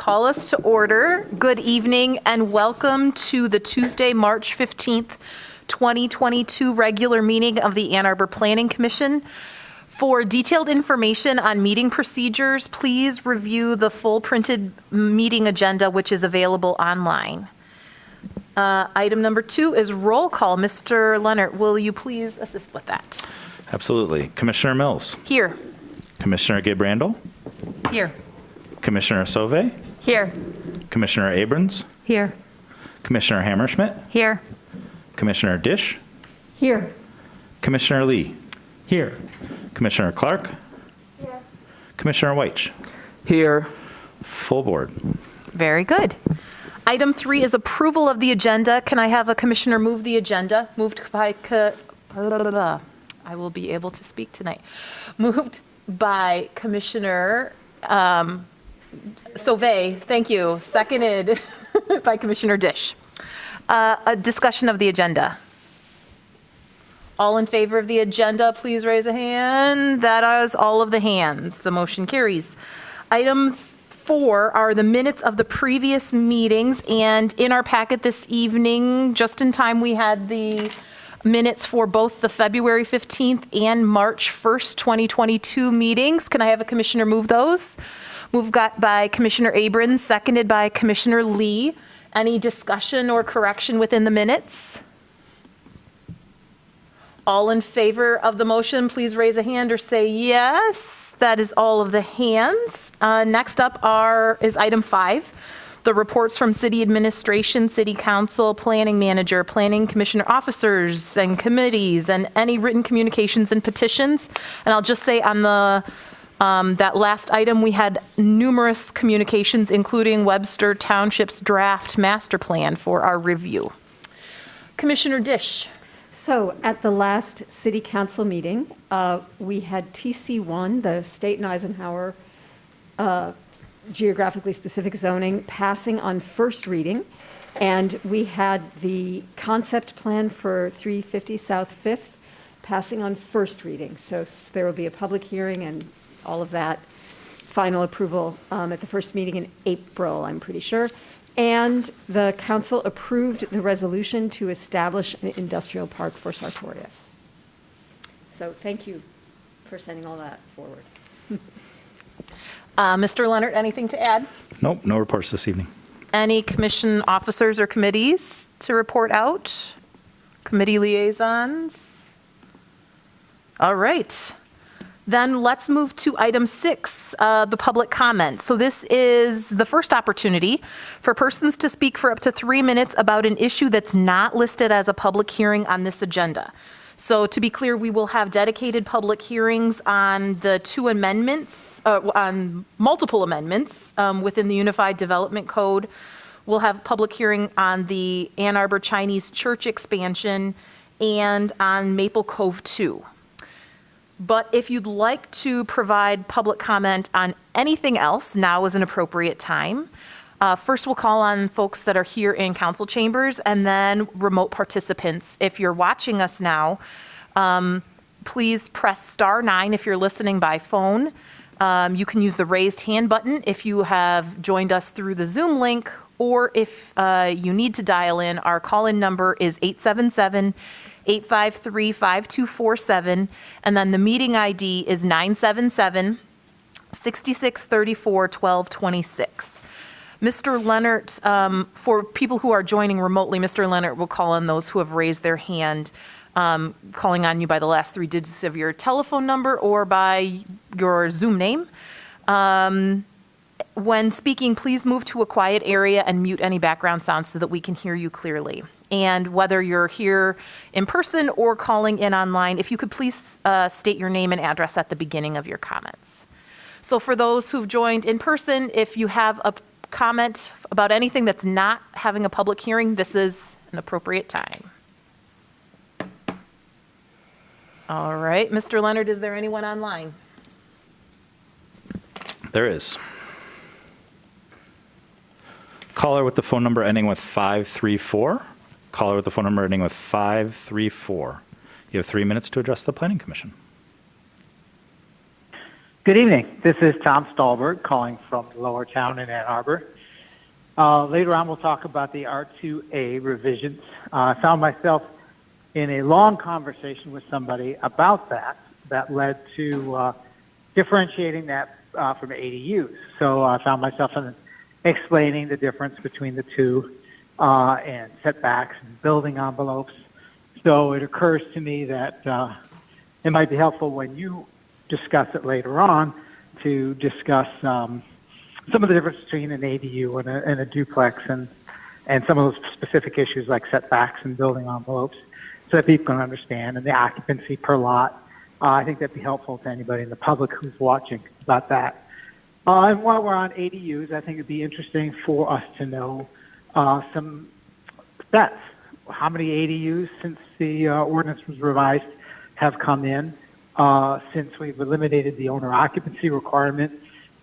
Call us to order. Good evening and welcome to the Tuesday, March 15th, 2022 regular meeting of the Ann Arbor Planning Commission. For detailed information on meeting procedures, please review the full printed meeting agenda, which is available online. Item number 2 is roll call. Mr. Leonard, will you please assist with that? Absolutely. Commissioner Mills. Here. Commissioner Gabrandel. Here. Commissioner Sauvé. Here. Commissioner Abrams. Here. Commissioner Hammerschmidt. Here. Commissioner Dish. Here. Commissioner Lee. Here. Commissioner Clark. Here. Commissioner Weich. Here. Full board. Very good. Item 3 is approval of the agenda. Can I have a commissioner move the agenda? Moved by, I will be able to speak tonight. Moved by Commissioner Sauvé, thank you. Seconded by Commissioner Dish. A discussion of the agenda. All in favor of the agenda, please raise a hand. That is all of the hands. The motion carries. Item 4 are the minutes of the previous meetings, and in our packet this evening, just in time, we had the minutes for both the February 15th and March 1st, 2022 meetings. Can I have a commissioner move those? Moved by Commissioner Abrams, seconded by Commissioner Lee. Any discussion or correction within the minutes? All in favor of the motion, please raise a hand or say yes. That is all of the hands. Next up is item 5, the reports from city administration, city council, planning manager, planning commissioner officers and committees, and any written communications and petitions. And I'll just say on the that last item, we had numerous communications, including Webster Township's draft master plan for our review. Commissioner Dish. So at the last city council meeting, we had TC1, the State and Eisenhower geographically specific zoning, passing on first reading. And we had the concept plan for 350 South 5th passing on first reading. So there will be a public hearing and all of that, final approval at the first meeting in April, I'm pretty sure. And the council approved the resolution to establish an industrial park for Sartorius. So thank you for sending all that forward. Mr. Leonard, anything to add? Nope, no reports this evening. Any commission officers or committees to report out? Committee liaisons? All right. Then let's move to item 6, the public comment. So this is the first opportunity for persons to speak for up to 3 minutes about an issue that's not listed as a public hearing on this agenda. So to be clear, we will have dedicated public hearings on the 2 amendments, on multiple amendments within the Unified Development Code. We'll have public hearing on the Ann Arbor Chinese Church expansion and on Maple Cove 2. But if you'd like to provide public comment on anything else, now is an appropriate time. First, we'll call on folks that are here in council chambers and then remote participants. If you're watching us now, please press *9 if you're listening by phone. You can use the raised hand button if you have joined us through the Zoom link, or if you need to dial in, our call-in number is 877-853-5247, and then the meeting ID is 977-6634-1226. Mr. Leonard, for people who are joining remotely, Mr. Leonard will call on those who have raised their hand, calling on you by the last 3 digits of your telephone number or by your Zoom name. When speaking, please move to a quiet area and mute any background sounds so that we can hear you clearly. And whether you're here in person or calling in online, if you could please state your name and address at the beginning of your comments. So for those who've joined in person, if you have a comment about anything that's not having a public hearing, this is an appropriate time. All right, Mr. Leonard, is there anyone online? There is. Caller with the phone number ending with 534. Caller with the phone number ending with 534. You have 3 minutes to address the Planning Commission. Good evening. This is Tom Stallberg calling from Lower Town in Ann Arbor. Later on, we'll talk about the R2A revisions. I found myself in a long conversation with somebody about that led to differentiating that from ADUs. So I found myself explaining the difference between the two and setbacks and building envelopes. So it occurs to me that it might be helpful when you discuss it later on to discuss some of the difference between an ADU and a duplex and some of those specific issues like setbacks and building envelopes so that people can understand, and the occupancy per lot. I think that'd be helpful to anybody in the public who's watching about that. And while we're on ADUs, I think it'd be interesting for us to know some stats. How many ADUs since the ordinance was revised have come in? Since we've eliminated the owner occupancy requirement,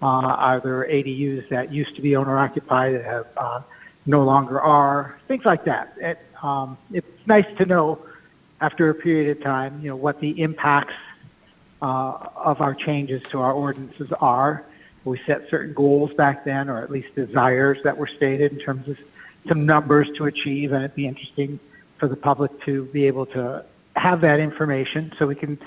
are there ADUs that used to be owner occupied that have no longer are? Things like that. It's nice to know after a period of time, what the impacts of our changes to our ordinances are. We set certain goals back then, or at least desires that were stated in terms of some numbers to achieve, and it'd be interesting for the public to be able to have that information so we can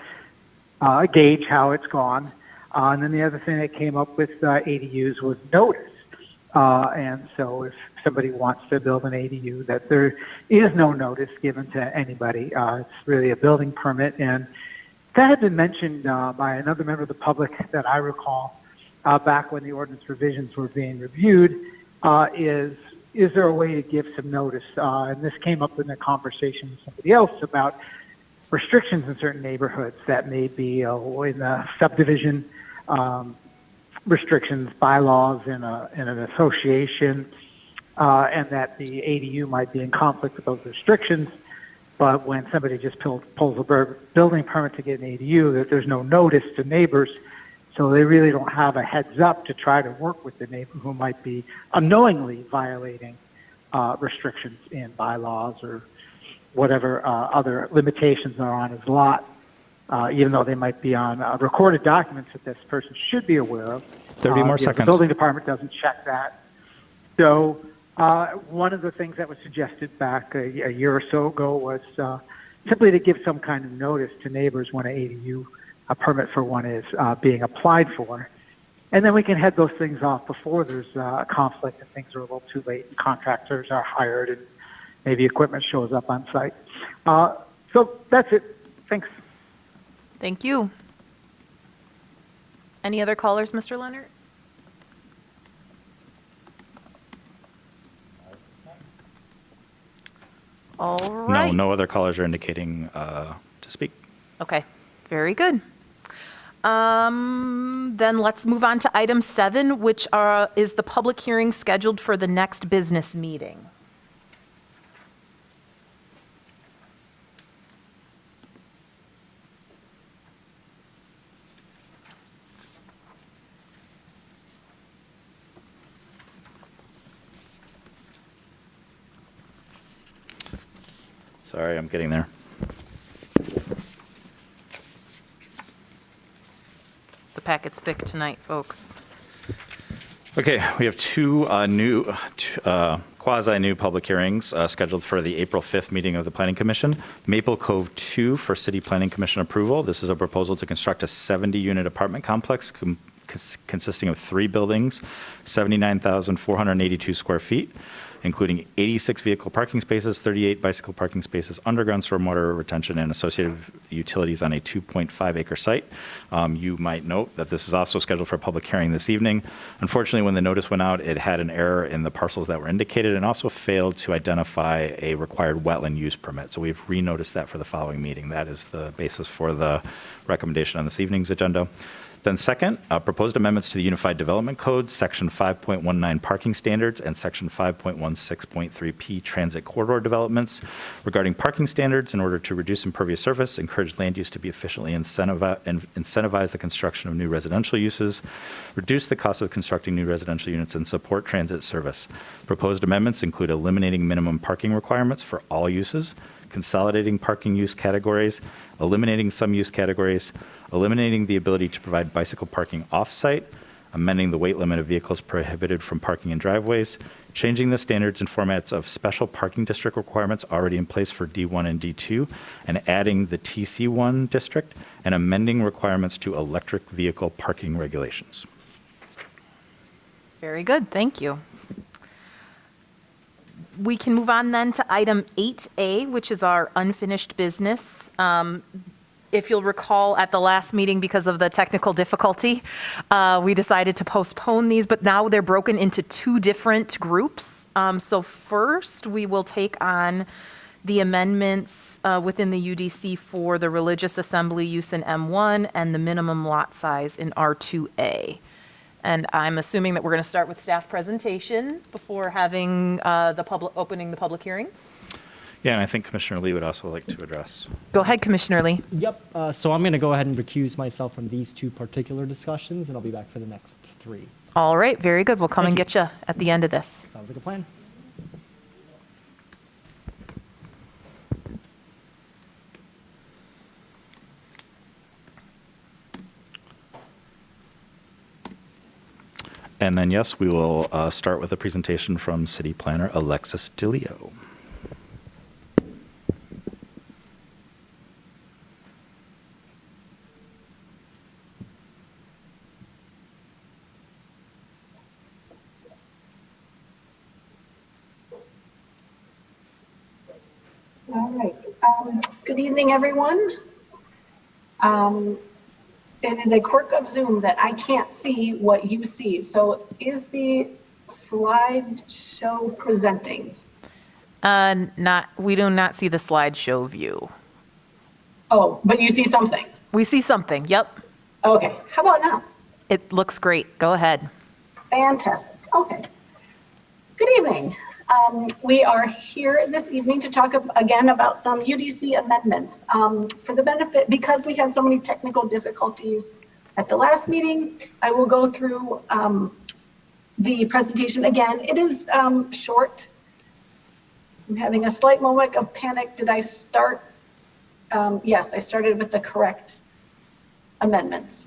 gauge how it's gone. And then the other thing that came up with ADUs was notice. And so if somebody wants to build an ADU, that there is no notice given to anybody. It's really a building permit. And that had been mentioned by another member of the public that I recall back when the ordinance revisions were being reviewed, is there a way to give some notice? And this came up in a conversation with somebody else about restrictions in certain neighborhoods that may be in the subdivision restrictions, bylaws in an association, and that the ADU might be in conflict with those restrictions. But when somebody just pulls a building permit to get an ADU, that there's no notice to neighbors, so they really don't have a heads up to try to work with the neighbor who might be unknowingly violating restrictions in bylaws or whatever other limitations are on his lot, even though they might be on recorded documents that this person should be aware of. 30 more The seconds. building department doesn't check that. So one of the things that was suggested back a year or so ago was simply to give some kind of notice to neighbors when an ADU, a permit for one, is being applied for. And then we can head those things off before there's a conflict and things are a little too late and contractors are hired and maybe equipment shows up on site. So that's it. Thanks. Thank you. Any other callers, Mr. Leonard? All right. No other callers are indicating to speak. Okay, very good. Then let's move on to item 7, which is the public hearing scheduled for the next business meeting. Sorry, I'm getting there. The packet's thick tonight, folks. Okay, we have two quasi-new public hearings scheduled for the April 5th meeting of the Planning Commission. Maple Cove 2 for City Planning Commission approval. This is a proposal to construct a 70-unit apartment complex consisting of 3 buildings, 79,482 square feet, including 86 vehicle parking spaces, 38 bicycle parking spaces, underground stormwater retention, and associated utilities on a 2.5-acre site. You might note that this is also scheduled for a public hearing this evening. Unfortunately, when the notice went out, it had an error in the parcels that were indicated and also failed to identify a required wetland use permit. So we've renoticed that for the following meeting. That is the basis for the recommendation on this evening's agenda. Then second, proposed amendments to the Unified Development Code, Section 5.19 parking standards and Section 5.16.3P transit corridor developments regarding parking standards in order to reduce impervious surface, encourage land use to be efficiently incentivize the construction of new residential uses, reduce the cost of constructing new residential units, and support transit service. Proposed amendments include eliminating minimum parking requirements for all uses, consolidating parking use categories, eliminating some use categories, eliminating the ability to provide bicycle parking off-site, amending the weight limit of vehicles prohibited from parking in driveways, changing the standards and formats of special parking district requirements already in place for D1 and D2, and adding the TC1 district, and amending requirements to electric vehicle parking regulations. Very good, thank you. We can move on then to item 8A, which is our unfinished business. If you'll recall, at the last meeting, because of the technical difficulty, we decided to postpone these, but now they're broken into two different groups. So first, we will take on the amendments within the UDC for the religious assembly use in M1 and the minimum lot size in R2A. And I'm assuming that we're going to start with staff presentation before having opening the public hearing. Yeah, and I think Commissioner Lee would also like to address. Go ahead, Commissioner Lee. Yep, so I'm going to go ahead and recuse myself from these two particular discussions, and I'll be back for the next three. All right, very good. We'll come and Thank get you at the end of this. Sounds like a plan. And then, yes, we will start with a presentation from City Planner Alexis DeLeo. All right. Good evening, everyone. It is a quirk of Zoom that I can't see what you see. So is the slideshow presenting? We do not see the slideshow view. Oh, but you see something. We see something, yep. Okay. How about now? It looks great. Go ahead. Fantastic. Okay. Good evening. We are here this evening to talk again about some UDC amendments. For the benefit, because we had so many technical difficulties at the last meeting, I will go through the presentation again. It is short. I'm having a slight moment of panic. Did I start? Yes, I started with the correct amendments.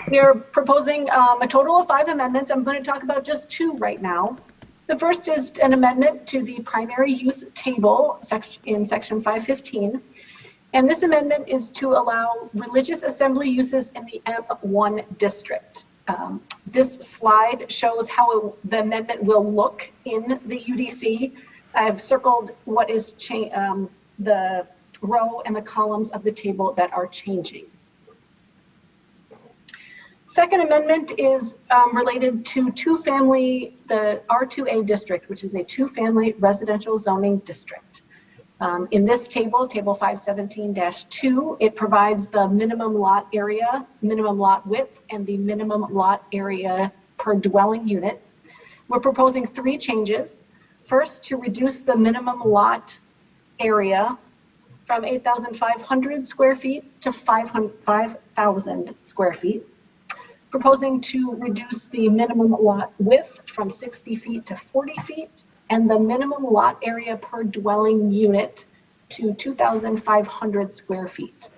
We are proposing a total of 5 amendments. I'm going to talk about just 2 right now. The first is an amendment to the primary use table in section 515. And this amendment is to allow religious assembly uses in the M1 district. This slide shows how the amendment will look in the UDC. I've circled what is the row and the columns of the table that are changing. Second amendment is related to the R2A district, which is a 2-family residential zoning district. In this table, table 517-2, it provides the minimum lot area, minimum lot width, and the minimum lot area per dwelling unit. We're proposing 3 changes. First, to reduce the minimum lot area from 8,500 square feet to 5,000 square feet. Proposing to reduce the minimum lot width from 60 feet to 40 feet and the minimum lot area per dwelling unit to 2,500 square feet.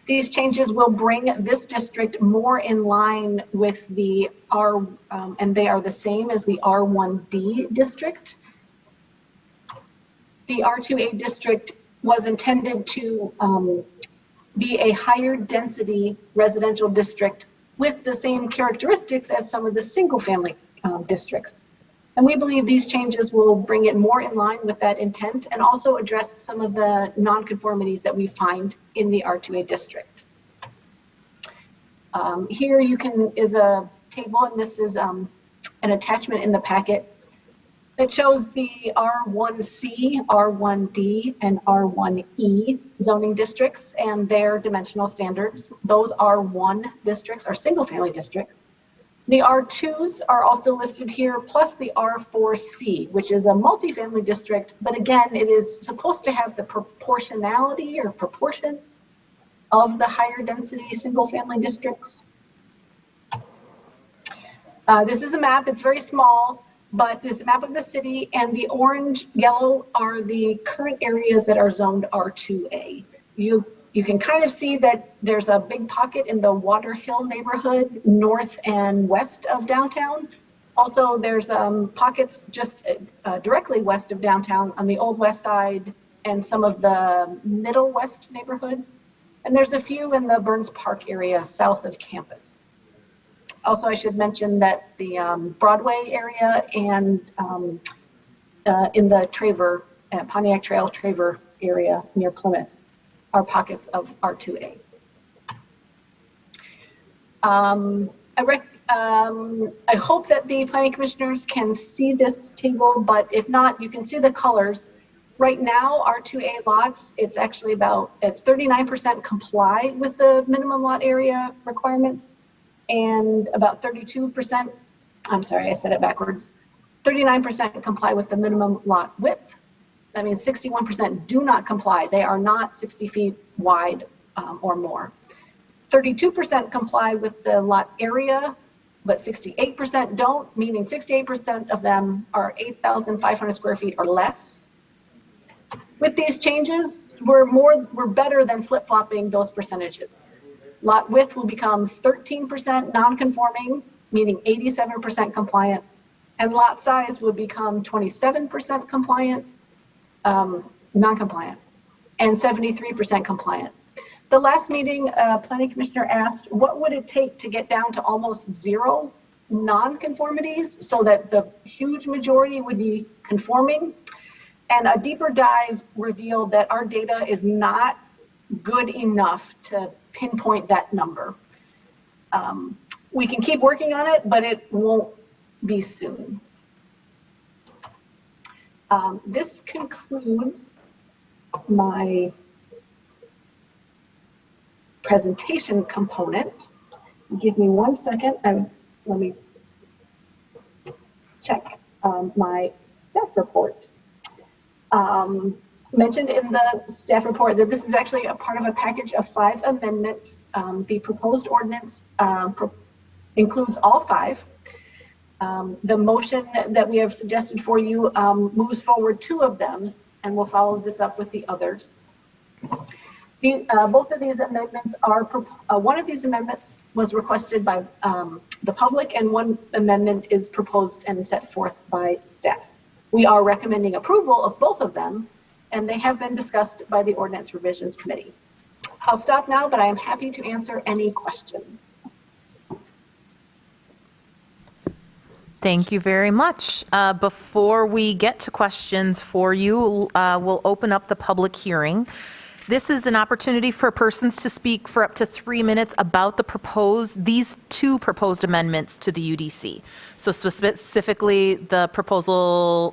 These changes will bring this district more in line with the and they are the same as the R1D district. The R2A district was intended to be a higher density residential district with the same characteristics as some of the single family districts. And we believe these changes will bring it more in line with that intent and also address some of the nonconformities that we find in the R2A district. Here is a table, and this is an attachment in the packet that shows the R1C, R1D, and R1E zoning districts and their dimensional standards. Those R1 districts are single-family districts. The R2s are also listed here, plus the R4C, which is a multifamily district, but again, it is supposed to have the proportionality or proportions of the higher density single-family districts. This is a map, it's very small, but this is a map of the city, and the orange, yellow are the current areas that are zoned R2A. You You can kind of see that there's a big pocket in the Water Hill neighborhood, north and west of downtown. Also, there's pockets just directly west of downtown on the Old West Side and some of the Middle West neighborhoods. And there's a few in the Burns Park area south of campus. Also, I should mention that the Broadway area and in the Traver, Pontiac Trail Traver area near Plymouth are pockets of R2A. I hope that the planning commissioners can see this table, but if not, you can see the colors. Right now, R2A lots, it's actually it's 39% comply with the minimum lot area requirements, and about 32%, I'm sorry, I said it backwards, 39% comply with the minimum lot width. That means 61% do not comply. They are not 60 feet wide or more. 32% comply with the lot area, but 68% don't, meaning 68% of them are 8,500 square feet or less. With these changes, we're better than flip-flopping those percentages. Lot width will become 13% non-conforming, meaning 87% compliant, and lot size will become 27% compliant, non-compliant, and 73% compliant. The last meeting, planning commissioner asked, what would it take to get down to almost zero non-conformities so that the huge majority would be conforming? And a deeper dive revealed that our data is not good enough to pinpoint that number. We can keep working on it, but it won't be soon. This concludes my presentation component. Give me 1 second. Let me check my staff report. Mentioned in the staff report that this is actually a part of a package of 5 amendments. The proposed ordinance includes all 5. The motion that we have suggested for you moves forward 2 of them, and we'll follow this up with the others. Both of these amendments are, one of these amendments was requested by the public, and one amendment is proposed and set forth by staff. We are recommending approval of both of them, and they have been discussed by the Ordinance Revisions Committee. I'll stop now, but I am happy to answer any questions. Thank you very much. Before we get to questions for you, we'll open up the public hearing. This is an opportunity for persons to speak for up to 3 minutes about these 2 proposed amendments to the UDC. So specifically, the proposal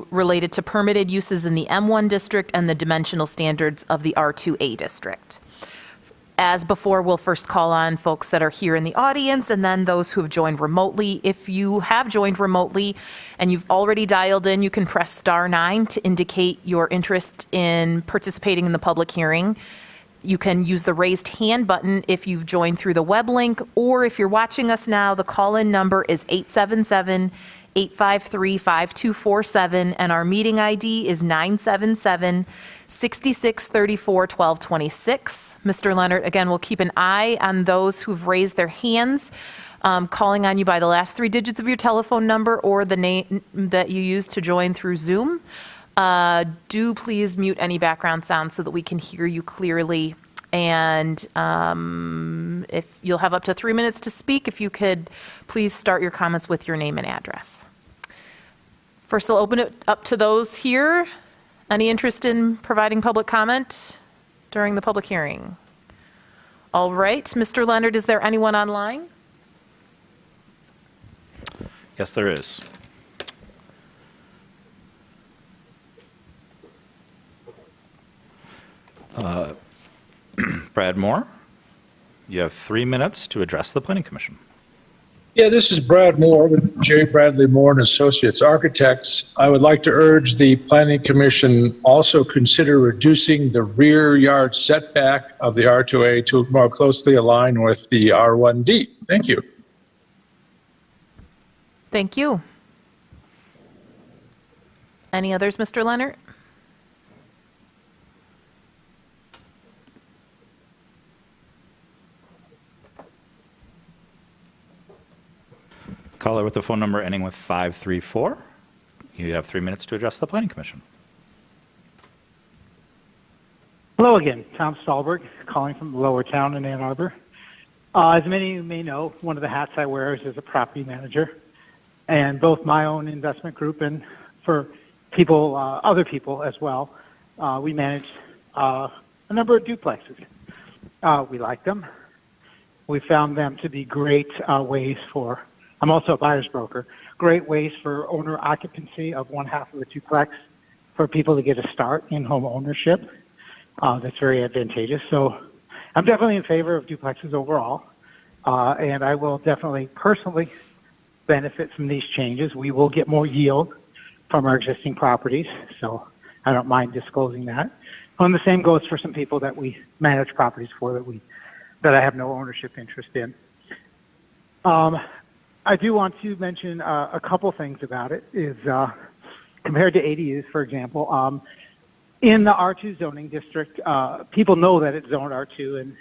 related to permitted uses in the M1 district and the dimensional standards of the R2A district. As before, we'll first call on folks that are here in the audience and then those who have joined remotely. If you have joined remotely and you've already dialed in, you can press *9 to indicate your interest in participating in the public hearing. You can use the raised hand button if you've joined through the web link, or if you're watching us now, the call-in number is 877-853-5247, and our meeting ID is 977-6634-1226. Mr. Leonard, again, we'll keep an eye on those who've raised their hands, calling on you by the last 3 digits of your telephone number or the name that you used to join through Zoom. Do please mute any background sound so that we can hear you clearly. And if you'll have up to 3 minutes to speak, if you could please start your comments with your name and address. First, I'll open it up to those here. Any interest in providing public comment during the public hearing? All right, Mr. Leonard, is there anyone online? Yes, there is. Brad Moore, you have 3 minutes to address the Planning Commission. Yeah, this is Brad Moore with J. Bradley Moore and Associates Architects. I would like to urge the Planning Commission also consider reducing the rear yard setback of the R2A to more closely align with the R1D. Thank you. Thank you. Any others, Mr. Leonard? Caller with the phone number ending with 534. You have 3 minutes to address the Planning Commission. Hello again, Tom Stahlberg, calling from Lower Town in Ann Arbor. As many of you may know, one of the hats I wear is as a property manager, and both my own investment group and for people, other people as well, we manage a number of duplexes. We like them. We found them to be great ways for, I'm also a buyer's broker, great ways for owner occupancy of one half of a duplex for people to get a start in home ownership. That's very advantageous. So I'm definitely in favor of duplexes overall, and I will definitely personally benefit from these changes. We will get more yield from our existing properties, so I don't mind disclosing that. And the same goes for some people that we manage properties for that I have no ownership interest in. I do want to mention a couple things about it. Is compared to ADUs, for example, in the R2 zoning district, people know that it's zoned R2, and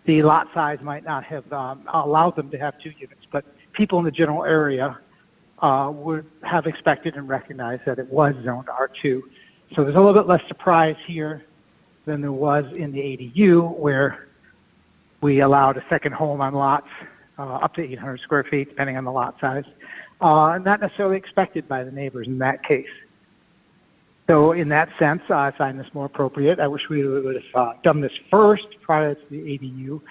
the lot size might not have allowed them to have 2 units, but people in the general area would have expected and recognized that it was zoned R2. So there's a little bit less surprise here than there was in the ADU, where we allowed a second home on lots up to 800 square feet, depending on the lot size, not necessarily expected by the neighbors in that case. So in that sense, I find this more appropriate. I wish we would have done this first prior to the ADU.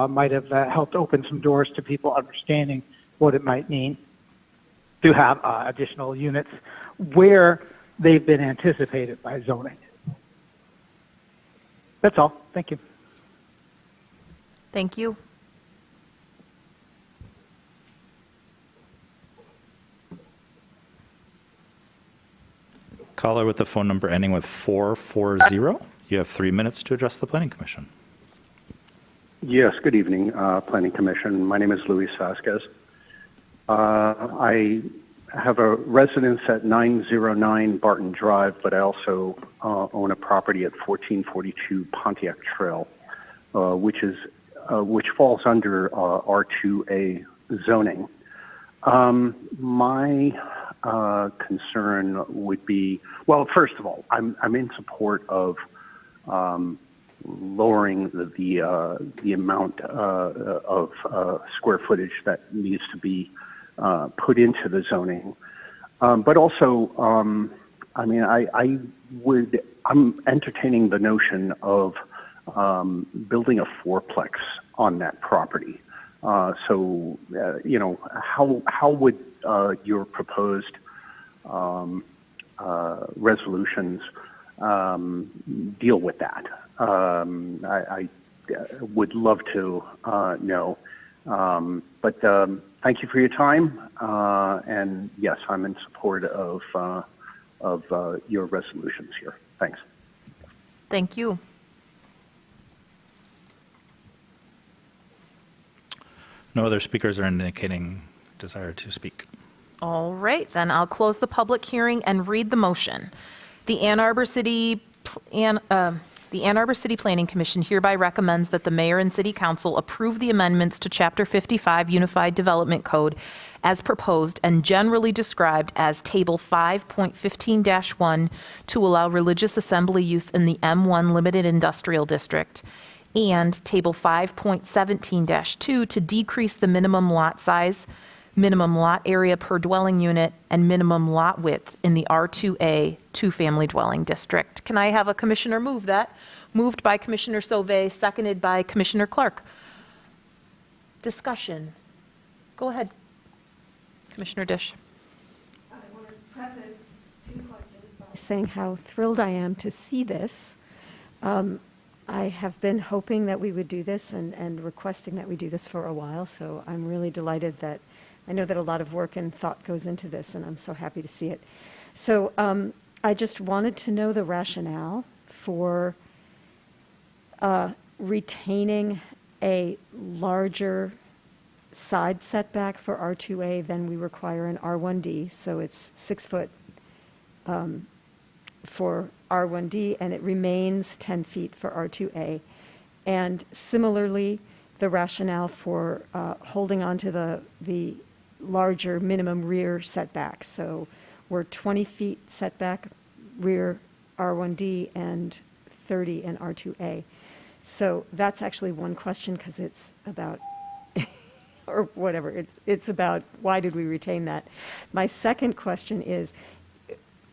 Might have helped open some doors to people understanding what it might mean to have additional units where they've been anticipated by zoning. That's all. Thank you. Thank you. Caller with the phone number ending with 440. You have 3 minutes to address the Planning Commission. Yes, good evening, Planning Commission. My name is Luis Vasquez. I have a residence at 909 Barton Drive, but I also own a property at 1442 Pontiac Trail, which falls under R2A zoning. My concern would be, well, first of all, I'm in support of lowering the amount of square footage that needs to be put into the zoning, but also, I'm entertaining the notion of building a fourplex on that property. So, how would your proposed resolutions deal with that? I would love to know. But thank you for your time. And yes, I'm in support of your resolutions here. Thanks. Thank you. No other speakers are indicating desire to speak. All right, then I'll close the public hearing and read the motion. The Ann Arbor City Planning Commission hereby recommends that the mayor and city council approve the amendments to Chapter 55 Unified Development Code as proposed and generally described as Table 5.15-1 to allow religious assembly use in the M1 Limited Industrial District, and Table 5.17-2 to decrease the minimum lot size, minimum lot area per dwelling unit, and minimum lot width in the R2A two-family dwelling district. Can I have a commissioner move that? Moved by Commissioner Sauvé, seconded by Commissioner Clark. Discussion. Go ahead, Commissioner Dish. I want to preface 2 questions by saying how thrilled I am to see this. I have been hoping that we would do this and requesting that we do this for a while, so I'm really delighted that I know that a lot of work and thought goes into this, and I'm so happy to see it. So I just wanted to know the rationale for retaining a larger side setback for R2A than we require in R1D. So it's 6 foot for R1D, and it remains 10 feet for R2A. And similarly, the rationale for holding on to the larger minimum rear setback. So we're 20 feet setback rear R1D and 30 in R2A. So that's actually one question because it's about, or whatever, it's about why did we retain that? My second question is,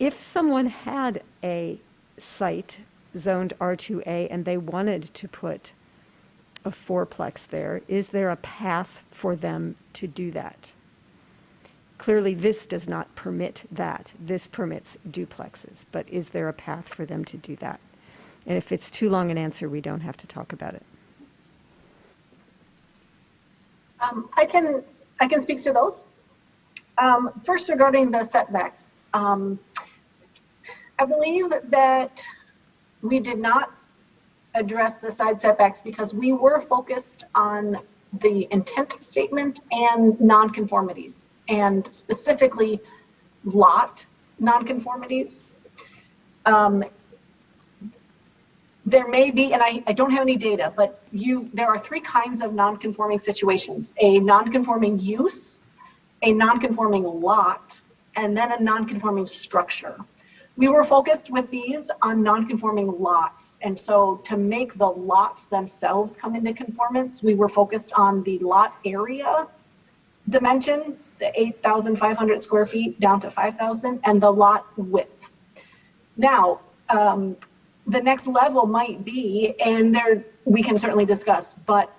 if someone had a site zoned R2A and they wanted to put a fourplex there, is there a path for them to do that? Clearly, this does not permit that. This permits duplexes, but is there a path for them to do that? And if it's too long an answer, we don't have to talk about it. I can speak to those. First, regarding the setbacks, I believe that we did not address the side setbacks because we were focused on the intent statement and nonconformities, and specifically lot nonconformities. There may be, and I don't have any data, but there are three kinds of nonconforming situations: a nonconforming use, a nonconforming lot, and then a nonconforming structure. We were focused with these on nonconforming lots. And so to make the lots themselves come into conformance, we were focused on the lot area dimension, the 8,500 square feet down to 5,000, and the lot width. Now, the next level might be, and there we can certainly discuss, but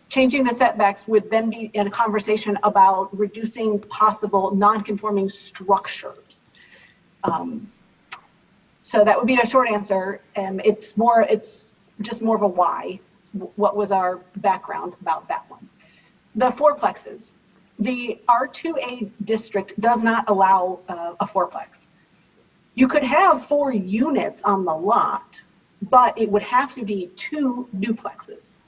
changing the setbacks would then be in a conversation about reducing possible non-conforming structures. So that would be a short answer. It's just more of a why. What was our background about that one? The fourplexes. The R2A district does not allow a fourplex. You could have 4 units on the lot, but it would have to be 2 duplexes.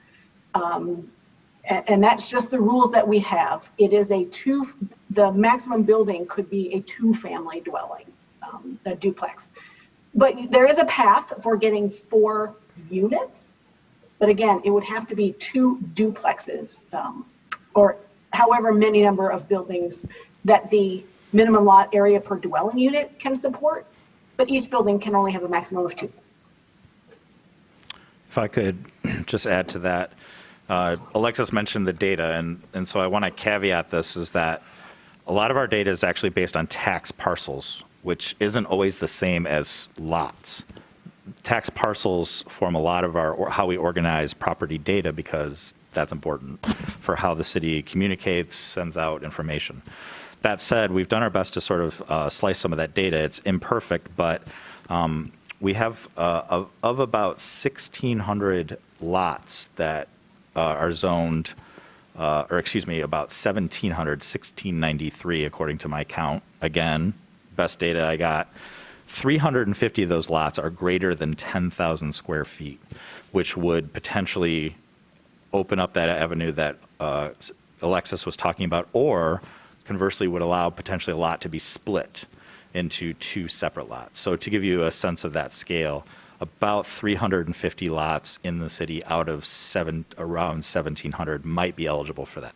And that's just the rules that we have. It is the maximum building could be a 2-family dwelling, a duplex. But there is a path for getting 4 units. But again, it would have to be 2 duplexes, or however many number of buildings that the minimum lot area per dwelling unit can support. But each building can only have a maximum of 2. If I could just add to that, Alexis mentioned the data, and so I want to caveat this is that a lot of our data is actually based on tax parcels, which isn't always the same as lots. Tax parcels form a lot of how we organize property data because that's important for how the city communicates, sends out information. That said, we've done our best to sort of slice some of that data. It's imperfect, but we have of about 1,600 lots that are zoned, about 1,693 according to my count. Again, best data I got. 350 of those lots are greater than 10,000 square feet, which would potentially open up that avenue that Alexis was talking about, or conversely would allow potentially a lot to be split into 2 separate lots. So to give you a sense of that scale, about 350 lots in the city out of around 1,700 might be eligible for that.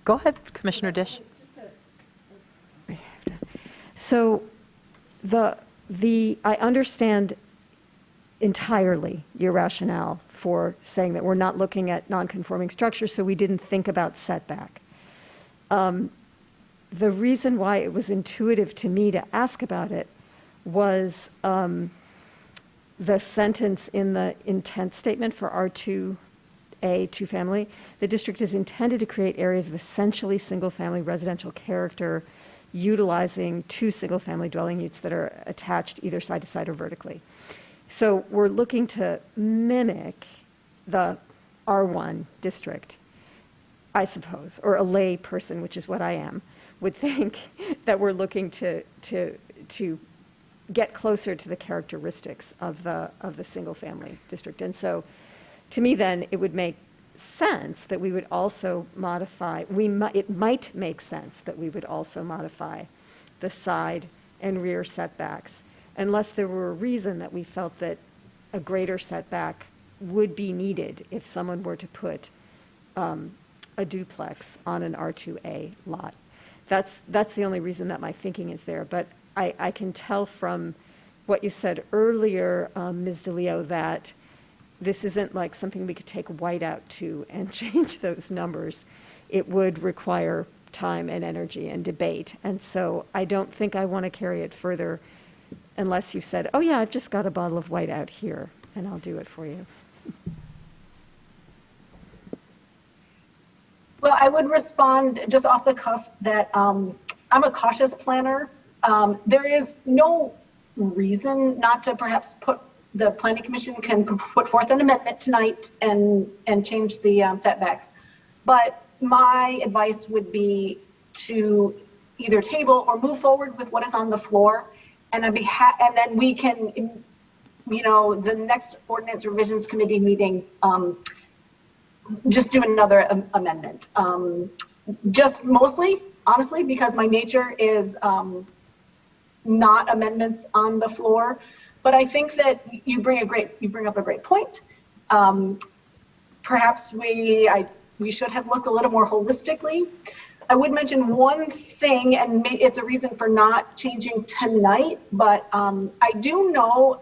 Go ahead, Commissioner Dish. So I understand entirely your rationale for saying that we're not looking at non-conforming structures, so we didn't think about setback. The reason why it was intuitive to me to ask about it was the sentence in the intent statement for R2A, 2-family. The district is intended to create areas of essentially single-family residential character utilizing 2 single-family dwelling units that are attached either side to side or vertically. So we're looking to mimic the R1 district, I suppose, or a lay person, which is what I am, would think that we're looking to get closer to the characteristics of the single-family district. And so to me then, it would make sense that we would also modify, it might make sense that we would also modify the side and rear setbacks, unless there were a reason that we felt that a greater setback would be needed if someone were to put a duplex on an R2A lot. That's the only reason that my thinking is there. But I can tell from what you said earlier, Ms. DeLeo, that this isn't like something we could take whiteout to and change those numbers. It would require time and energy and debate. And so I don't think I want to carry it further unless you said, oh yeah, I've just got a bottle of whiteout here and I'll do it for you. Well, I would respond just off the cuff that I'm a cautious planner. There is no reason not to perhaps the Planning Commission can put forth an amendment tonight and change the setbacks. But my advice would be to either table or move forward with what is on the floor. And and then we can, the next ordinance revisions committee meeting, just do another amendment. Just mostly, honestly, because my nature is not amendments on the floor. But I think that you bring up a great point. Perhaps we should have looked a little more holistically. I would mention one thing, and it's a reason for not changing tonight, but I do know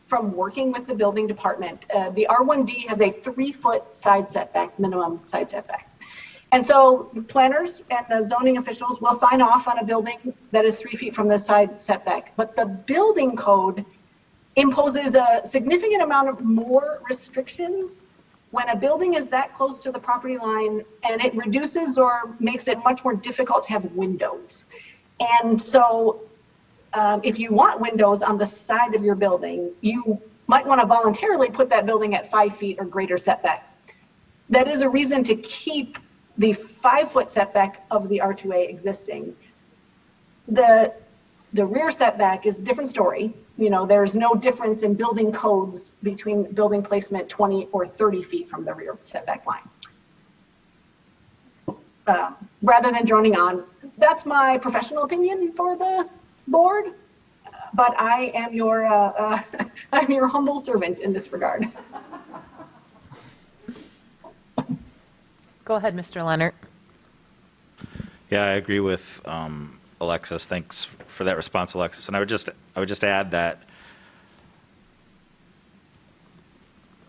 from working with the building department, the R1D has a 3-foot side setback, minimum side setback. And so the planners and the zoning officials will sign off on a building that is 3 feet from the side setback. But the building code imposes a significant amount of more restrictions when a building is that close to the property line, and it reduces or makes it much more difficult to have windows. And so if you want windows on the side of your building, you might want to voluntarily put that building at 5 feet or greater setback. That is a reason to keep the 5-foot setback of the R2A existing. The rear setback is a different story. There's no difference in building codes between building placement 20 or 30 feet from the rear setback line. Rather than droning on, that's my professional opinion for the board, but I am your I'm your humble servant in this regard. Go ahead, Mr. Leonard. Yeah, I agree with Alexis. Thanks for that response, Alexis. And I would just add that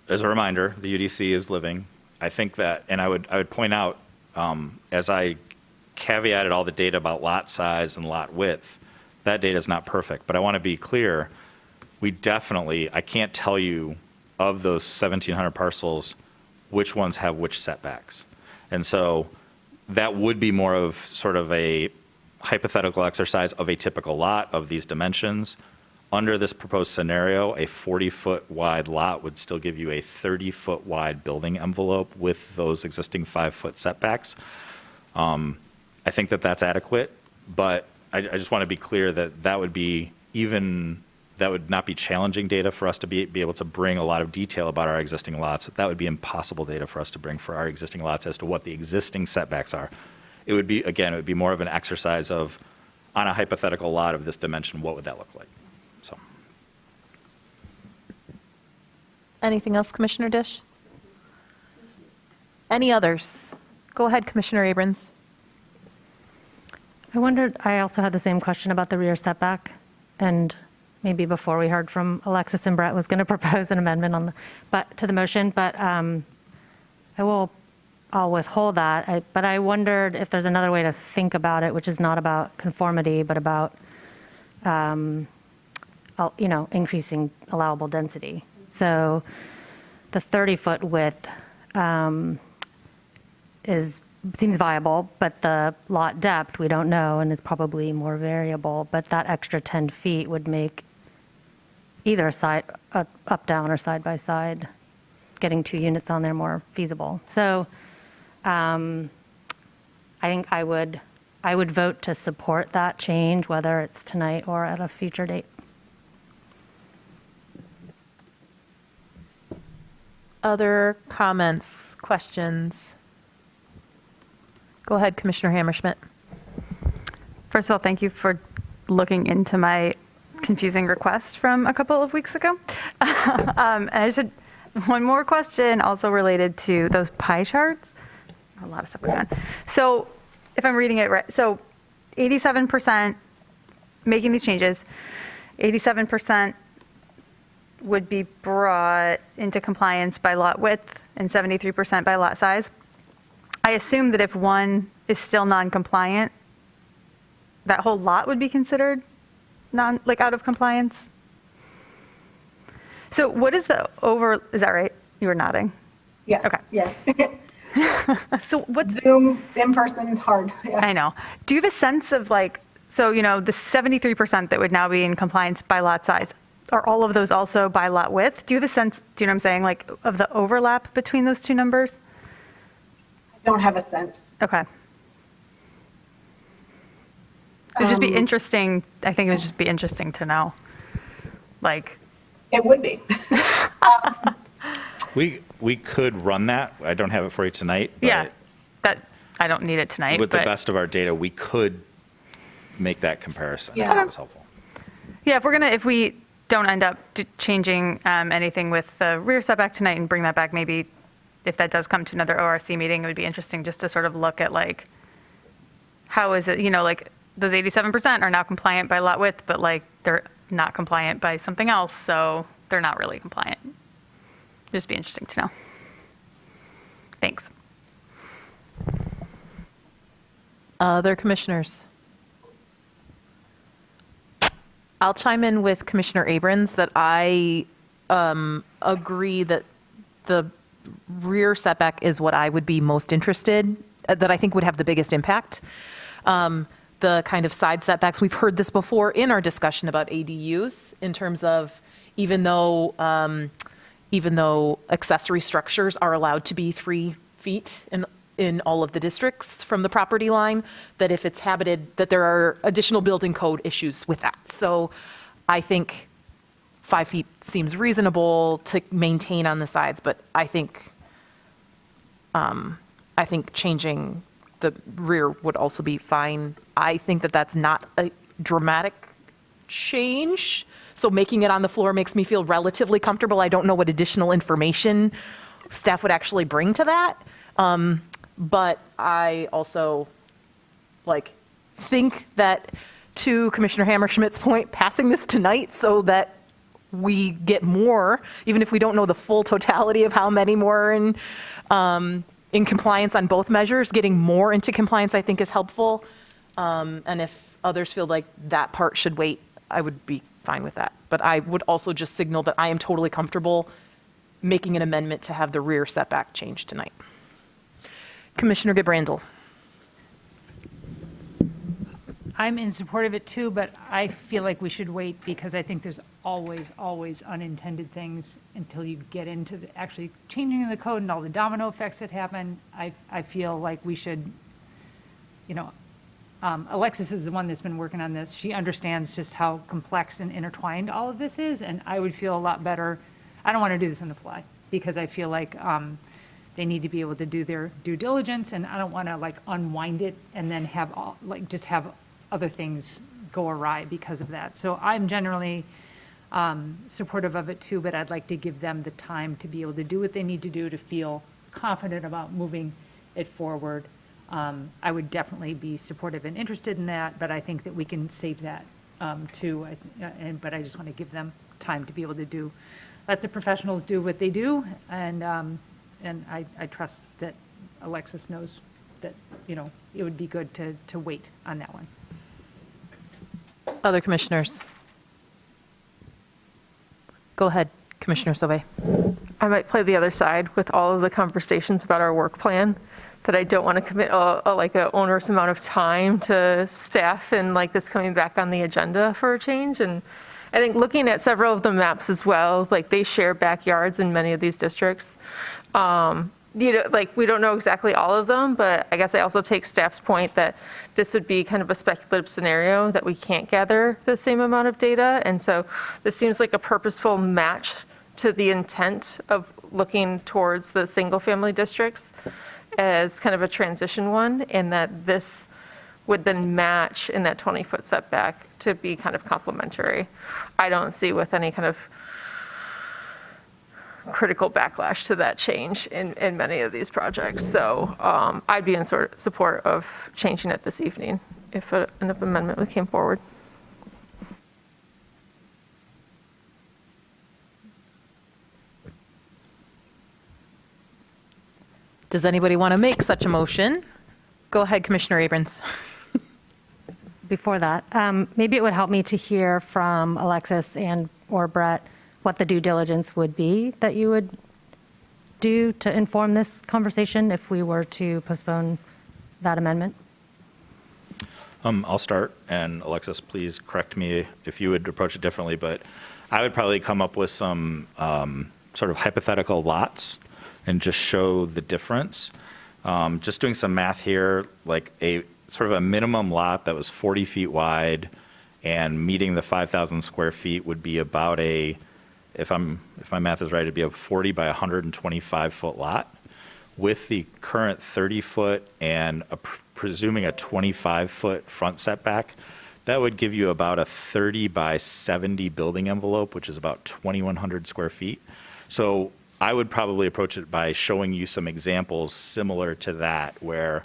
as a reminder, the UDC is living. I think that, and I would point out, as I caveated all the data about lot size and lot width, that data is not perfect. But I want to be clear, I can't tell you of those 1,700 parcels which ones have which setbacks. And so that would be more of sort of a hypothetical exercise of a typical lot of these dimensions. Under this proposed scenario, a 40-foot wide lot would still give you a 30-foot wide building envelope with those existing 5-foot setbacks. I think that that's adequate, but I just want to be clear that that would not be challenging data for us to be able to bring a lot of detail about our existing lots. That would be impossible data for us to bring for our existing lots as to what the existing setbacks are. It would be more of an exercise of, on a hypothetical lot of this dimension, what would that look like? So. Anything else, Commissioner Dish? Any others? Go ahead, Commissioner Abrams. I also had the same question about the rear setback, and maybe before we heard from Alexis and Brett was going to propose an amendment to the motion, but I'll withhold that. But I wondered if there's another way to think about it, which is not about conformity, but about increasing allowable density. So the 30-foot width seems viable, but the lot depth we don't know and is probably more variable. But that extra 10 feet would make either side, up, down, or side by side, getting 2 units on there more feasible. So I think I would vote to support that change, whether it's tonight or at a future date. Other comments, questions? Go ahead, Commissioner Hammerschmidt. First of all, thank you for looking into my confusing request from a couple of weeks ago. And I just had one more question also related to those pie charts. A lot of stuff going on. So if I'm reading it right, so 87% making these changes, 87% would be brought into compliance by lot width and 73% by lot size. I assume that if one is still non-compliant, that whole lot would be considered out of compliance? So what is the is that right? You were nodding. Yes. Okay. Yes. So what's Zoom, in person, hard. Yeah. I know. Do you have a sense of the 73% that would now be in compliance by lot size, are all of those also by lot width? Do you have a sense, do you know what I'm saying, like of the overlap between those two numbers? I don't have a sense. Okay. It would just be interesting. I think it would just be interesting to know. It would be. We could run that. I don't have it for you tonight. But Yeah, that I don't need it tonight. with the but best of our data, we could make that comparison. Yeah. If that was helpful. Yeah, if we don't end up changing anything with the rear setback tonight and bring that back, maybe if that does come to another ORC meeting, it would be interesting just to sort of look at how is it, those 87% are now compliant by lot width, but they're not compliant by something else, so they're not really compliant. Just be interesting to know. Thanks. Other commissioners? I'll chime in with Commissioner Abrams that I agree that the rear setback is what I would be most interested, that I think would have the biggest impact. The kind of side setbacks, we've heard this before in our discussion about ADUs in terms of even though accessory structures are allowed to be 3 feet in all of the districts from the property line, that if it's habited, that there are additional building code issues with that. So I think 5 feet seems reasonable to maintain on the sides, but I think changing the rear would also be fine. I think that that's not a dramatic change. So making it on the floor makes me feel relatively comfortable. I don't know what additional information staff would actually bring to that. But I also think that, to Commissioner Hammerschmidt's point, passing this tonight so that we get more, even if we don't know the full totality of how many more in compliance on both measures, getting more into compliance I think is helpful. And if others feel like that part should wait, I would be fine with that. But I would also just signal that I am totally comfortable making an amendment to have the rear setback change tonight. Commissioner Gebrandl. I'm in support of it too, but I feel like we should wait because I think there's always unintended things until you get into actually changing the code and all the domino effects that happen. I feel like we should, Alexis is the one that's been working on this. She understands just how complex and intertwined all of this is, and I would feel a lot better. I don't want to do this on the fly because I feel like they need to be able to do their due diligence, and I don't want to unwind it and then have just have other things go awry because of that. So I'm generally supportive of it too, but I'd like to give them the time to be able to do what they need to do to feel confident about moving it forward. I would definitely be supportive and interested in that, but I think that we can save that too. But I just want to give them time to be able to let the professionals do what they do, and I trust that Alexis knows that it would be good to wait on that one. Other commissioners? Go ahead, Commissioner Sauvé. I might play the other side with all of the conversations about our work plan, that I don't want to commit a onerous amount of time to staff and this coming back on the agenda for a change. And I think looking at several of the maps as well, they share backyards in many of these districts. We don't know exactly all of them, but I guess I also take staff's point that this would be kind of a speculative scenario that we can't gather the same amount of data. And so this seems like a purposeful match to the intent of looking towards the single-family districts as kind of a transition one, and that this would then match in that 20-foot setback to be kind of complementary. I don't see with any kind of critical backlash to that change in many of these projects. So I'd be in support of changing it this evening if an amendment came forward. Does anybody want to make such a motion? Go ahead, Commissioner Abrams. Before that, maybe it would help me to hear from Alexis or Brett what the due diligence would be that you would do to inform this conversation if we were to postpone that amendment. I'll start, and Alexis, please correct me if you would approach it differently, but I would probably come up with some sort of hypothetical lots and just show the difference. Just doing some math here, like a sort of a minimum lot that was 40 feet wide and meeting the 5,000 square feet would be about if my math is right, it'd be a 40 by 125 foot lot. With the current 30 foot and presuming a 25 foot front setback, that would give you about a 30 by 70 building envelope, which is about 2,100 square feet. So I would probably approach it by showing you some examples similar to that, where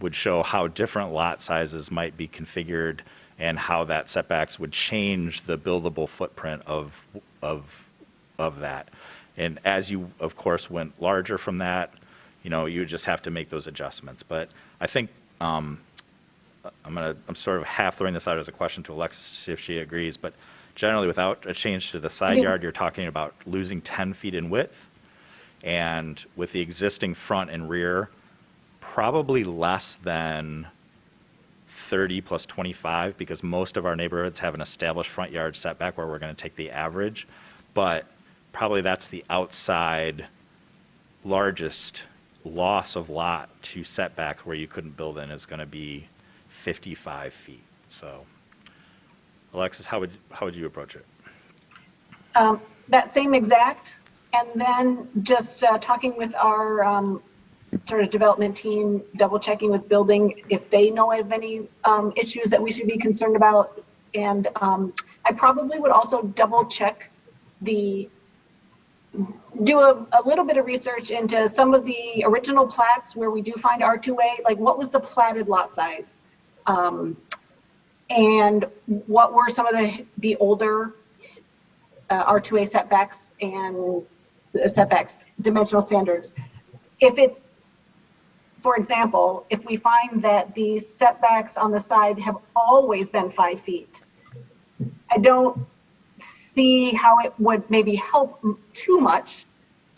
would show how different lot sizes might be configured and how that setbacks would change the buildable footprint of that. And as you, of course, went larger from that, you would just have to make those adjustments. But I think I'm sort of half throwing this out as a question to Alexis to see if she agrees, but generally without a change to the side yard, you're talking about losing 10 feet in width. And with the existing front and rear, probably less than 30 plus 25, because most of our neighborhoods have an established front yard setback where we're going to take the average. But probably that's the outside largest loss of lot to setback where you couldn't build in is going to be 55 feet. So, Alexis, how would you approach it? That same exact, and then just talking with our sort of development team, double checking with building if they know of any issues that we should be concerned about. And I probably would also double check do a little bit of research into some of the original plats where we do find R2A, like what was the platted lot size? And what were some of the older R2A setbacks and setbacks, dimensional standards. For example, if we find that the setbacks on the side have always been 5 feet, I don't see how it would maybe help too much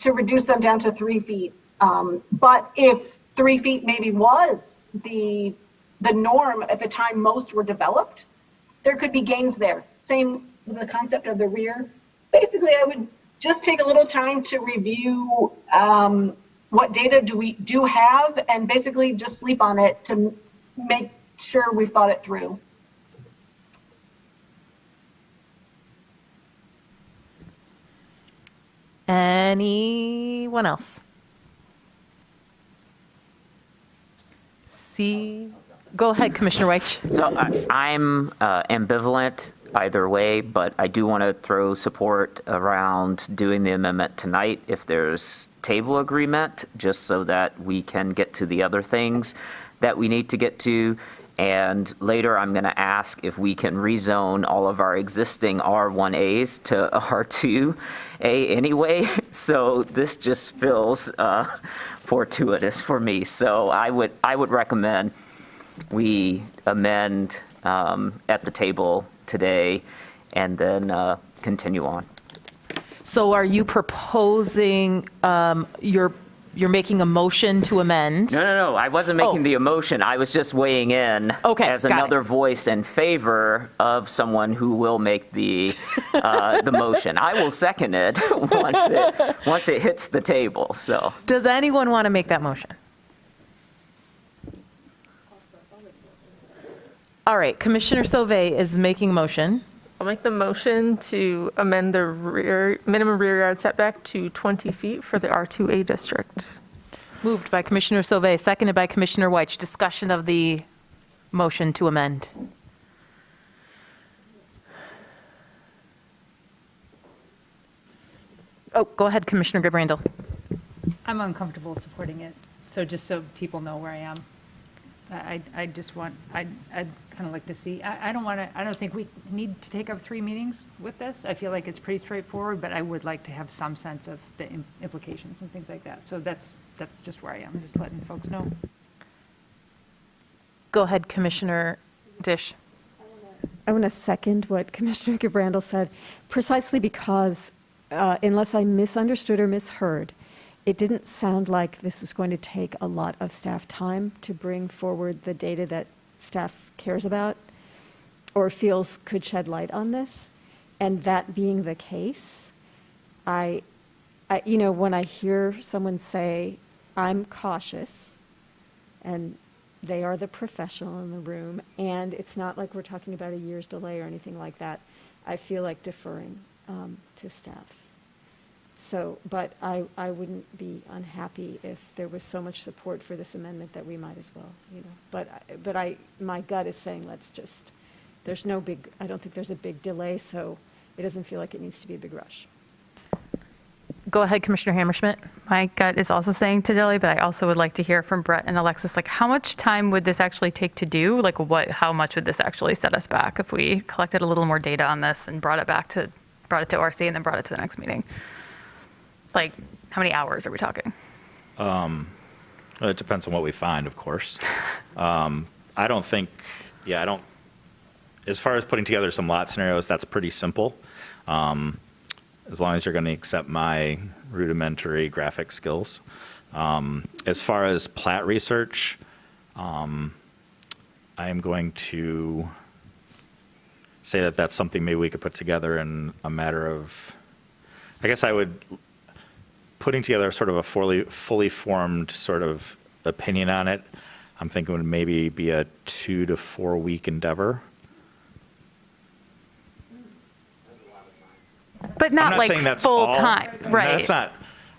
to reduce them down to 3 feet. But if 3 feet maybe was the norm at the time most were developed, there could be gains there. Same with the concept of the rear. Basically, I would just take a little time to review what data we do have and basically just sleep on it to make sure we've thought it through. Anyone else? Go ahead, Commissioner Weich. So I'm ambivalent either way, but I do want to throw support around doing the amendment tonight if there's table agreement, just so that we can get to the other things that we need to get to. And later I'm going to ask if we can rezone all of our existing R1As to R2A anyway. So this just feels fortuitous for me. So I would recommend we amend at the table today and then continue on. So are you proposing, you're making a motion to amend? No. I wasn't making the motion. I was just weighing in as another voice in favor of someone who will make the motion. I will second it once it hits the table. So, does anyone want to make that motion? All right, Commissioner Sauvé is making a motion. I'll make the motion to amend the minimum rear yard setback to 20 feet for the R2A district. Moved by Commissioner Sauvé, seconded by Commissioner Weich. Discussion of the motion to amend. Oh, go ahead, Commissioner Gabrandel. I'm uncomfortable supporting it, so just so people know where I am. I just want, I'd kind of like to see, I don't think we need to take up 3 meetings with this. I feel like it's pretty straightforward, but I would like to have some sense of the implications and things like that. So that's just where I am, just letting folks know. Go ahead, Commissioner Dish. I want to second what Commissioner Gabrandel said, precisely because unless I misunderstood or misheard, it didn't sound like this was going to take a lot of staff time to bring forward the data that staff cares about or feels could shed light on this. And that being the case, I when I hear someone say, I'm cautious, and they are the professional in the room, and it's not like we're talking about a year's delay or anything like that, I feel like deferring to staff. So, but I wouldn't be unhappy if there was so much support for this amendment that we might as well, But my gut is saying I don't think there's a big delay, so it doesn't feel like it needs to be a big rush. Go ahead, Commissioner Hammerschmidt. My gut is also saying to delay, but I also would like to hear from Brett and Alexis, like how much time would this actually take to do? Like how much would this actually set us back if we collected a little more data on this and brought it to ORC and then brought it to the next meeting? Like, how many hours are we talking? Well, it depends on what we find, of course. I don't, as far as putting together some lot scenarios, that's pretty simple. As long as you're going to accept my rudimentary graphic skills. As far as plat research, I am going to say that that's something maybe we could put together in a matter of, I guess I would, putting together sort of a fully formed sort of opinion on it, I'm thinking would maybe be a 2 to 4 week endeavor. But not like full time, right? That's not.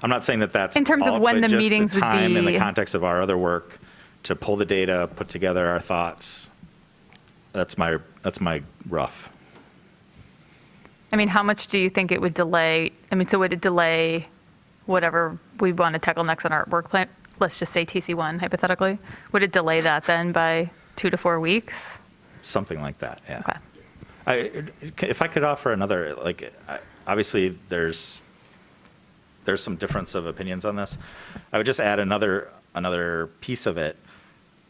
I'm not saying that that's in terms all, of when but the just meetings the time would be in the context of our other work to pull the data, put together our thoughts. That's my rough. I mean, how much do you think it would delay? I mean, so would it delay whatever we want to tackle next on our work plan? Let's just say TC1 hypothetically. Would it delay that then by 2 to 4 weeks? Something like that. Yeah. Okay. If I could offer another, obviously there's some difference of opinions on this. I would just add another piece of it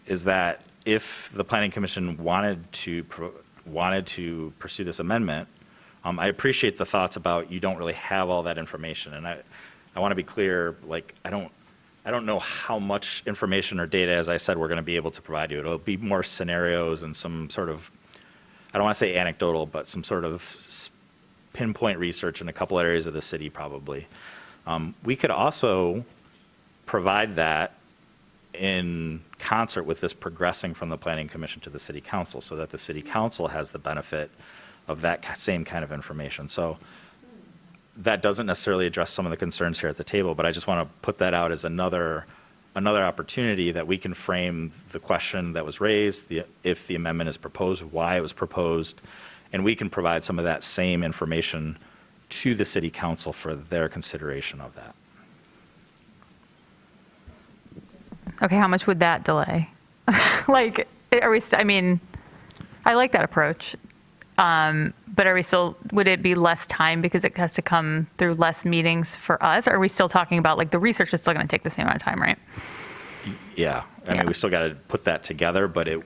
is that if the Planning Commission wanted to pursue this amendment, I appreciate the thoughts about you don't really have all that information, and I want to be clear. I don't know how much information or data, as I said, we're going to be able to provide you. It'll be more scenarios and some sort of, I don't want to say anecdotal, but some sort of pinpoint research in a couple areas of the city probably. We could also provide that in concert with this progressing from the Planning Commission to the City Council so that the City Council has the benefit of that same kind of information. So that doesn't necessarily address some of the concerns here at the table, but I just want to put that out as another opportunity that we can frame the question that was raised, if the amendment is proposed, why it was proposed, and we can provide some of that same information to the City Council for their consideration of that. Okay, how much would that delay? I mean, I like that approach. But would it be less time because it has to come through less meetings for us? Or are we still talking about the research is still going to take the same amount of time, right? Yeah, I mean, we still got to put that together, but it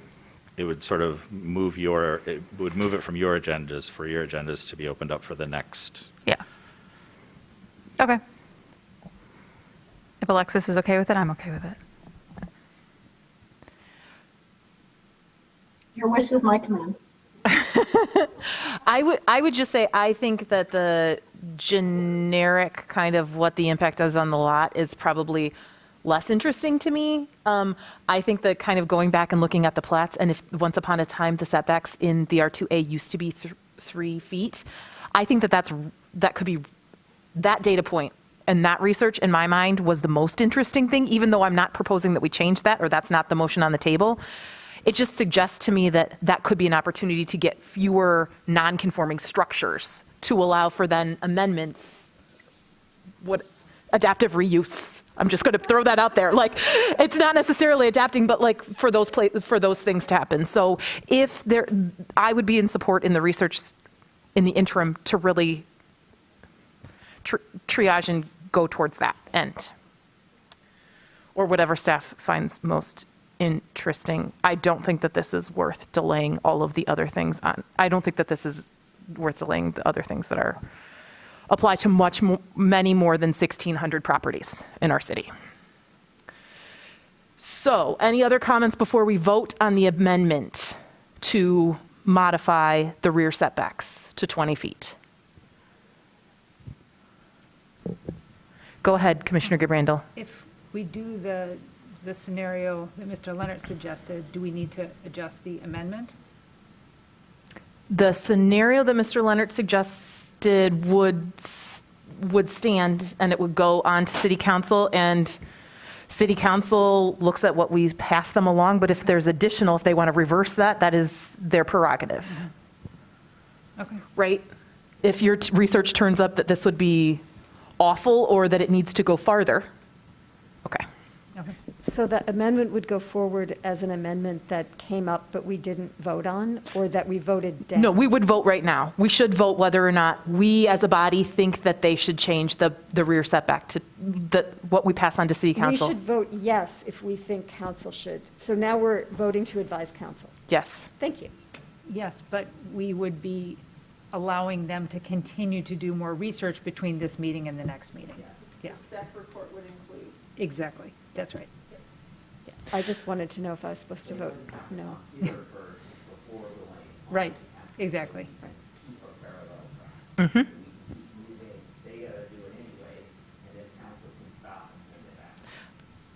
would sort of move it from your agendas for your agendas to be opened up for the next. Yeah. Okay. If Alexis is okay with it, I'm okay with it. Your wish is my command. I would just say, I think that the generic kind of what the impact is on the lot is probably less interesting to me. I think that kind of going back and looking at the plats, and if once upon a time the setbacks in the R2A used to be 3 feet. I think that could be, that data point and that research in my mind was the most interesting thing, even though I'm not proposing that we change that, or that's not the motion on the table. It just suggests to me that that could be an opportunity to get fewer non-conforming structures to allow for then amendments, adaptive reuse. I'm just going to throw that out there. Like, it's not necessarily adapting, but like for those things to happen. So I would be in support in the research in the interim to really triage and go towards that end, or whatever staff finds most interesting. I don't think that this is worth delaying all of the other things on. I don't think that this is worth delaying the other things that are apply to many more than 1,600 properties in our city. So, any other comments before we vote on the amendment to modify the rear setbacks to 20 feet? Go ahead, Commissioner Gibrandel. If we do the scenario that Mr. Leonard suggested, do we need to adjust the amendment? The scenario that Mr. Leonard suggested would stand, and it would go on to City Council, and City Council looks at what we pass them along, but if there's additional, if they want to reverse that, that is their prerogative. Okay. Right? If your research turns up that this would be awful or that it needs to go farther, okay. Okay. So the amendment would go forward as an amendment that came up but we didn't vote on, or that we voted down? No, we would vote right now. We should vote whether or not we as a body think that they should change the rear setback to what we pass on to City Council. We should vote yes if we think council should. So now we're voting to advise council. Yes. Thank you. Yes, but we would be allowing them to continue to do more research between this meeting and the next meeting. Yes. The staff report would include. Exactly, that's right. I just wanted to know if I was supposed to vote no. Right, exactly. Mm-hmm.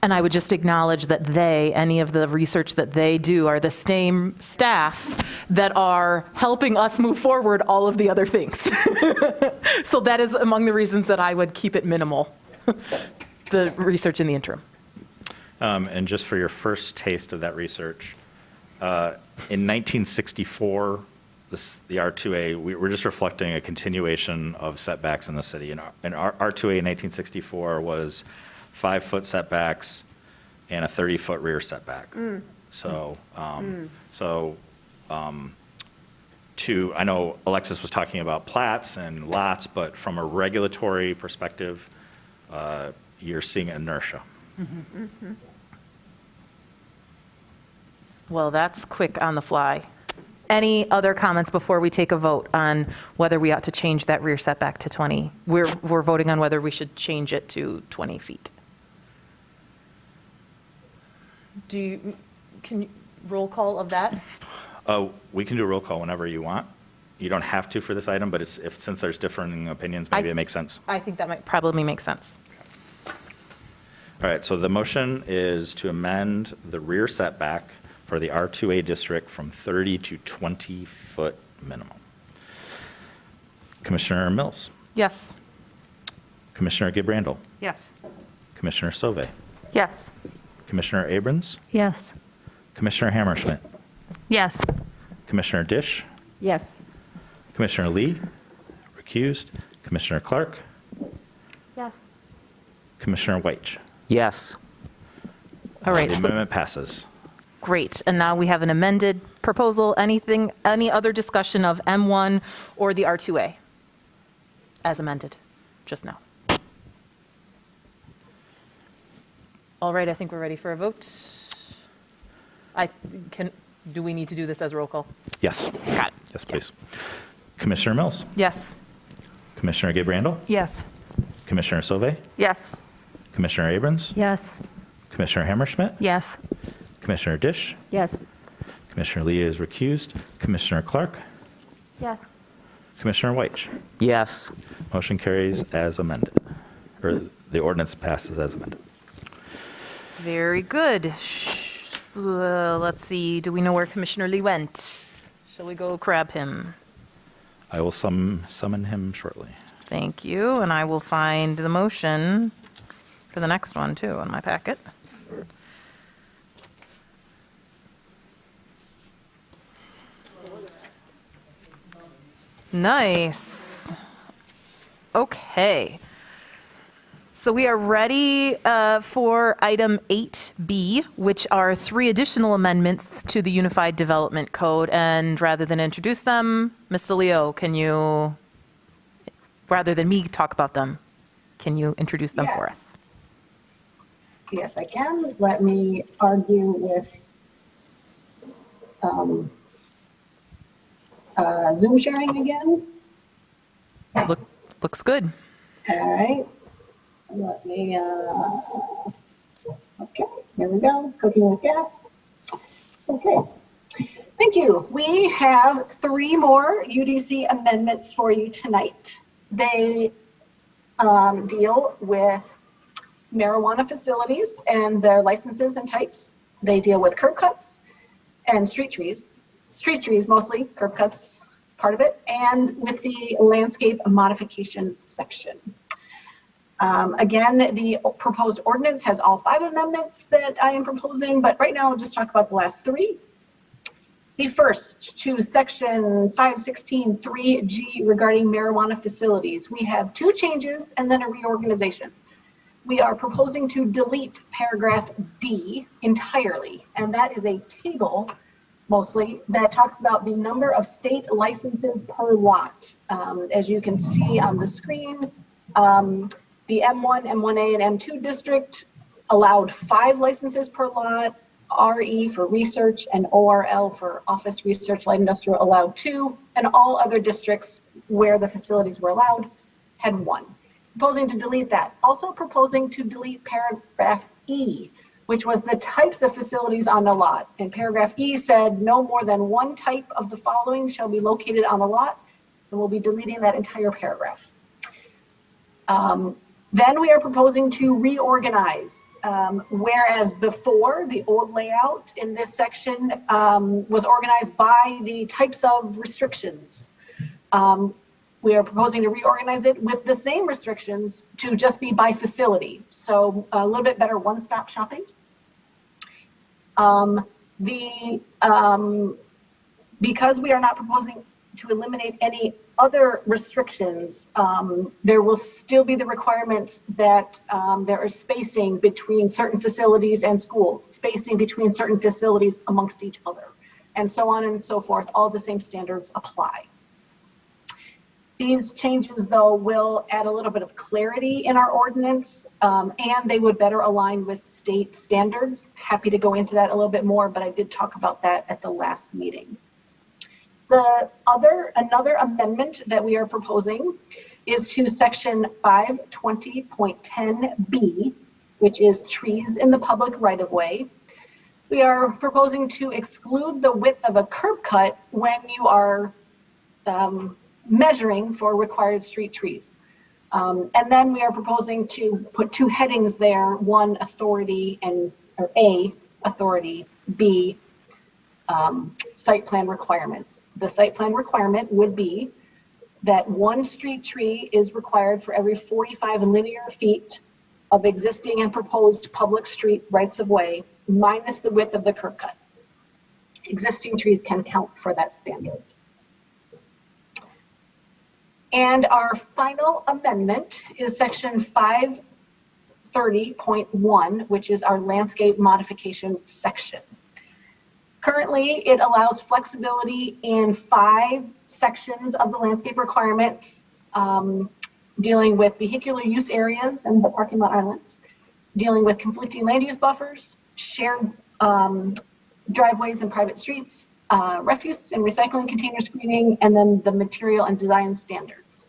And I would just acknowledge that any of the research that they do are the same staff that are helping us move forward all of the other things. So that is among the reasons that I would keep it minimal, the research in the interim. And just for your first taste of that research, in 1964, the R2A, we're just reflecting a continuation of setbacks in the city. And R2A in 1964 was 5-foot setbacks and a 30-foot rear setback. So, I know Alexis was talking about plats and lots, but from a regulatory perspective, you're seeing inertia. Mm-hmm. Mm-hmm. Well, that's quick on the fly. Any other comments before we take a vote on whether we ought to change that rear setback to 20? We're voting on whether we should change it to 20 feet. Can you roll call of that? We can do a roll call whenever you want. You don't have to for this item, but since there's differing opinions, maybe it makes sense. I think that might probably make sense. All right, so the motion is to amend the rear setback for the R2A district from 30 to 20-foot minimum. Commissioner Mills, Yes. Commissioner Gibrandel, Yes. Commissioner Sauvé, Yes. Commissioner Abrams, Yes. Commissioner Hammerschmidt, Yes. Commissioner Dish, Yes. Commissioner Lee, recused, Commissioner Clark, Yes. Commissioner Weich. Yes. All right, The so amendment passes. great. And now we have an amended proposal. Any other discussion of M1 or the R2A as amended just now? All right, I think we're ready for a vote. Do we need to do this as roll call? Yes. Got it. Yes, please. Commissioner Mills, Yes. Commissioner Gibrandel, Yes. Commissioner Sauvé, Yes. Commissioner Abrams, Yes. Commissioner Hammerschmidt, Yes. Commissioner Dish, Yes. Commissioner Lee is recused, Commissioner Clark, Yes. Commissioner Weich. Yes. Motion carries as amended, or the ordinance passes as amended. Very good. Let's see, do we know where Commissioner Lee went? Shall we go grab him? I will summon him shortly. Thank you, and I will find the motion for the next one too in my packet. Nice. Okay. So we are ready for item 8B, which are 3 additional amendments to the Unified Development Code. And rather than introduce them, Mr. Leo, can you, rather than me talk about them, can you introduce them for us? Yes, I can. Let me argue with Zoom sharing again. Looks good. All right. Let me, okay, here we go. Cooking with gas. Okay. Thank you. We have 3 more UDC amendments for you tonight. They deal with marijuana facilities and their licenses and types. They deal with curb cuts and street trees mostly, curb cuts part of it, and with the landscape modification section. Again, the proposed ordinance has all 5 amendments that I am proposing, but right now I'll just talk about the last 3. The first, to section 516(3)G regarding marijuana facilities. We have 2 changes and then a reorganization. We are proposing to delete paragraph D entirely, and that is a table mostly that talks about the number of state licenses per lot. As you can see on the screen, the M1, M1A, and M2 district allowed 5 licenses per lot. RE for research and ORL for office, research, light industrial allowed 2, and all other districts where the facilities were allowed had 1. Proposing to delete that. Also proposing to delete paragraph E, which was the types of facilities on a lot. And paragraph E said no more than 1 type of the following shall be located on a lot, and we'll be deleting that entire paragraph. Then we are proposing to reorganize. Whereas before, the old layout in this section was organized by the types of restrictions. We are proposing to reorganize it with the same restrictions to just be by facility. So a little bit better one-stop shopping. Because we are not proposing to eliminate any other restrictions, there will still be the requirements that there is spacing between certain facilities and schools, spacing between certain facilities amongst each other, and so on and so forth. All the same standards apply. These changes, though, will add a little bit of clarity in our ordinance, and they would better align with state standards. Happy to go into that a little bit more, but I did talk about that at the last meeting. Another amendment that we are proposing is to section 520.10B, which is trees in the public right-of-way. We are proposing to exclude the width of a curb cut when you are measuring for required street trees. And then we are proposing to put 2 headings there, 1 authority or A, authority, B, site plan requirements. The site plan requirement would be that 1 street tree is required for every 45 linear feet of existing and proposed public street rights of way, minus the width of the curb cut. Existing trees can count for that standard. And our final amendment is section 530.1, which is our landscape modification section. Currently, it allows flexibility in 5 sections of the landscape requirements, dealing with vehicular use areas and the parking lot islands, dealing with conflicting land use buffers, shared driveways and private streets, refuse and recycling container screening, and then the material and design standards.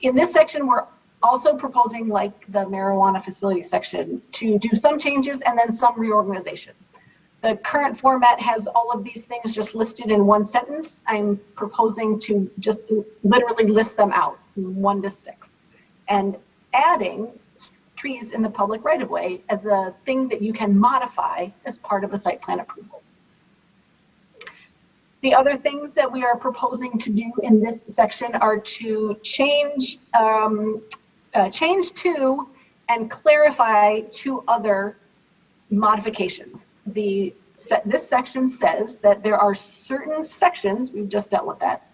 In this section, we're also proposing, like the marijuana facility section, to do some changes and then some reorganization. The current format has all of these things just listed in 1 sentence. I'm proposing to just literally list them out, 1 to 6, and adding trees in the public right-of-way as a thing that you can modify as part of a site plan approval. The other things that we are proposing to do in this section are to change two and clarify two other modifications. This section says that there are certain sections, we've just dealt with that,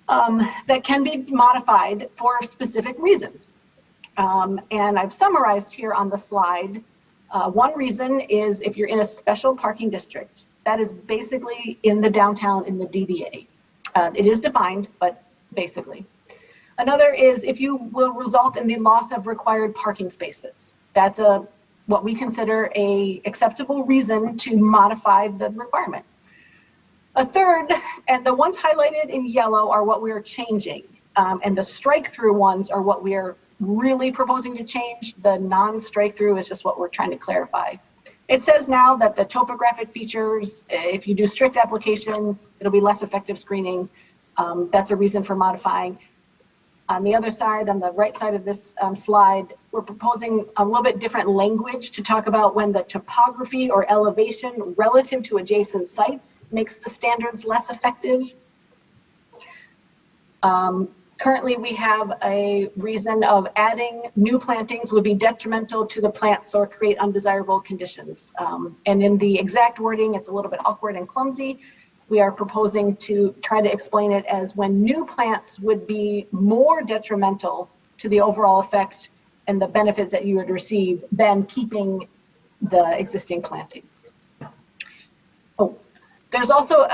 that can be modified for specific reasons. And I've summarized here on the slide. One reason is if you're in a special parking district. That is basically in the downtown in the DDA. It is defined, but basically. Another is if you will result in the loss of required parking spaces. That's what we consider a acceptable reason to modify the requirements. A third, and the ones highlighted in yellow are what we're changing. And the strike-through ones are what we are really proposing to change. The non-strike-through is just what we're trying to clarify. It says now that the topographic features, if you do strict application, it'll be less effective screening. That's a reason for modifying. On the other side, on the right side of this slide, we're proposing a little bit different language to talk about when the topography or elevation relative to adjacent sites makes the standards less effective. Currently, we have a reason of adding new plantings would be detrimental to the plants or create undesirable conditions. And in the exact wording, it's a little bit awkward and clumsy. We are proposing to try to explain it as when new plants would be more detrimental to the overall effect and the benefits that you would receive than keeping the existing plantings. Oh, there's also,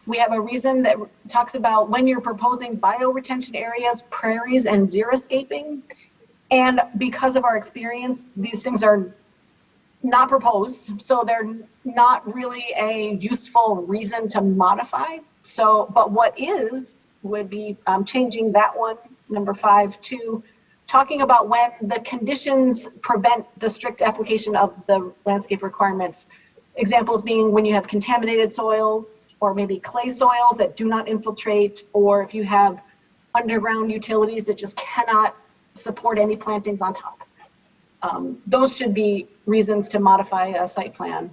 we have a reason that talks about when you're proposing bioretention areas, prairies, and xeriscaping. And because of our experience, these things are not proposed, so they're not really a useful reason to modify. So, but what would be changing that one, number 5, to talking about when the conditions prevent the strict application of the landscape requirements. Examples being when you have contaminated soils or maybe clay soils that do not infiltrate, or if you have underground utilities that just cannot support any plantings on top. Those should be reasons to modify a site plan.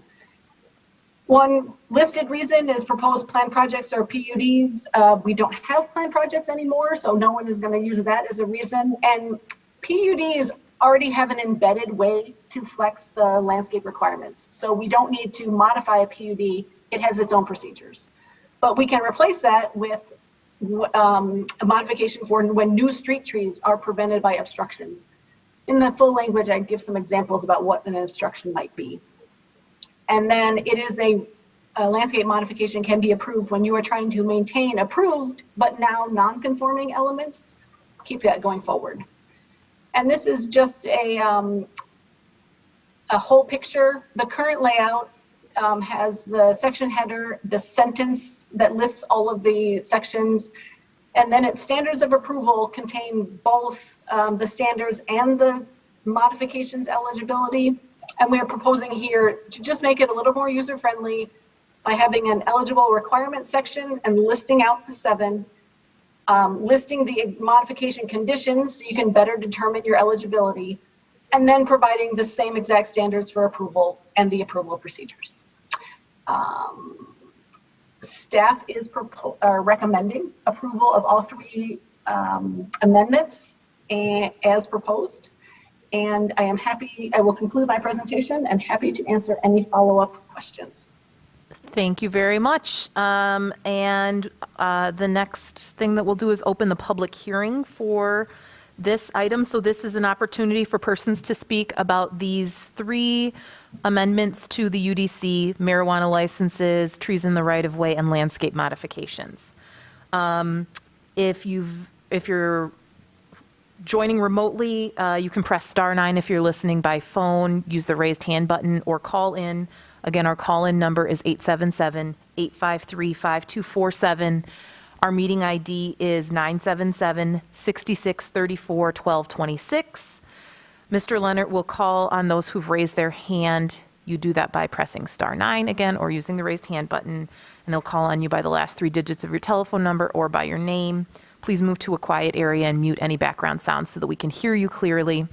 One listed reason is proposed planned projects or PUDs. We don't have planned projects anymore, so no one is going to use that as a reason. And PUDs already have an embedded way to flex the landscape requirements. So we don't need to modify a PUD. It has its own procedures. But we can replace that with a modification for when new street trees are prevented by obstructions. In the full language, I give some examples about what an obstruction might be. And then it is a landscape modification can be approved when you are trying to maintain approved, but now non-conforming elements. Keep that going forward. And this is just a whole picture. The current layout has the section header, the sentence that lists all of the sections, and then its standards of approval contain both the standards and the modifications eligibility. And we are proposing here to just make it a little more user-friendly by having an eligible requirement section and listing out the 7, listing the modification conditions so you can better determine your eligibility, and then providing the same exact standards for approval and the approval procedures. Staff is recommending approval of all 3 amendments as proposed. And I will conclude my presentation and happy to answer any follow-up questions. Thank you very much. The next thing that we'll do is open the public hearing for this item. So this is an opportunity for persons to speak about these 3 amendments to the UDC, marijuana licenses, trees in the right-of-way, and landscape modifications. If you're joining remotely, you can press star 9 if you're listening by phone, use the raised hand button, or call in. Again, our call-in number is 877-853-5247. Our meeting ID is 977-6634-1226. Mr. Leonard will call on those who've raised their hand. You do that by pressing star 9 again, or using the raised hand button, and he'll call on you by the last 3 digits of your telephone number or by your name. Please move to a quiet area and mute any background sounds so that we can hear you clearly.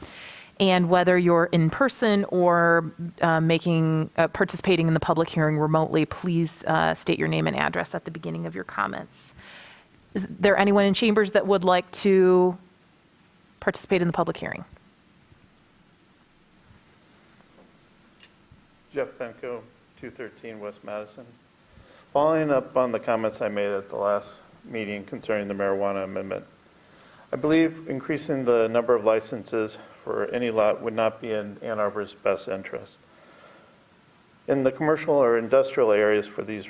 And whether you're in person or participating in the public hearing remotely, please state your name and address at the beginning of your comments. Is there anyone in chambers that would like to participate in the public hearing? Jeff Benko, 213 West Madison. Following up on the comments I made at the last meeting concerning the marijuana amendment, I believe increasing the number of licenses for any lot would not be in Ann Arbor's best interest. In the commercial or industrial areas for these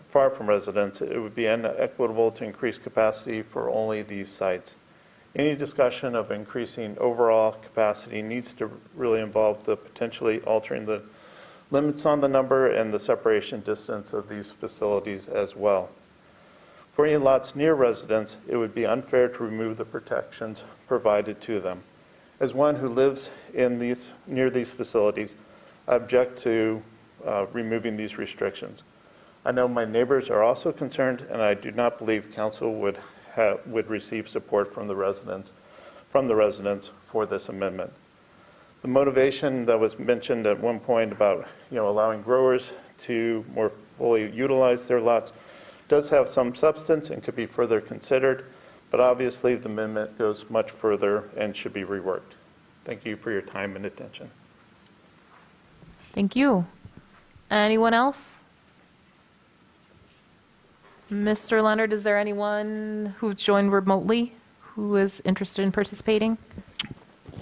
far from residents, it would be inequitable to increase capacity for only these sites. Any discussion of increasing overall capacity needs to really involve the potentially altering the limits on the number and the separation distance of these facilities as well. For any lots near residents, it would be unfair to remove the protections provided to them. As one who lives near these facilities, I object to removing these restrictions. I know my neighbors are also concerned, and I do not believe council would receive support from the residents for this amendment. The motivation that was mentioned at one point about allowing growers to more fully utilize their lots does have some substance and could be further considered, but obviously the amendment goes much further and should be reworked. Thank you for your time and attention. Thank you. Anyone else? Mr. Leonard, is there anyone who's joined remotely who is interested in participating?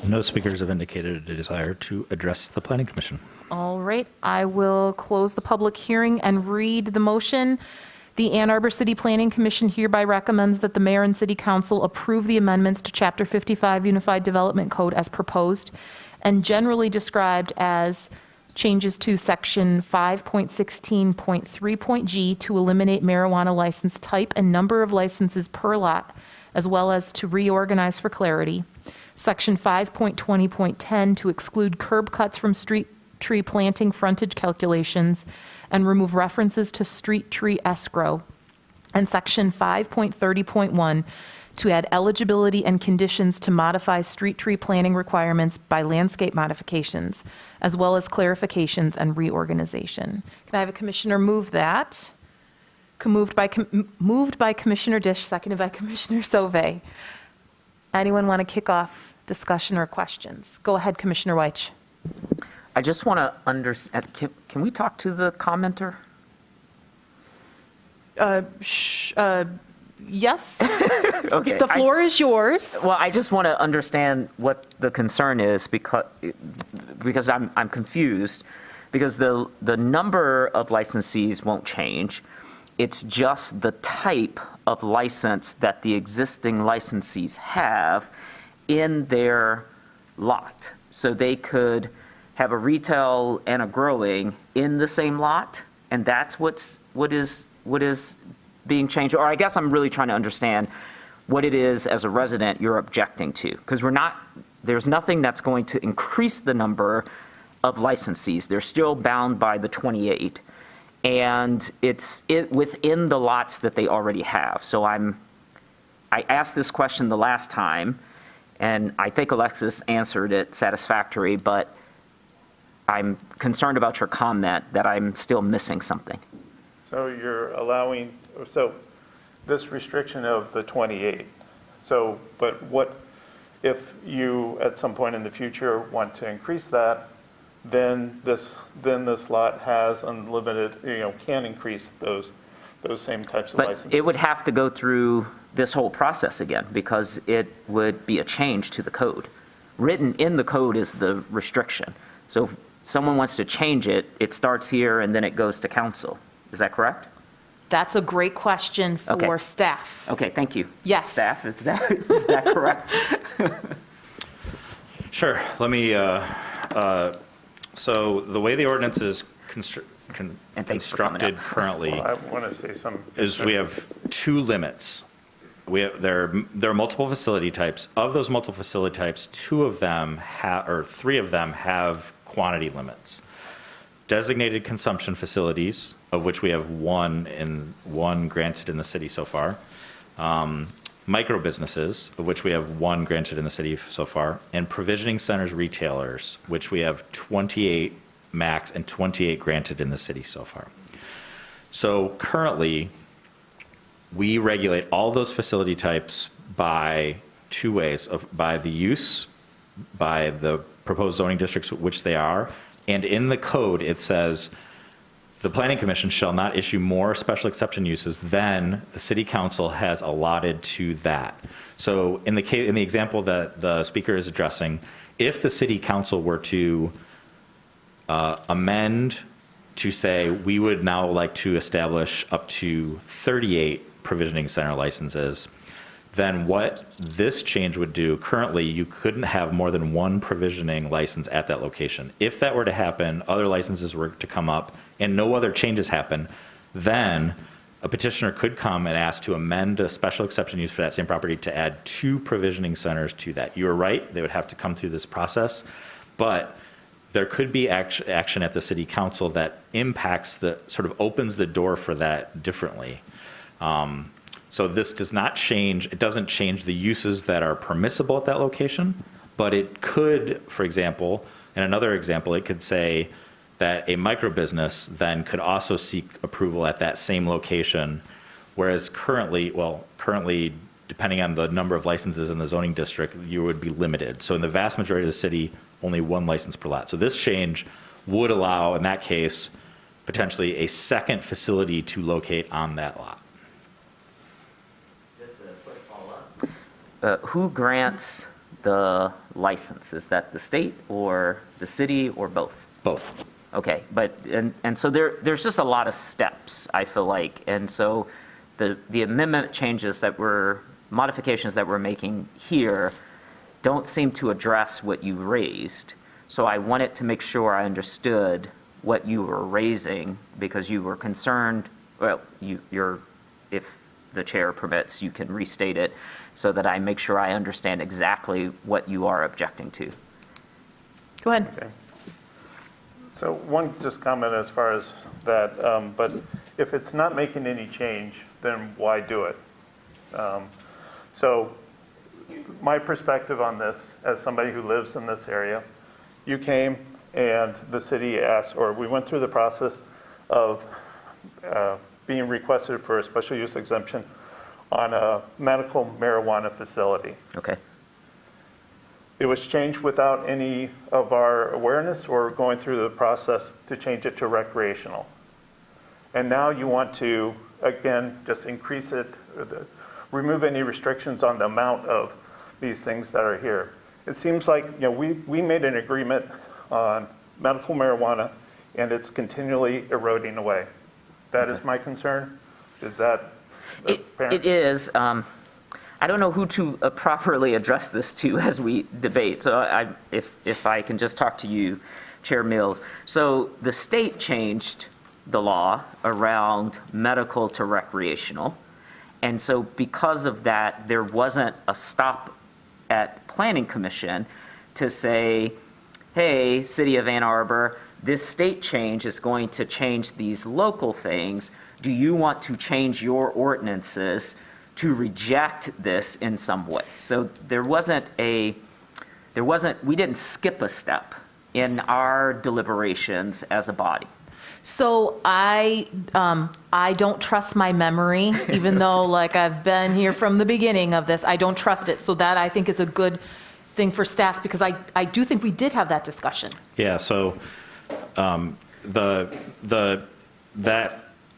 No speakers have indicated a desire to address the Planning Commission. All right, I will close the public hearing and read the motion. The Ann Arbor City Planning Commission hereby recommends that the mayor and city council approve the amendments to Chapter 55 Unified Development Code as proposed and generally described as changes to Section 5.16.3.g to eliminate marijuana license type and number of licenses per lot, as well as to reorganize for clarity. Section 5.20.10 to exclude curb cuts from street tree planting frontage calculations and remove references to street tree escrow. And Section 5.30.1 to add eligibility and conditions to modify street tree planting requirements by landscape modifications, as well as clarifications and reorganization. Can I have a commissioner move that? Moved by Commissioner Dish, seconded by Commissioner Sauvé. Anyone want to kick off discussion or questions? Go ahead, Commissioner Weich. I just want to understand, can we talk to the commenter? Yes. Okay. The floor is yours. Well, I just want to understand what the concern is because I'm confused because the number of licensees won't change. It's just the type of license that the existing licensees have in their lot. So they could have a retail and a growing in the same lot, and that's what is being changed. Or I guess I'm really trying to understand what it is as a resident you're objecting to, because there's nothing that's going to increase the number of licensees. They're still bound by the 28, and it's within the lots that they already have. So I asked this question the last time, and I think Alexis answered it satisfactory, but I'm concerned about your comment that I'm still missing something. So you're allowing, so this restriction of the 28. So, but what if you at some point in the future want to increase that, then this lot has unlimited, can increase those same types of licenses. But it would have to go through this whole process again because it would be a change to the code. Written in the code is the restriction. So if someone wants to change it, it starts here and then it goes to council. Is that correct? That's a great question for staff. Okay, thank you. Yes. Staff, is that correct? Sure. Let me, so the way the ordinance is constructed currently Well, I want to say something. is we have two limits. There are multiple facility types. Of those multiple facility types, three of them have quantity limits. Designated consumption facilities, of which we have one granted in the city so far, micro businesses, of which we have 1 granted in the city so far, and provisioning centers retailers, which we have 28 max and 28 granted in the city so far. So currently, we regulate all those facility types by 2 ways, by the use, by the proposed zoning districts, which they are, and in the code, it says, the Planning Commission shall not issue more special exception uses than the city council has allotted to that. So in the example that the speaker is addressing, if the city council were to amend to say, we would now like to establish up to 38 provisioning center licenses, then what this change would do, currently you couldn't have more than 1 provisioning license at that location. If that were to happen, other licenses were to come up and no other changes happen, then a petitioner could come and ask to amend a special exception use for that same property to add 2 provisioning centers to that. You are right, they would have to come through this process, but there could be action at the city council that impacts sort of opens the door for that differently. So this does not change, it doesn't change the uses that are permissible at that location, but it could, for example, in another example, it could say that a micro business then could also seek approval at that same location, whereas currently, depending on the number of licenses in the zoning district, you would be limited. So in the vast majority of the city, only 1 license per lot. So this change would allow, in that case, potentially a second facility to locate on that lot. Who grants the license? Is that the state or the city or both? Both. Okay, but, and so there's just a lot of steps, I feel like. And so the amendment changes modifications that we're making here don't seem to address what you raised. So I wanted to make sure I understood what you were raising, because you were concerned, well, if the chair permits, you can restate it so that I make sure I understand exactly what you are objecting to. Go ahead. Okay. So one just comment as far as that, but if it's not making any change, then why do it? So my perspective on this, as somebody who lives in this area, you came and the city asked, or we went through the process of being requested for a special use exemption on a medical marijuana facility. Okay. It was changed without any of our awareness or going through the process to change it to recreational. And now you want to, again, just increase it, remove any restrictions on the amount of these things that are here. It seems like, we made an agreement on medical marijuana and it's continually eroding away. That is my concern. Is that apparent? It is. I don't know who to properly address this to as we debate. So if I can just talk to you, Chair Mills. So the state changed the law around medical to recreational. And so because of that, there wasn't a stop at Planning Commission to say, hey, City of Ann Arbor, this state change is going to change these local things. Do you want to change your ordinances to reject this in some way? So we didn't skip a step in our deliberations as a body. So I don't trust my memory, even though I've been here from the beginning of this, I don't trust it. So that I think is a good thing for staff, because I do think we did have that discussion. Yeah, so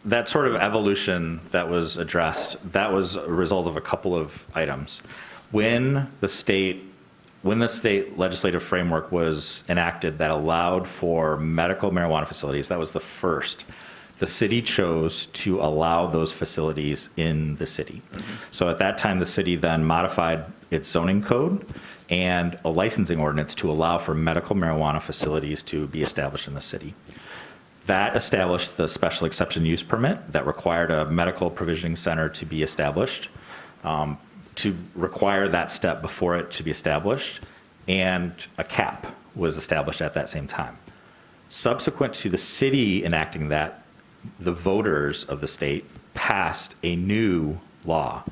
that sort of evolution that was addressed, that was a result of a couple of items. When the state legislative framework was enacted that allowed for medical marijuana facilities, that was the first. The city chose to allow those facilities in the city. So at that time, the city then modified its zoning code and a licensing ordinance to allow for medical marijuana facilities to be established in the city. That established the special exception use permit that required a medical provisioning center to be established, to require that step before it to be established, and a cap was established at that same time. Subsequent to the city enacting that, the voters of the state passed a new law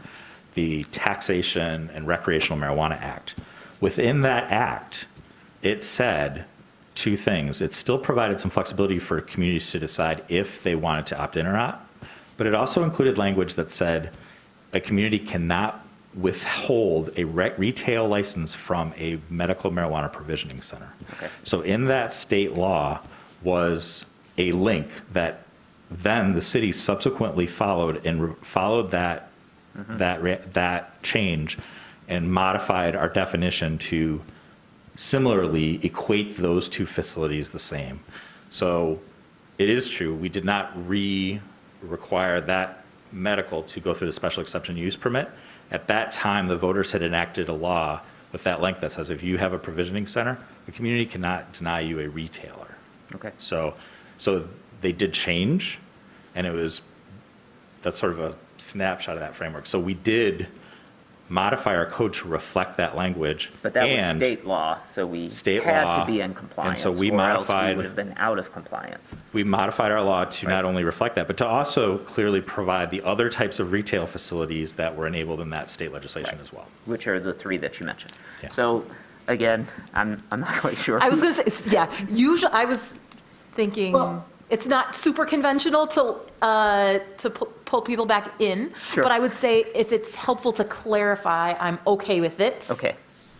the Taxation and Recreational Marijuana Act. Within that act, it said two things. It still provided some flexibility for communities to decide if they wanted to opt in or not, but it also included language that said a community cannot withhold a retail license from a medical marijuana provisioning center. Okay. So in that state law was a link that then the city subsequently followed and followed that that change and modified our definition to similarly equate those two facilities the same. So it is true, we did not require that medical to go through the special exception use permit. At that time, the voters had enacted a law with that link that says if you have a provisioning center, the community cannot deny you a retailer. Okay. So they did change, and that's sort of a snapshot of that framework. So we did modify our code to reflect that language. But that was and state law, so we state had law, to be in compliance, and so we or else we modified- would have been out of compliance. We modified our law to Right. not only reflect that, but to also clearly provide the other types of retail facilities that were enabled in that state legislation as well. Which are the three that you mentioned. Yeah. So, again, I'm not quite sure. I was going to say, yeah, usually, I was thinking, Well- it's not super conventional to pull people back in. Sure. But I would say if it's helpful to clarify, I'm okay with it. Okay.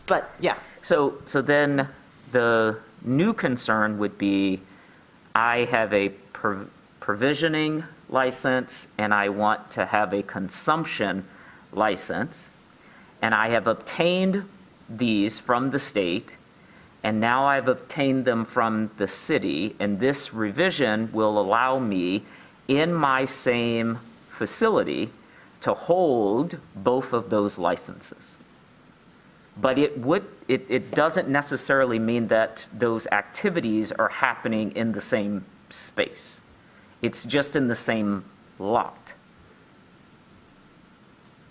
But, yeah. So then the new concern would be, I have a provisioning license and I want to have a consumption license, and I have obtained these from the state, and now I've obtained them from the city, and this revision will allow me in my same facility to hold both of those licenses. But it doesn't necessarily mean that those activities are happening in the same space. It's just in the same lot.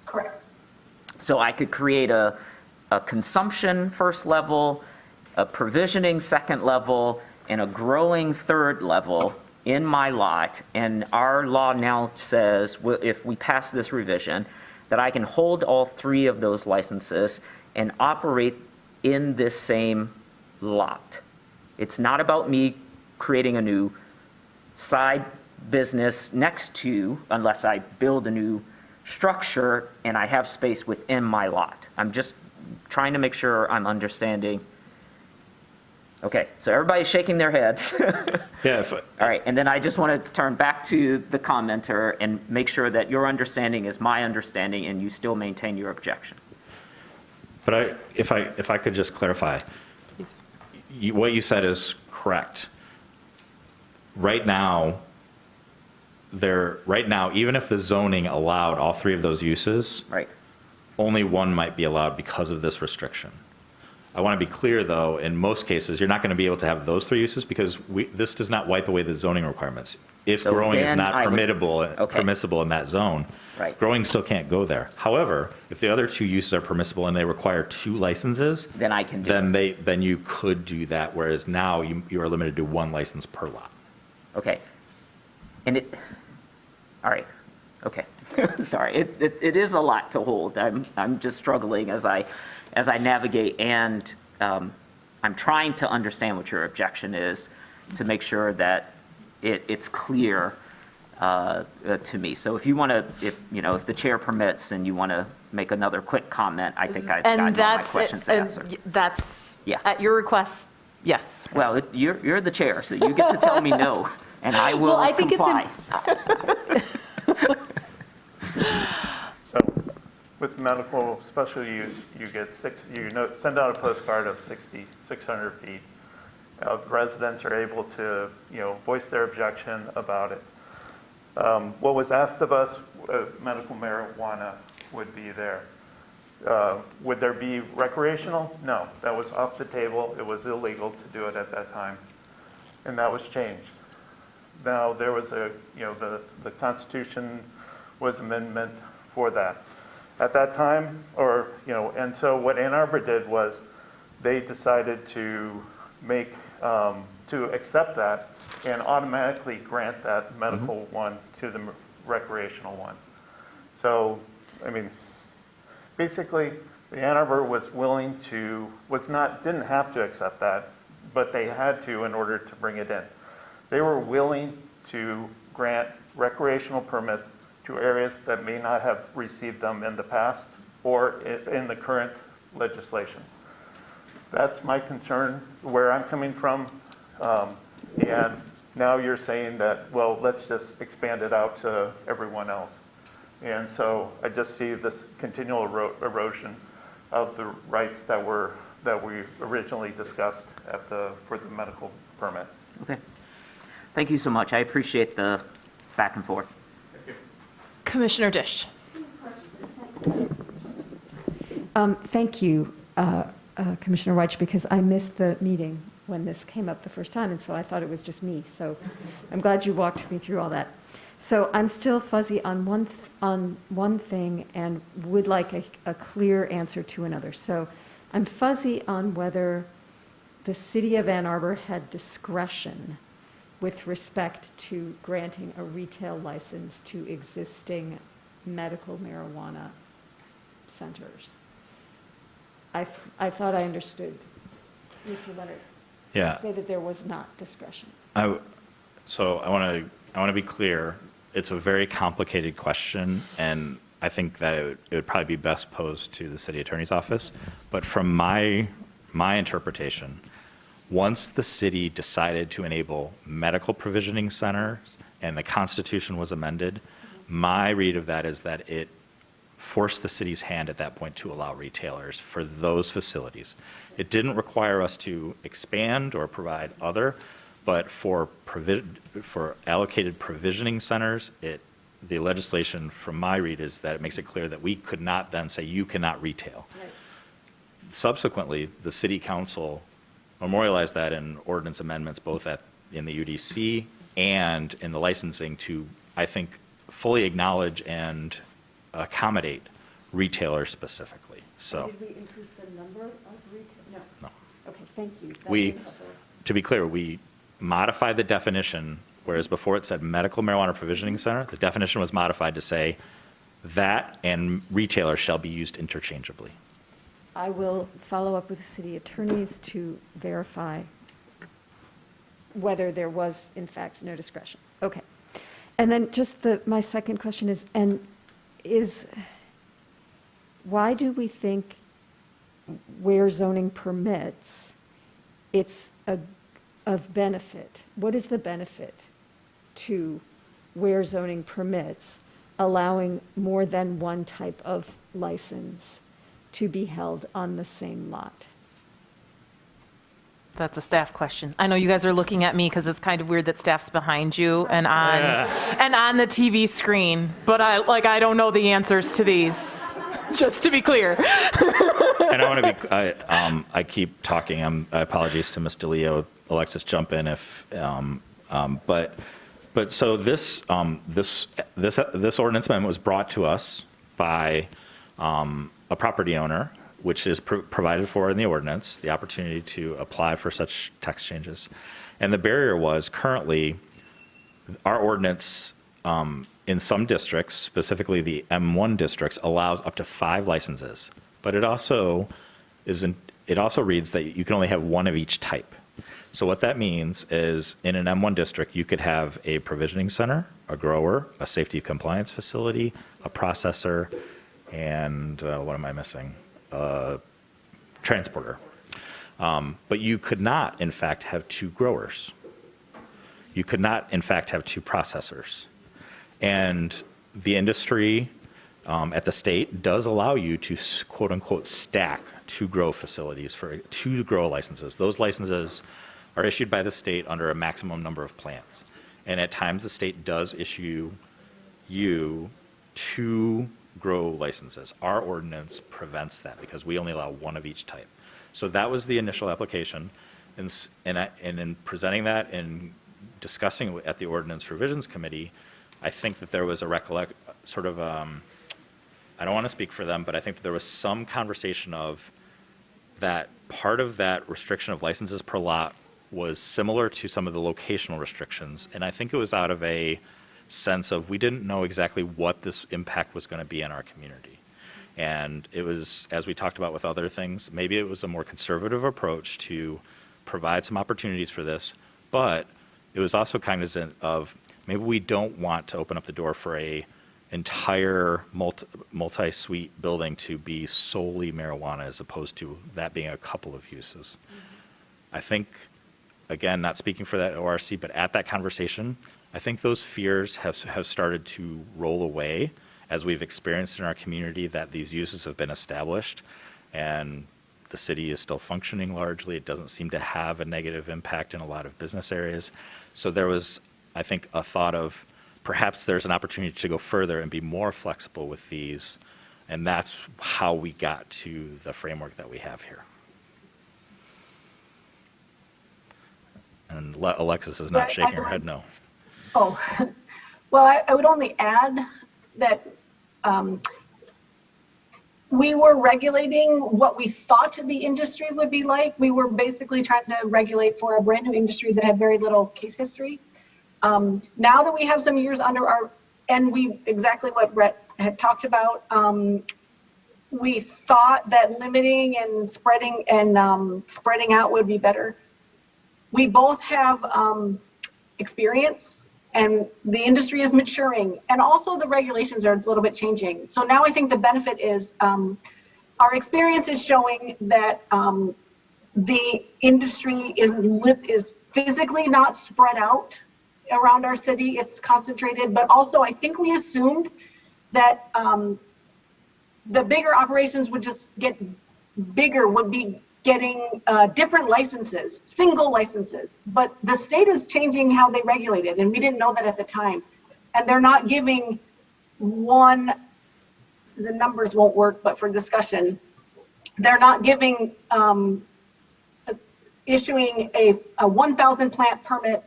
Correct. So I could create a consumption first level, a provisioning second level, and a growing third level in my lot. And our law now says, if we pass this revision, that I can hold all three of those licenses and operate in this same lot. It's not about me creating a new side business next to, unless I build a new structure and I have space within my lot. I'm just trying to make sure I'm understanding. Okay, so everybody's shaking their heads. Yeah. All right, and then I just want to turn back to the commenter and make sure that your understanding is my understanding and you still maintain your objection. But if I could just clarify, what you said is correct. Right now, even if the zoning allowed all three of those uses, Right. only one might be allowed because of this restriction. I want to be clear, though, in most cases, you're not going to be able to have those three uses because this does not wipe away the zoning requirements. If So growing is then not I would- Okay. permissible in that zone, Right. growing still can't go there. However, if the other two uses are permissible and they require two licenses, Then I can do it. then you could do that, whereas now you are limited to one license per lot. Okay. And all right, okay. Sorry, it is a lot to hold. I'm just struggling as I navigate, and I'm trying to understand what your objection is to make sure that it's clear to me. So if you want to, if the chair permits and you want to make another quick comment, I think I've gotten all my questions answered. That's, Yeah. at your request, yes. Well, you're the chair, so you get to tell me no, and I will Well, I think comply. So with medical special use, you get send out a postcard of 600 feet. Residents are able to, voice their objection about it. What was asked of us, medical marijuana would be there. Would there be recreational? No, that was off the table. It was illegal to do it at that time, and that was changed. Now, there was the Constitution was amendment for that. At that time, and so what Ann Arbor did was they decided to make, to accept that and automatically grant that medical one to the recreational one. So, I mean, Basically, the Ann Arbor was willing to, didn't have to accept that, but they had to in order to bring it in. They were willing to grant recreational permits to areas that may not have received them in the past or in the current legislation. That's my concern, where I'm coming from. And now you're saying that, well, let's just expand it out to everyone else. And so I just see this continual erosion of the rights that we originally discussed for the medical permit. Okay. Thank you so much. I appreciate the back and forth. Commissioner Dish. Thank you, Commissioner Weich, because I missed the meeting when this came up the first time, and so I thought it was just me. So I'm glad you walked me through all that. So I'm still fuzzy on one thing and would like a clear answer to another. So I'm fuzzy on whether the city of Ann Arbor had discretion with respect to granting a retail license to existing medical marijuana centers. I thought I understood Mr. Leonard to say that there was not discretion. So I want to be clear. It's a very complicated question, and I think that it would probably be best posed to the city attorney's office. But from my interpretation, once the city decided to enable medical provisioning centers and the Constitution was amended, my read of that is that it forced the city's hand at that point to allow retailers for those facilities. It didn't require us to expand or provide other, but for allocated provisioning centers, the legislation from my read is that it makes it clear that we could not then say you cannot retail. Right. Subsequently, the city council memorialized that in ordinance amendments, both in the UDC and in the licensing to, I think, fully acknowledge and accommodate retailers specifically. So. Did we increase the number of retail? No. No. Okay, thank you. To be clear, we modified the definition, whereas before it said medical marijuana provisioning center, the definition was modified to say that and retailer shall be used interchangeably. I will follow up with the city attorneys to verify whether there was, in fact, no discretion. Okay. And then just my second question is why do we think where zoning permits, it's of benefit? What is the benefit to where zoning permits allowing more than one type of license to be held on the same lot? That's a staff question. I know you guys are looking at me because it's kind of weird that staff's behind you and on the TV screen, but I don't know the answers to these. Just to be clear. And I want to be. I keep talking. I apologize to Ms. DeLeo. Alexis, jump in if. But so this ordinance amendment was brought to us by a property owner, which is provided for in the ordinance, the opportunity to apply for such text changes. And the barrier was currently our ordinance in some districts, specifically the M1 districts, allows up to 5 licenses. But it also reads that you can only have one of each type. So what that means is in an M1 district, you could have a provisioning center, a grower, a safety compliance facility, a processor, and what am I missing? Transporter. But you could not, in fact, have 2 growers. You could not, in fact, have 2 processors. And the industry at the state does allow you to, quote unquote, stack 2 grow facilities for 2 grow licenses. Those licenses are issued by the state under a maximum number of plants. And at times the state does issue you 2 grow licenses. Our ordinance prevents that because we only allow 1 of each type. So that was the initial application. And in presenting that and discussing at the Ordinance Revisions Committee, I think that there was a I don't want to speak for them, but I think that there was some conversation of that part of that restriction of licenses per lot was similar to some of the locational restrictions. And I think it was out of a sense of we didn't know exactly what this impact was going to be in our community. And it was, as we talked about with other things, maybe it was a more conservative approach to provide some opportunities for this, but it was also cognizant of maybe we don't want to open up the door for a entire multi-suite building to be solely marijuana as opposed to that being a couple of uses. I think, again, not speaking for that ORC, but at that conversation, I think those fears have started to roll away as we've experienced in our community that these uses have been established and the city is still functioning largely. It doesn't seem to have a negative impact in a lot of business areas. So there was, I think, a thought of perhaps there's an opportunity to go further and be more flexible with these. And that's how we got to the framework that we have here. And Alexis is not Right, shaking her head no. Oh, well, I would only add that we were regulating what we thought the industry would be like. We were basically trying to regulate for a brand new industry that had very little case history. Now that we have some years under our, and exactly what Brett had talked about, we thought that limiting and spreading out would be better. We both have experience, and the industry is maturing, and also the regulations are a little bit changing. So now I think the benefit is our experience is showing that the industry is physically not spread out around our city. It's concentrated, but also I think we assumed that the bigger operations would just get bigger, would be getting different licenses, single licenses. But the state is changing how they regulate it, and we didn't know that at the time. And they're not giving the numbers won't work, but for discussion, they're not giving, issuing a 1,000 plant permit,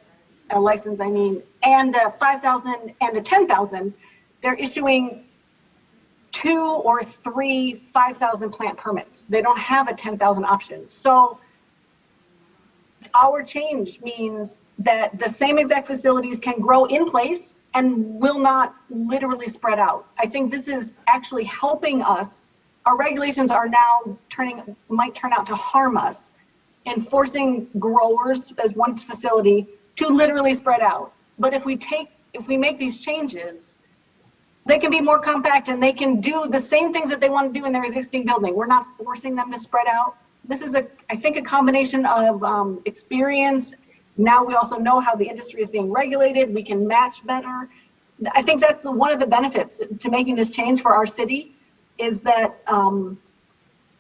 a license, and a 5,000 and a 10,000. They're issuing 2 or 3 5,000 plant permits. They don't have a 10,000 option. So our change means that the same exact facilities can grow in place and will not literally spread out. I think this is actually helping us. Our regulations are now might turn out to harm us in forcing growers as one facility to literally spread out. But if we make these changes, they can be more compact and they can do the same things that they want to do in their existing building. We're not forcing them to spread out. This is I think a combination of experience. Now we also know how the industry is being regulated. We can match better. I think that's one of the benefits to making this change for our city is that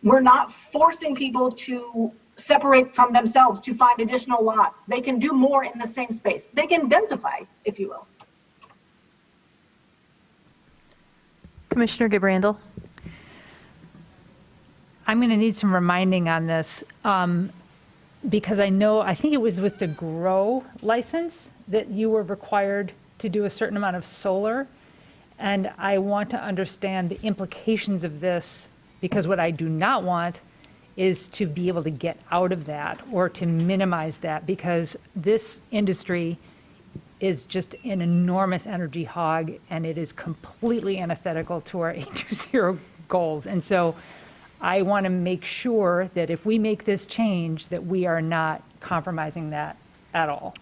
we're not forcing people to separate from themselves to find additional lots. They can do more in the same space. They can densify, if you will. Commissioner Gibrandl. I'm going to need some reminding on this because I think it was with the grow license that you were required to do a certain amount of solar. And I want to understand the implications of this because what I do not want is to be able to get out of that or to minimize that because this industry is just an enormous energy hog and it is completely antithetical to our 820 goals. And so I want to make sure that if we make this change that we are not compromising that at all.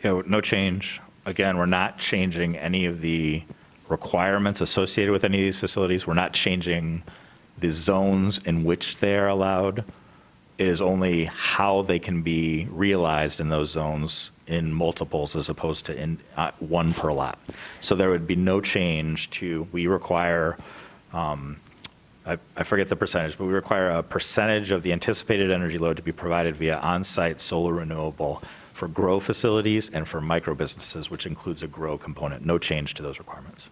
Yeah, no change. Again, we're not changing any of the requirements associated with any of these facilities. We're not changing the zones in which they are allowed. It is only how they can be realized in those zones in multiples as opposed to in one per lot. So there would be no change to, we require, I forget the percentage, but we require a percentage of the anticipated energy load to be provided via on-site solar renewable for grow facilities and for micro businesses, which includes a grow component. No change to those requirements.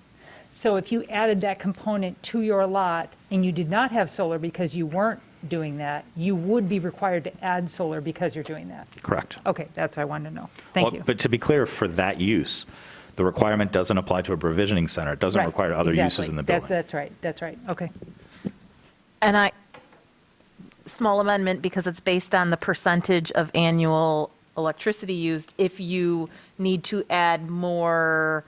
So if you added that component to your lot and you did not have solar because you weren't doing that, you would be required to add solar because you're doing that. Correct. Okay, that's what I wanted to know. Thank you. But to be clear, for that use, the requirement doesn't apply to a provisioning center. It doesn't Right, require other exactly. uses in the building. That's right. Okay. And small amendment because it's based on the percentage of annual electricity used. If you need to add more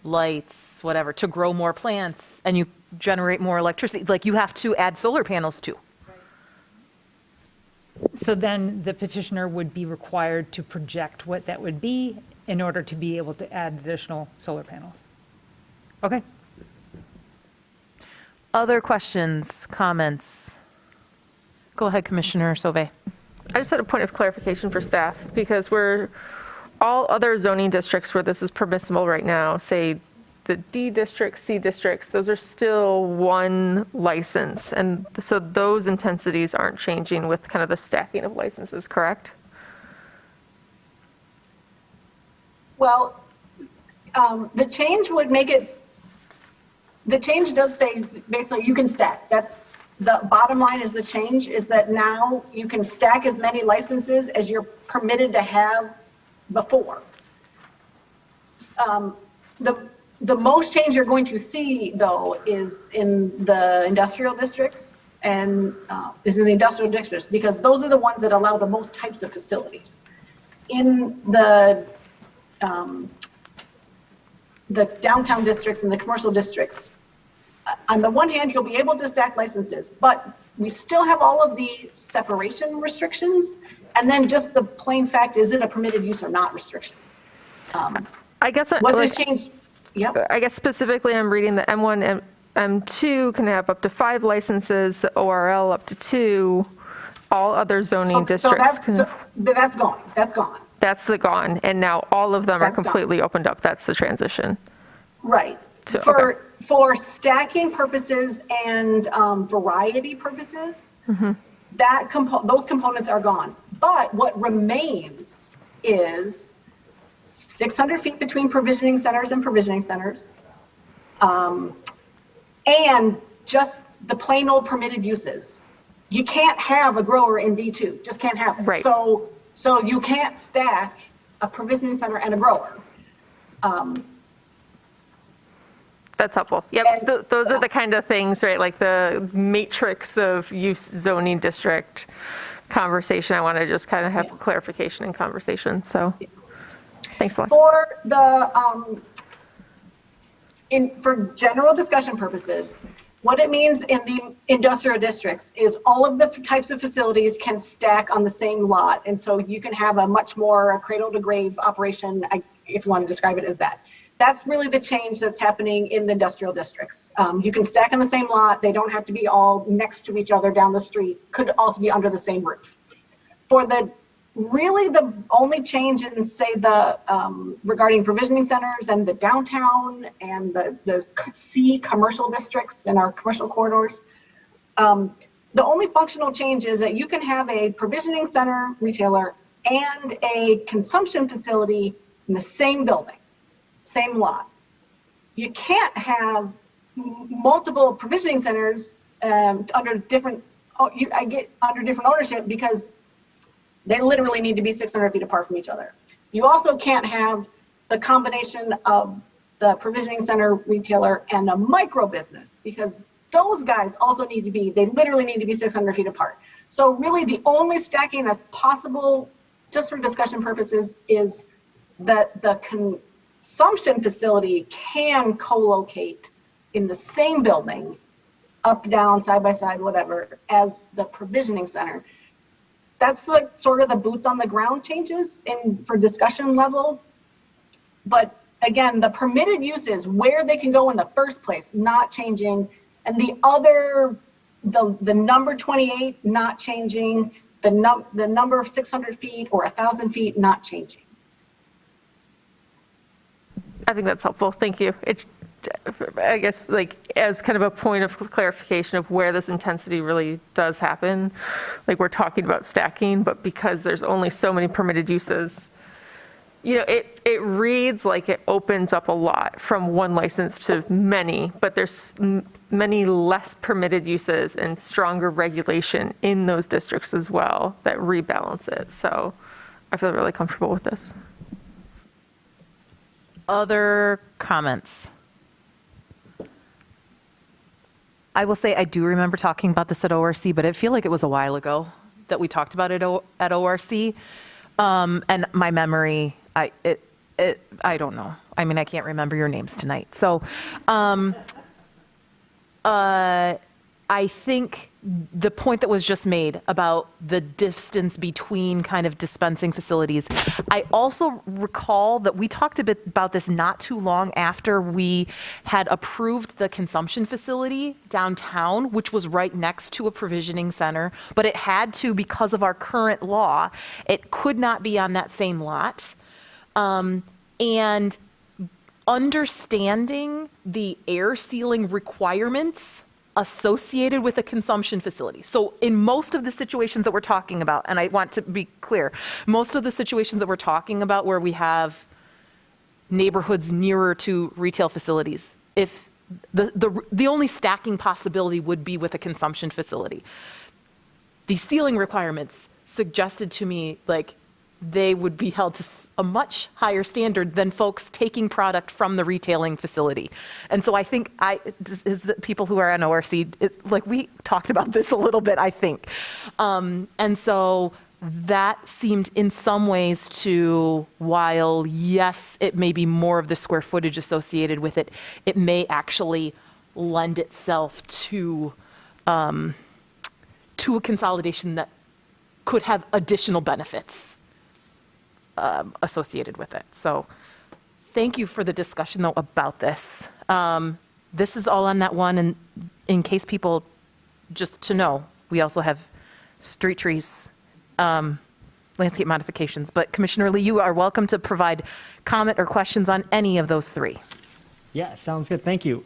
lights, whatever, to grow more plants and you generate more electricity, like you have to add solar panels too. So then the petitioner would be required to project what that would be in order to be able to add additional solar panels. Okay. Other questions, comments? Go ahead, Commissioner Sauvé. I just had a point of clarification for staff, because all other zoning districts where this is permissible right now, say the D districts, C districts, those are still one license. And so those intensities aren't changing with kind of the stacking of licenses, correct? Well, the change would make it, the change does say basically you can stack. That's the bottom line. Is the change is that now you can stack as many licenses as you're permitted to have before. The most change you're going to see, though, is in the industrial districts and is in the industrial districts, because those are the ones that allow the most types of facilities. In the downtown districts and the commercial districts, on the one hand, you'll be able to stack licenses, but we still have all of the separation restrictions, and then just the plain fact, is it a permitted use or not restriction? I guess what this change. Yep. I guess specifically I'm reading the M1, M2 can have up to 5 licenses, the ORL up to 2, all other zoning districts. That's gone. That's gone. That's the gone, and now all of them are That's completely opened up. That's the transition. Right. So, For stacking purposes and variety purposes, those components are gone. But what remains is 600 feet between provisioning centers and provisioning centers, and just the plain old permitted uses. You can't have a grower in D2, just can't have it. Right. So you can't stack a provisioning center and a grower. That's helpful. Yep, those are the kind of things, right, like the matrix of use zoning district conversation. I want to just kind of have clarification and conversation, so thanks a lot. For the, for general discussion purposes, what it means in the industrial districts is all of the types of facilities can stack on the same lot. And so you can have a much more cradle to grave operation, if you want to describe it as that. That's really the change that's happening in the industrial districts. You can stack on the same lot. They don't have to be all next to each other down the street. Could also be under the same roof. For the only change in, say, the regarding provisioning centers and the downtown and the C commercial districts and our commercial corridors, the only functional change is that you can have a provisioning center retailer and a consumption facility in the same building. Same lot. You can't have multiple provisioning centers under different ownership, because they literally need to be 600 feet apart from each other. You also can't have the combination of the provisioning center retailer and a micro business, because those guys also need to be, they literally need to be 600 feet apart. So really the only stacking that's possible, just for discussion purposes, is that the consumption facility can co-locate in the same building, up, down, side by side, whatever, as the provisioning center. That's like sort of the boots on the ground changes for discussion level. But again, the permitted uses, where they can go in the first place, not changing. And the other, the number 28 not changing, the number of 600 feet or 1,000 feet not changing. I think that's helpful. Thank you. It's, I guess, like, as kind of a point of clarification of where this intensity really does happen, like we're talking about stacking, but because there's only so many permitted uses, you know, it reads like it opens up a lot from one license to many, but there's many less permitted uses and stronger regulation in those districts as well that rebalance it. So I feel really comfortable with this. Other comments? I will say I do remember talking about this at ORC, but I feel like it was a while ago that we talked about it at ORC. And my memory, I don't know. I mean, I can't remember your names tonight. So I think the point that was just made about the distance between kind of dispensing facilities, I also recall that we talked a bit about this not too long after we had approved the consumption facility downtown, which was right next to a provisioning center, but it had to, because of our current law, it could not be on that same lot. And understanding the air sealing requirements associated with a consumption facility. So in most of the situations that we're talking about, and I want to be clear, most of the situations that we're talking about where we have neighborhoods nearer to retail facilities, if the only stacking possibility would be with a consumption facility. The sealing requirements suggested to me like they would be held to a much higher standard than folks taking product from the retailing facility. And so I think is the people who are on ORC, like we talked about this a little bit, I think. And so that seemed in some ways to, while yes, it may be more of the square footage associated with it, it may actually lend itself to a consolidation that could have additional benefits associated with it. So thank you for the discussion though about this. This is all on that one, and in case people, just to know, we also have street trees, landscape modifications, but Commissioner Lee, you are welcome to provide comment or questions on any of those three. Yeah, sounds good. Thank you.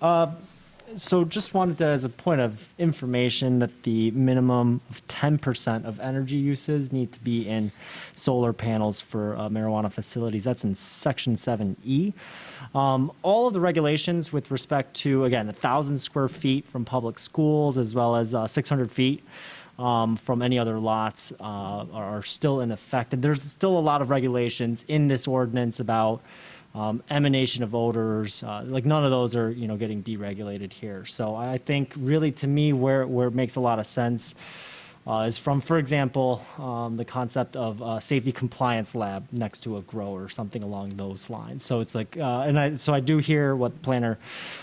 So just wanted to, as a point of information, that the minimum of 10% of energy uses need to be in solar panels for marijuana facilities. That's in Section 7E. All of the regulations with respect to, again, 1,000 square feet from public schools, as well as 600 feet from any other lots are still in effect. And there's still a lot of regulations in this ordinance about emanation of odors, like none of those are, getting deregulated here. So I think really to me where it makes a lot of sense is from, for example, the concept of a safety compliance lab next to a grower or something along those lines. So it's like, so I do hear what Planner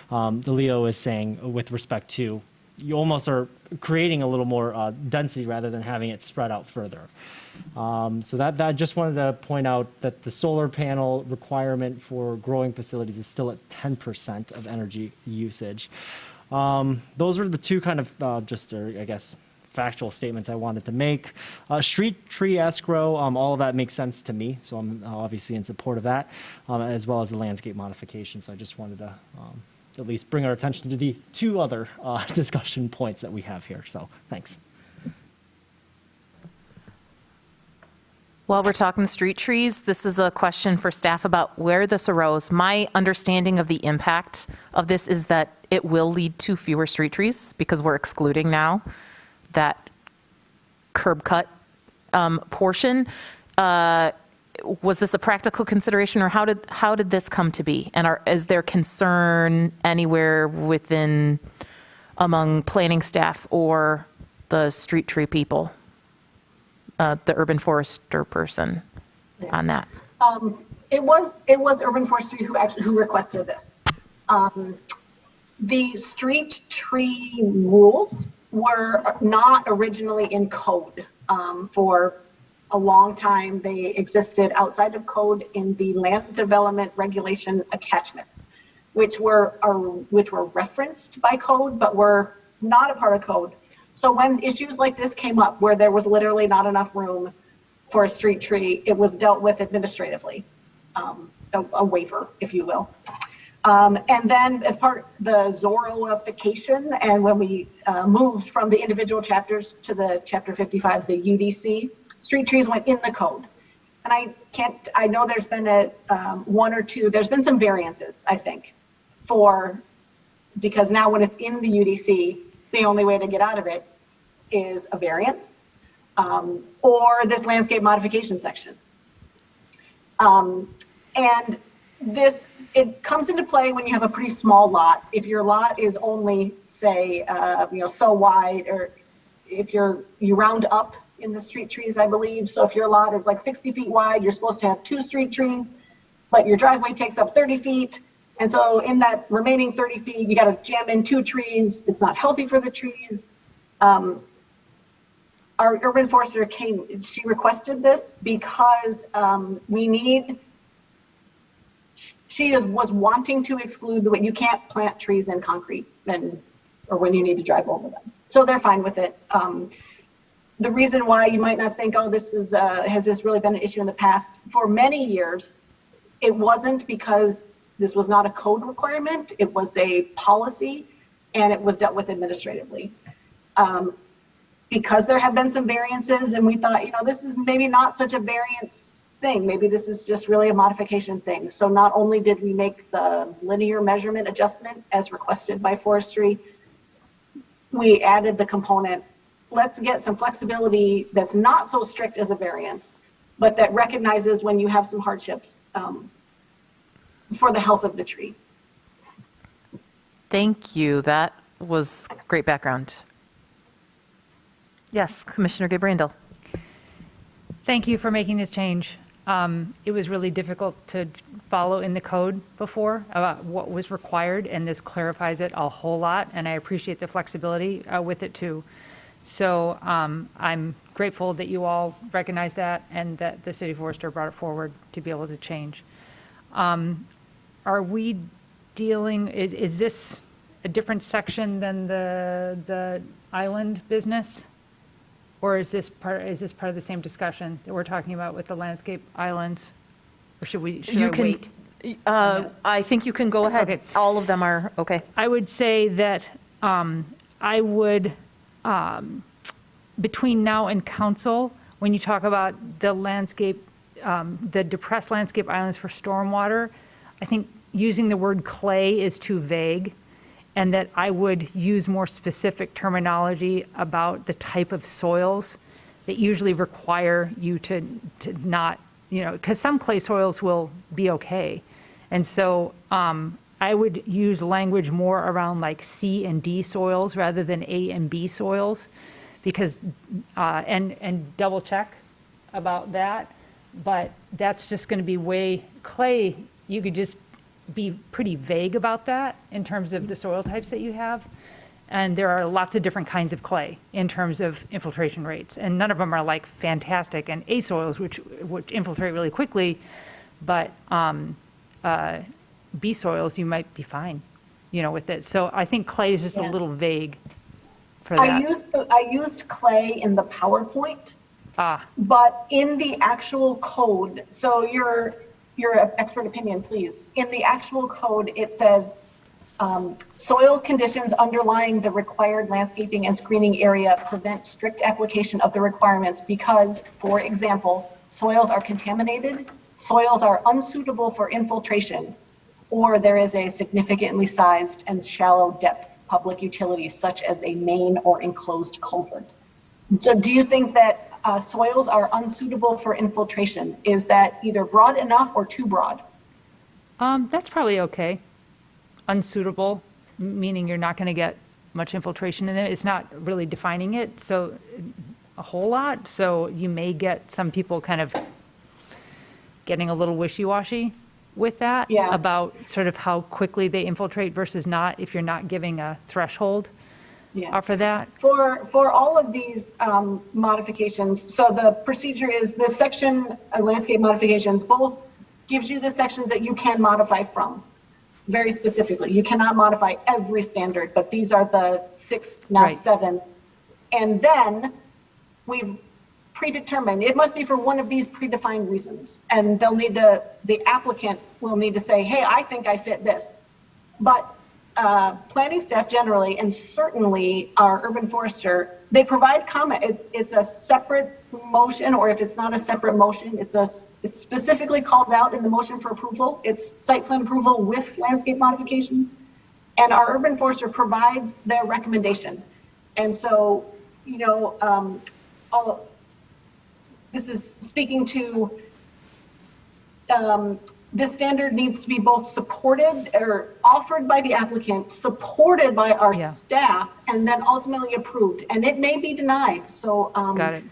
DeLeo is saying with respect to, you almost are creating a little more density rather than having it spread out further. So that I just wanted to point out that the solar panel requirement for growing facilities is still at 10% of energy usage. Those are the two kind of I guess, factual statements I wanted to make. Street tree escrow, all of that makes sense to me, so I'm obviously in support of that, as well as the landscape modification. So I just wanted to at least bring our attention to the two other discussion points that we have here. So thanks. While we're talking street trees, this is a question for staff about where this arose. My understanding of the impact of this is that it will lead to fewer street trees because we're excluding now that curb cut portion. Was this a practical consideration, or how did this come to be? And is there concern anywhere among planning staff or the street tree people? The urban forester person on that? It was urban forestry who requested this. The street tree rules were not originally in code for a long time. They existed outside of code in the land development regulation attachments, which were referenced by code but were not a part of code. So when issues like this came up, where there was literally not enough room for a street tree, it was dealt with administratively, a waiver, if you will. And then as part of the Zorroification, and when we moved from the individual chapters to the Chapter 55, the UDC, street trees went in the code. And I know there's been there's been some variances, I think, because now when it's in the UDC, the only way to get out of it is a variance or this landscape modification section. And it comes into play when you have a pretty small lot. If your lot is only, say, so wide, or if you round up in the street trees, I believe. So if your lot is like 60 feet wide, you're supposed to have 2 street trees. but your driveway takes up 30 feet. And so in that remaining 30 feet, you got to jam in 2 trees. It's not healthy for the trees. Our urban forester she requested this because was wanting to exclude the way you can't plant trees in concrete or when you need to drive over them. So they're fine with it. The reason why you might not think, oh, has this really been an issue in the past? For many years, it wasn't, because this was not a code requirement. It was a policy, and it was dealt with administratively. Because there have been some variances, and we thought, this is maybe not such a variance thing. Maybe this is just really a modification thing. So not only did we make the linear measurement adjustment as requested by forestry, we added the component, let's get some flexibility that's not so strict as a variance, but that recognizes when you have some hardships for the health of the tree. Thank you. That was great background. Yes, Commissioner Gabriel. Thank you for making this change. It was really difficult to follow in the code before about what was required, and this clarifies it a whole lot, and I appreciate the flexibility with it too. So I'm grateful that you all recognize that and that the city forester brought it forward to be able to change. Are we dealing, is this a different section than the island business? Or is this part of the same discussion that we're talking about with the landscape islands? Or should I wait? I think you can go ahead. Okay. All of them are okay. I would say that I would, between now and council, when you talk about the landscape, the depressed landscape islands for stormwater, I think using the word clay is too vague, and that I would use more specific terminology about the type of soils that usually require you to not, because some clay soils will be okay. And so I would use language more around like C and D soils rather than A and B soils, because, and double check about that. But that's just going to be clay, you could just be pretty vague about that in terms of the soil types that you have. And there are lots of different kinds of clay in terms of infiltration rates. And none of them are like fantastic and A soils, which infiltrate really quickly. But B soils, you might be fine, with it. So I think clay is just a little vague for that. I used clay in the PowerPoint, but in the actual code, so your expert opinion, please. In the actual code, it says soil conditions underlying the required landscaping and screening area prevent strict application of the requirements because, for example, soils are contaminated, soils are unsuitable for infiltration, or there is a significantly sized and shallow depth public utility such as a main or enclosed culvert. So do you think that soils are unsuitable for infiltration? Is that either broad enough or too broad? That's probably okay. Unsuitable, meaning you're not going to get much infiltration in it. It's not really defining it, so a whole lot. So you may get some people kind of getting a little wishy-washy with that about sort of how quickly they infiltrate versus not, if you're not giving a threshold. For that? For all of these modifications, so the procedure is this section, landscape modifications, both gives you the sections that you can modify from, very specifically. You cannot modify every standard, but these are the 6, now 7. And then we've predetermined, it must be for one of these predefined reasons. And the applicant will need to say, hey, I think I fit this. But planning staff generally, and certainly our urban forester, they provide comment. It's a separate motion, or if it's not a separate motion, it's specifically called out in the motion for approval. It's site plan approval with landscape modifications, and our urban forester provides their recommendation. And so, this is speaking to this standard needs to be both supported or offered by the applicant, supported by our staff, and then ultimately approved. And it may be denied. So Got it.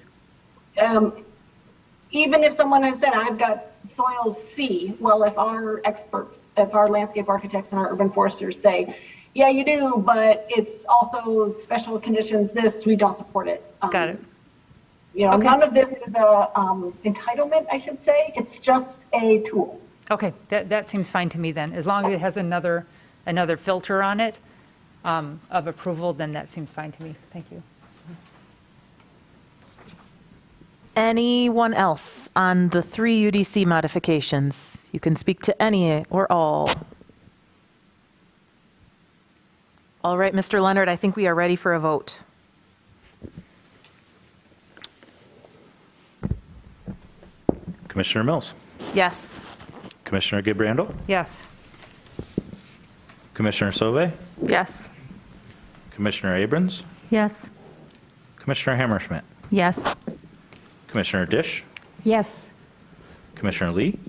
Even if someone has said, I've got soils C? Well, if our experts, if our landscape architects and our urban foresters say, yeah, you do, but it's also special conditions, this, we don't support it. Got it. You know, Okay. none of this is a entitlement, I should say. It's just a tool. Okay, that seems fine to me then. As long as it has another filter on it of approval, then that seems fine to me. Thank you. Anyone else on the 3 UDC modifications? You can speak to any or all. All right, Mr. Leonard, I think we are ready for a vote. Commissioner Mills, Yes. Commissioner Gibrandal, Yes. Commissioner Sauvé, Yes. Commissioner Abrams, Yes. Commissioner Hammerschmidt, Yes. Commissioner Dish, Yes. Commissioner Lee,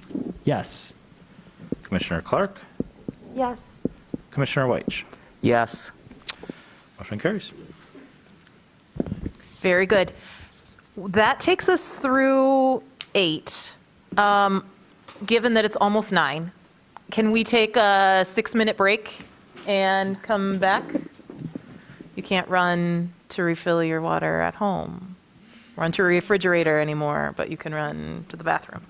Yes. Commissioner Clark, Yes. Commissioner Weich. Yes. Motion carries. Very good. That takes us through 8. Given that it's almost 9, can we take a 6-minute break and come back? You can't run to refill your water at home, run to a refrigerator anymore, but you can run to the bathroom.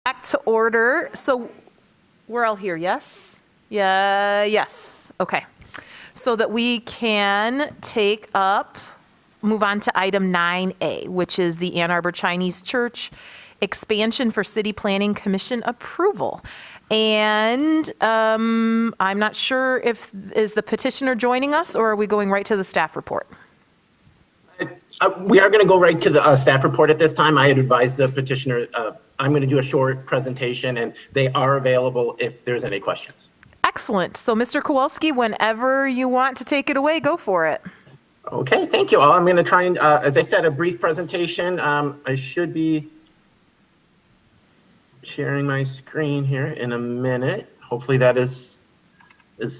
Back to order. So we're all here, yes? Yeah, yes. Okay. So that we can move on to item 9A, which is the Ann Arbor Chinese Church expansion for City Planning Commission approval. And I'm not sure is the petitioner joining us, or are we going right to the staff report? We are going to go right to the staff report at this time. I had advised the petitioner, I'm going to do a short presentation, and they are available if there's any questions. Excellent. So Mr. Kowalski, whenever you want to take it away, go for it. Okay, thank you all. I'm going to try and, as I said, a brief presentation. I should be sharing my screen here in a minute. Hopefully that is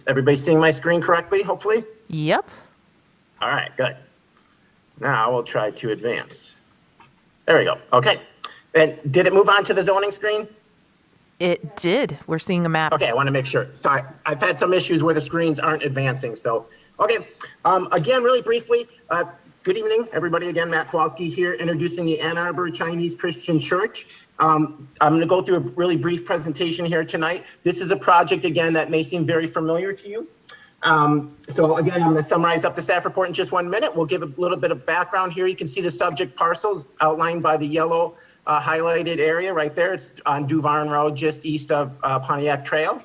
everybody seeing my screen correctly, hopefully? Yep. All right, good. Now we'll try to advance. There we go. Okay. And did it move on to the zoning screen? It did. We're seeing a map. Okay, I want to make sure. Sorry, I've had some issues where the screens aren't advancing. So, okay. Again, really briefly, good evening, everybody. Again, Matt Kowalski here, introducing the Ann Arbor Chinese Christian Church. I'm going to go through a really brief presentation here tonight. This is a project, again, that may seem very familiar to you. So again, I'm going to summarize up the staff report in just 1 minute. We'll give a little bit of background here. You can see the subject parcels outlined by the yellow highlighted area right there. It's on Duvarn Road, just east of Pontiac Trail.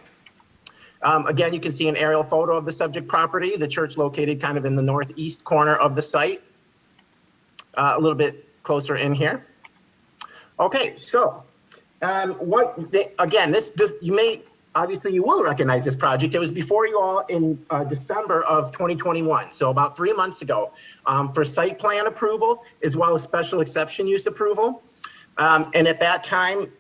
Again, you can see an aerial photo of the subject property, the church located kind of in the northeast corner of the site, a little bit closer in here. Okay, so obviously you will recognize this project. It was before you all in December of 2021, so about 3 months ago, for site plan approval as well as special exception use approval. And at that time,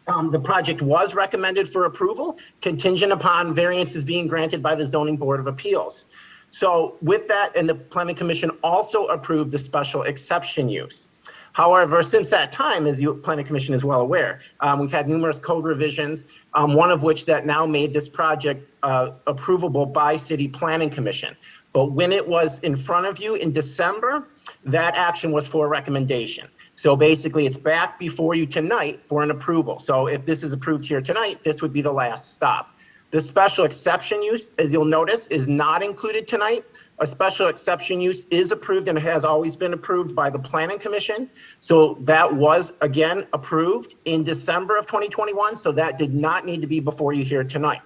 the project was recommended for approval, contingent upon variances being granted by the Zoning Board of Appeals. So with that, and the Planning Commission also approved the special exception use. However, since that time, as the Planning Commission is well aware, we've had numerous code revisions, one of which that now made this project approvable by City Planning Commission. But when it was in front of you in December, that action was for a recommendation. So basically, it's back before you tonight for an approval. So if this is approved here tonight, this would be the last stop. The special exception use, as you'll notice, is not included tonight. A special exception use is approved and has always been approved by the Planning Commission. So that was, again, approved in December of 2021. So that did not need to be before you here tonight.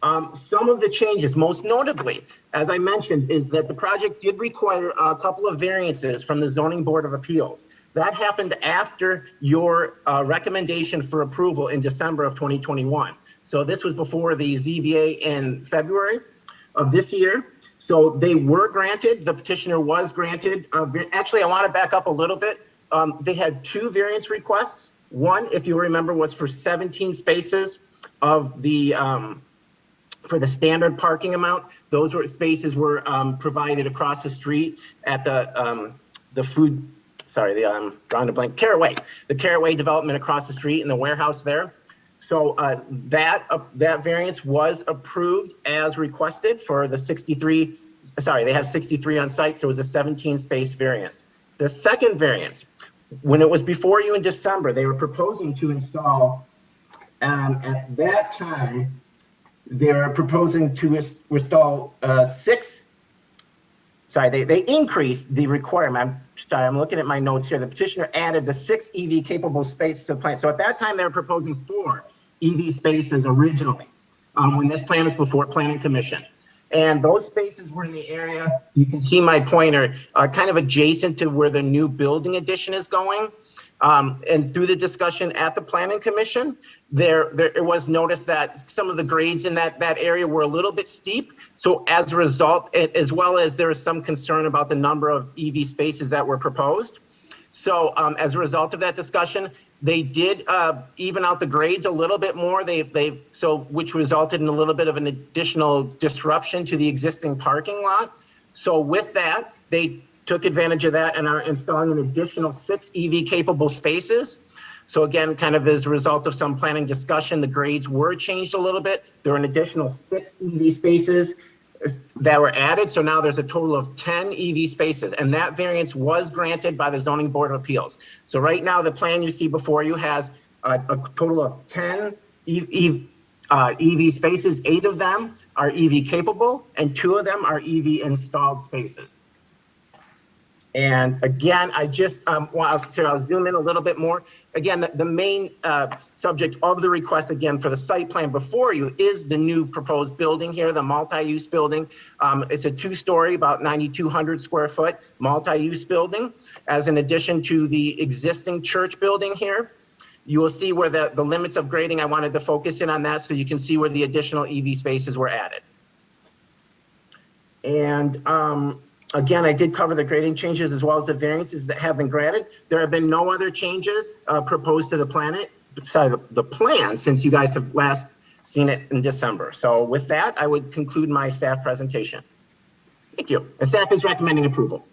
Some of the changes, most notably, as I mentioned, is that the project did require a couple of variances from the Zoning Board of Appeals. That happened after your recommendation for approval in December of 2021. So this was before the ZBA in February of this year. So they were granted, the petitioner was granted. Actually, I want to back up a little bit. They had 2 variance requests. One, if you remember, was for 17 spaces of the, for the standard parking amount. Those spaces were provided across the street at the drawing a blank, Caraway, the Caraway development across the street in the warehouse there. So that variance was approved as requested for the 63, they have 63 on site, so it was a 17 space variance. The second variance, when it was before you in December, they were proposing to install, at that time, they were proposing to install they increased the requirement. I'm looking at my notes here. The petitioner added the 6 EV capable space to the plan. So at that time, they were proposing 4 EV spaces originally, when this plan was before Planning Commission. And those spaces were in the area, you can see my pointer, kind of adjacent to where the new building addition is going. And through the discussion at the Planning Commission, it was noticed that some of the grades in that area were a little bit steep. So as a result, as well as there was some concern about the number of EV spaces that were proposed. So as a result of that discussion, they did even out the grades a little bit more. Which resulted in a little bit of an additional disruption to the existing parking lot. So with that, they took advantage of that and are installing an additional 6 EV capable spaces. So again, kind of as a result of some planning discussion, the grades were changed a little bit. There were an additional 6 EV spaces that were added. So now there's a total of 10 EV spaces, and that variance was granted by the Zoning Board of Appeals. So right now the plan you see before you has a total of 10 EV spaces. 8 of them are EV capable, and 2 of them are EV installed spaces. And again, I just I'll zoom in a little bit more. Again, the main subject of the request, again, for the site plan before you is the new proposed building here, the multi-use building. It's a 2-story, about 9,200 square foot multi-use building, as an addition to the existing church building here. You will see where the limits of grading, I wanted to focus in on that so you can see where the additional EV spaces were added. And again, I did cover the grading changes as well as the variances that have been granted. There have been no other changes proposed to the plan since you guys have last seen it in December. So with that, I would conclude my staff presentation. Thank you. And staff is recommending approval.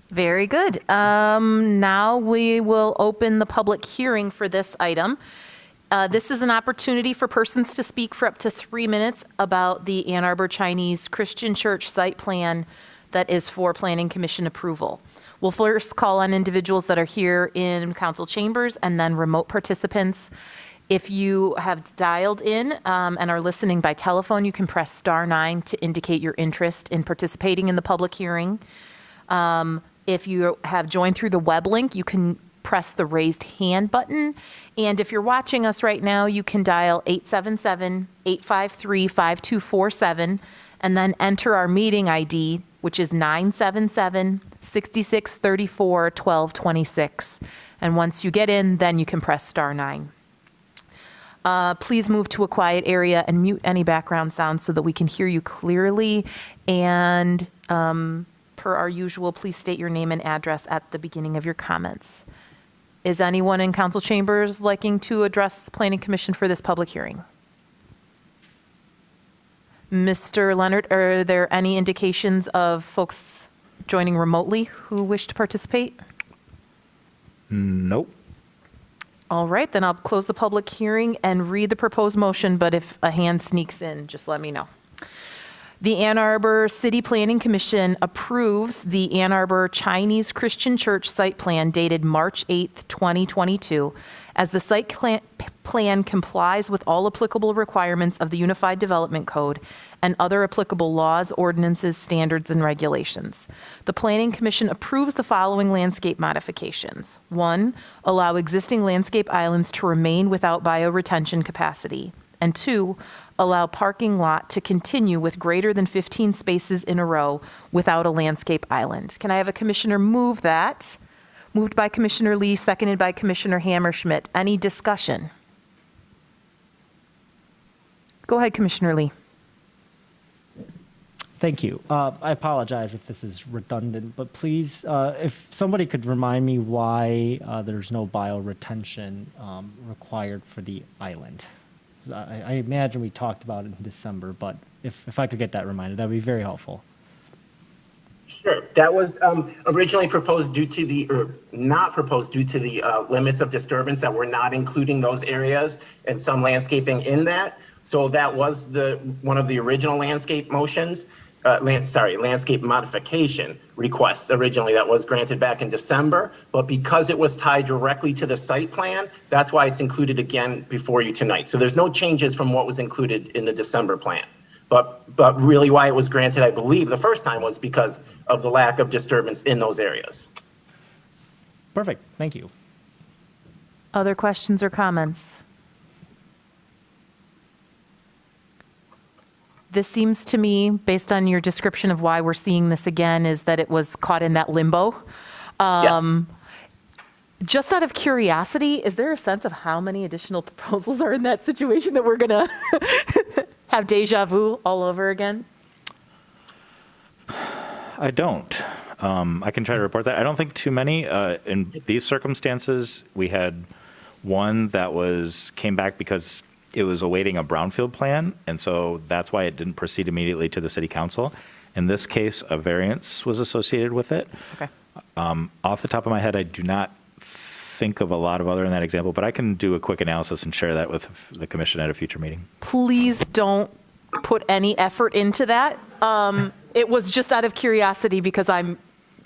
Very good. Now we will open the public hearing for this item. This is an opportunity for persons to speak for up to 3 minutes about the Ann Arbor Chinese Christian Church site plan that is for Planning Commission approval. We'll first call on individuals that are here in council chambers and then remote participants. If you have dialed in and are listening by telephone, you can press star 9 to indicate your interest in participating in the public hearing. If you have joined through the web link, you can press the raised hand button. And if you're watching us right now, you can dial 877-853-5247 and then enter our meeting ID, which is 977-6634-1226. And once you get in, then you can press star 9. Please move to a quiet area and mute any background sounds so that we can hear you clearly. And per our usual, please state your name and address at the beginning of your comments. Is anyone in council chambers liking to address the Planning Commission for this public hearing? Mr. Leonard, are there any indications of folks joining remotely who wish to participate? Nope. All right, then I'll close the public hearing and read the proposed motion, but if a hand sneaks in, just let me know. The Ann Arbor City Planning Commission approves the Ann Arbor Chinese Christian Church site plan dated March 8th, 2022, as the site plan complies with all applicable requirements of the Unified Development Code and other applicable laws, ordinances, standards, and regulations. The Planning Commission approves the following landscape modifications. 1, allow existing landscape islands to remain without bioretention capacity. And 2, allow parking lot to continue with greater than 15 spaces in a row without a landscape island. Can I have a commissioner move that? Moved by Commissioner Lee, seconded by Commissioner Hammerschmidt. Any discussion? Go ahead, Commissioner Lee. Thank you. I apologize if this is redundant, but please, if somebody could remind me why there's no bioretention required for the island. I imagine we talked about it in December, but if I could get that reminded, that would be very helpful. Sure. That was originally proposed due to the, or not proposed due to the limits of disturbance that were not including those areas and some landscaping in that. So that was one of the original landscape motions, landscape modification requests originally that was granted back in December. But because it was tied directly to the site plan, that's why it's included again before you tonight. So there's no changes from what was included in the December plan. But really why it was granted, I believe, the first time was because of the lack of disturbance in those areas. Perfect. Thank you. Other questions or comments? This seems to me, based on your description of why we're seeing this again, is that it was caught in that limbo. Yes. Just out of curiosity, is there a sense of how many additional proposals are in that situation that we're going to have deja vu all over again? I don't. I can try to report that. I don't think too many. In these circumstances, we had one that came back because it was awaiting a brownfield plan, and so that's why it didn't proceed immediately to the city council. In this case, a variance was associated with it. Okay. Off the top of my head, I do not think of a lot of other in that example, but I can do a quick analysis and share that with the commission at a future meeting. Please don't put any effort into that. It was just out of curiosity because I'm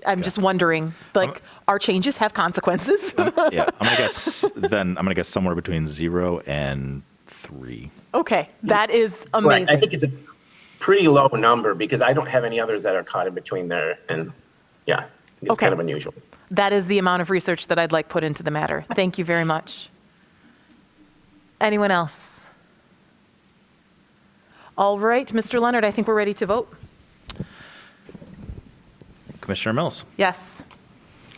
I'm just wondering, like, our changes have consequences. Yeah, I'm gonna guess somewhere between 0 and 3. Okay, that is Right, amazing. I think it's a pretty low number because I don't have any others that are caught in between there. And yeah, it's Okay. kind of unusual. That is the amount of research that I'd like put into the matter. Thank you very much. Anyone else? All right, Mr. Leonard, I think we're ready to vote. Commissioner Mills, Yes.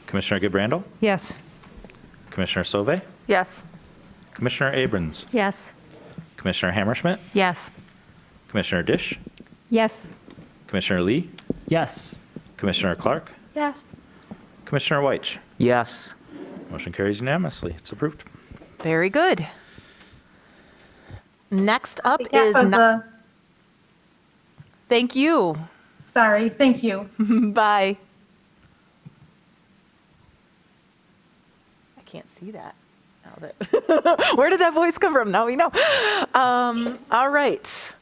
Commissioner Gibrandal, Yes. Commissioner Sauvé, Yes. Commissioner Abrams, Yes. Commissioner Hammerschmidt, Yes. Commissioner Dish, Yes. Commissioner Lee, Yes. Commissioner Clark, Yes. Commissioner Weich. Yes. Motion carries unanimously. It's approved. Very good. Next up Yeah, is, thank you. Sorry, thank you. Bye. I can't see that. Now that where did that voice come from? Now we know. All right.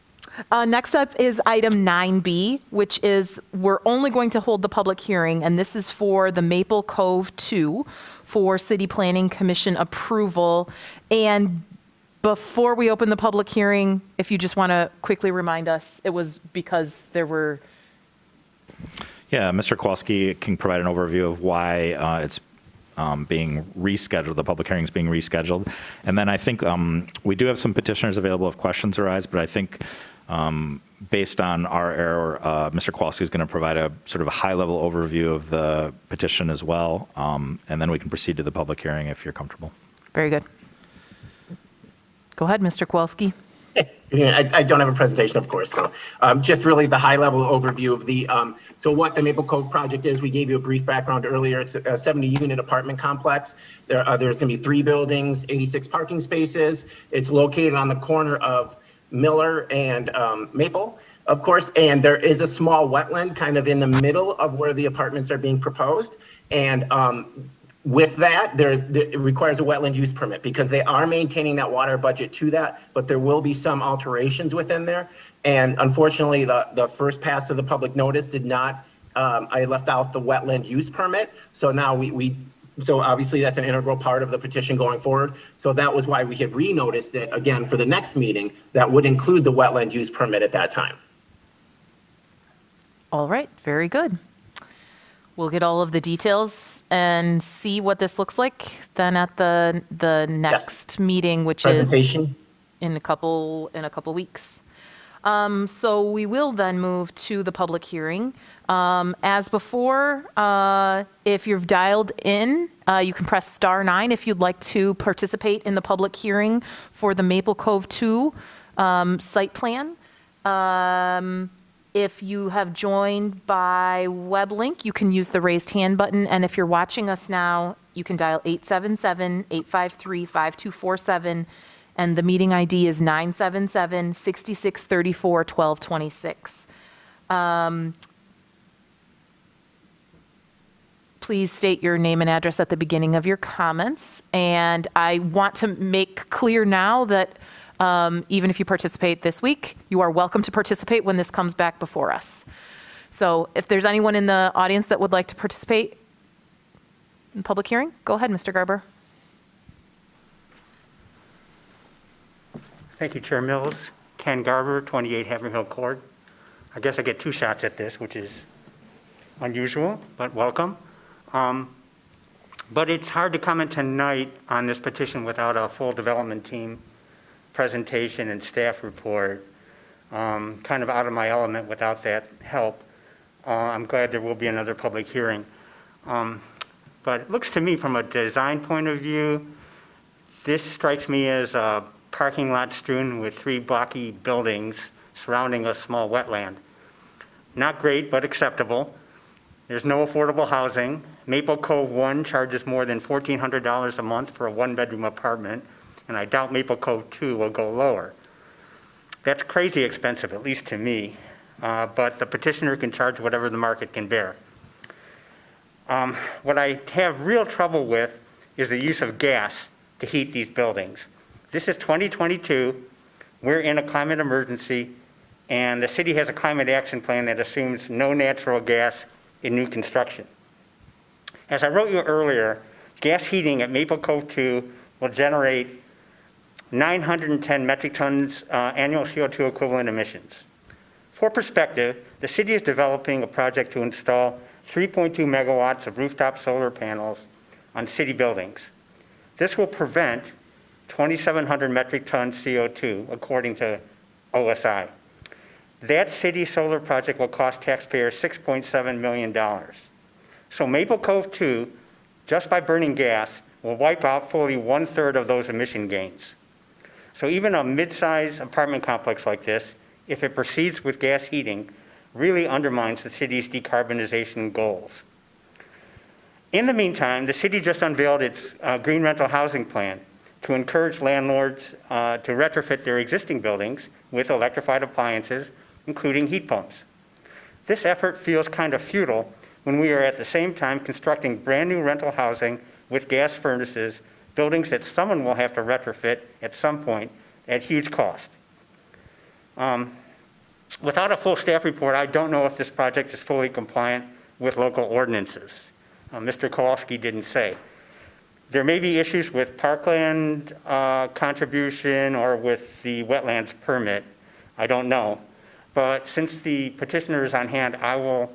Next up is item 9B, which is we're only going to hold the public hearing, and this is for the Maple Cove 2 for City Planning Commission approval. And before we open the public hearing, if you just want to quickly remind us, it was because there were. Yeah, Mr. Kowalski can provide an overview of why it's being rescheduled, the public hearing is being rescheduled. And then I think we do have some petitioners available if questions arise, but I think based on our error, Mr. Kowalski is going to provide a sort of a high-level overview of the petition as well, and then we can proceed to the public hearing if you're comfortable. Very good. Go ahead, Mr. Kowalski. I don't have a presentation, of course, so just really the high-level overview of the, so what the Maple Cove project is. We gave you a brief background earlier. It's a 70-unit apartment complex. There's going to be 3 buildings, 86 parking spaces. It's located on the corner of Miller and Maple, of course, and there is a small wetland kind of in the middle of where the apartments are being proposed. And with that, it requires a wetland use permit because they are maintaining that water budget to that, but there will be some alterations within there. And unfortunately, the first pass of the public notice did not, I left out the wetland use permit. So now so obviously that's an integral part of the petition going forward. So that was why we have re-noticed it again for the next meeting that would include the wetland use permit at that time. All right, very good. We'll get all of the details and see what this looks like then at the next meeting, which Presentation. is in a couple weeks. So we will then move to the public hearing. As before, if you've dialed in, you can press star 9 if you'd like to participate in the public hearing for the Maple Cove 2 site plan. If you have joined by web link, you can use the raised hand button. And if you're watching us now, you can dial 877-853-5247. And the meeting ID is 977-6634-1226. Please state your name and address at the beginning of your comments. And I want to make clear now that even if you participate this week, you are welcome to participate when this comes back before us. So if there's anyone in the audience that would like to participate in public hearing, go ahead, Mr. Garber. Thank you, Chair Mills. Ken Garber, 28 Haverhill Court. I guess I get 2 shots at this, which is unusual, but welcome. But it's hard to comment tonight on this petition without a full development team presentation and staff report. Kind of out of my element without that help. I'm glad there will be another public hearing. But it looks to me from a design point of view, this strikes me as a parking lot strewn with 3 blocky buildings surrounding a small wetland. Not great, but acceptable. There's no affordable housing. Maple Cove 1 charges more than $1,400 a month for a 1-bedroom apartment, and I doubt Maple Cove 2 will go lower. That's crazy expensive, at least to me, but the petitioner can charge whatever the market can bear. What I have real trouble with is the use of gas to heat these buildings. This is 2022, we're in a climate emergency, and the city has a climate action plan that assumes no natural gas in new construction. As I wrote you earlier, gas heating at Maple Cove 2 will generate 910 metric tons annual CO2 equivalent emissions. For perspective, the city is developing a project to install 3.2 megawatts of rooftop solar panels on city buildings. This will prevent 2,700 metric tons CO2, according to OSI. That city solar project will cost taxpayers $6.7 million. So Maple Cove 2, just by burning gas, will wipe out fully 1/3 of those emission gains. So even a mid-size apartment complex like this, if it proceeds with gas heating, really undermines the city's decarbonization goals. In the meantime, the city just unveiled its green rental housing plan to encourage landlords to retrofit their existing buildings with electrified appliances, including heat pumps. This effort feels kind of futile when we are at the same time constructing brand new rental housing with gas furnaces, buildings that someone will have to retrofit at some point at huge cost. Without a full staff report, I don't know if this project is fully compliant with local ordinances. Mr. Kowalski didn't say. There may be issues with parkland contribution or with the wetlands permit. I don't know. But since the petitioner is on hand, I will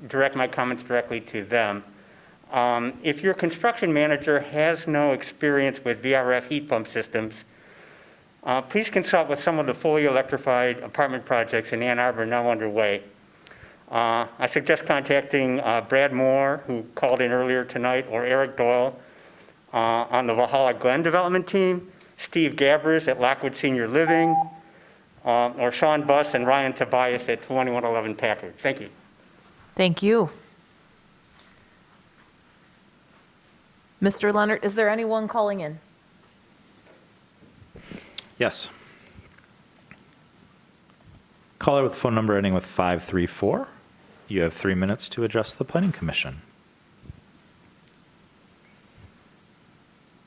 direct my comments directly to them. If your construction manager has no experience with VRF heat pump systems, please consult with some of the fully electrified apartment projects in Ann Arbor now underway. I suggest contacting Brad Moore, who called in earlier tonight, or Eric Doyle on the Valhalla Glen development team, Steve Gabbers at Lockwood Senior Living, or Sean Buss and Ryan Tobias at 2111 Packard. Thank you. Thank you. Mr. Leonard, is there anyone calling in? Yes. Caller with phone number ending with 534. You have 3 minutes to address the Planning Commission.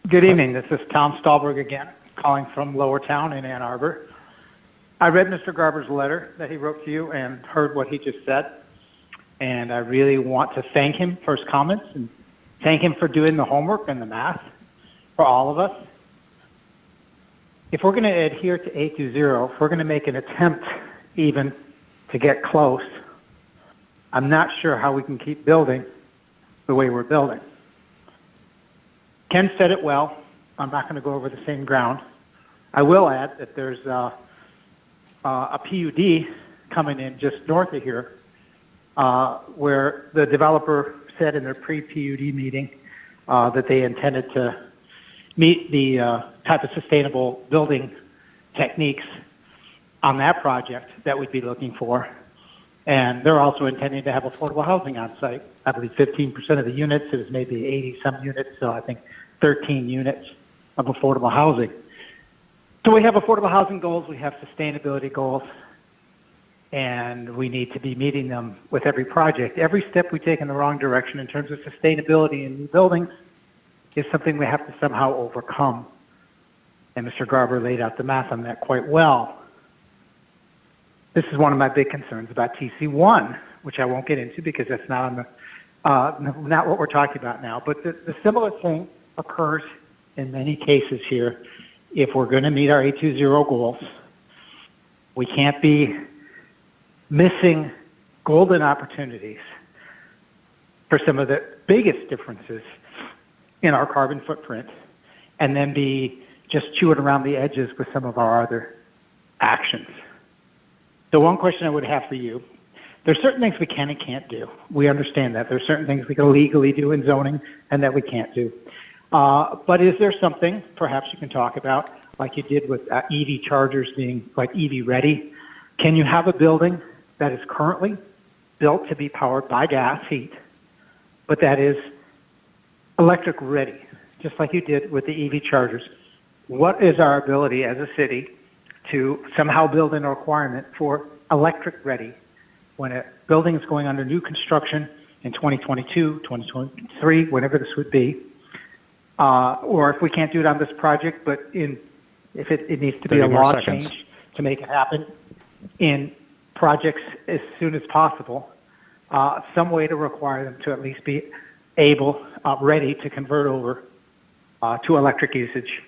Good evening. This is Tom Stahlberg again, calling from Lower Town in Ann Arbor. I read Mr. Garber's letter that he wrote to you and heard what he just said. And I really want to thank him for his comments and thank him for doing the homework and the math for all of us. If we're going to adhere to 820, if we're going to make an attempt even to get close, I'm not sure how we can keep building the way we're building. Ken said it well. I'm not going to go over the same ground. I will add that there's a PUD coming in just north of here where the developer said in their pre-PUD meeting that they intended to meet the type of sustainable building techniques on that project that we'd be looking for. And they're also intending to have affordable housing on site. I believe 15% of the units, it was maybe 80 some units, so I think 13 units of affordable housing. So we have affordable housing goals, we have sustainability goals, and we need to be meeting them with every project. Every step we take in the wrong direction in terms of sustainability in new buildings is something we have to somehow overcome. And Mr. Garber laid out the math on that quite well. This is one of my big concerns about TC1, which I won't get into because that's not on the, not what we're talking about now. But the similar thing occurs in many cases here. If we're going to meet our 820 goals, we can't be missing golden opportunities for some of the biggest differences in our carbon footprint and then be just chewing around the edges with some of our other actions. So one question I would have for you, there's certain things we can and can't do. We understand that. There's certain things we can legally do in zoning and that we can't do. But is there something perhaps you can talk about, like you did with EV chargers being like EV ready? Can you have a building that is currently built to be powered by gas heat, but that is electric ready, just like you did with the EV chargers? What is our ability as a city to somehow build in a requirement for electric ready when a building is going under new construction in 2022, 2023, whenever this would be? Or if we can't do it on this project, but if it needs to be a law change to make it happen in projects as soon as possible, some way to require them to at least be able, ready to convert over to electric usage.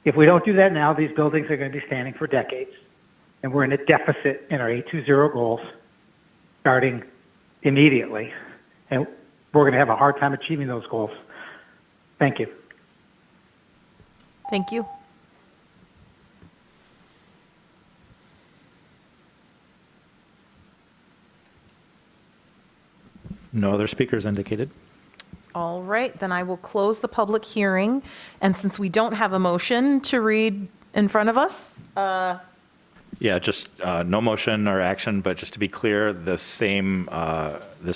If we don't do that now, these buildings are going to be standing for decades, and we're in a deficit in our 820 goals starting immediately, and we're going to have a hard time achieving those goals. Thank you. Thank you. No other speakers indicated. All right, then I will close the public hearing. And since we don't have a motion to read in front of us, Yeah, just no motion or action, but just to be clear, this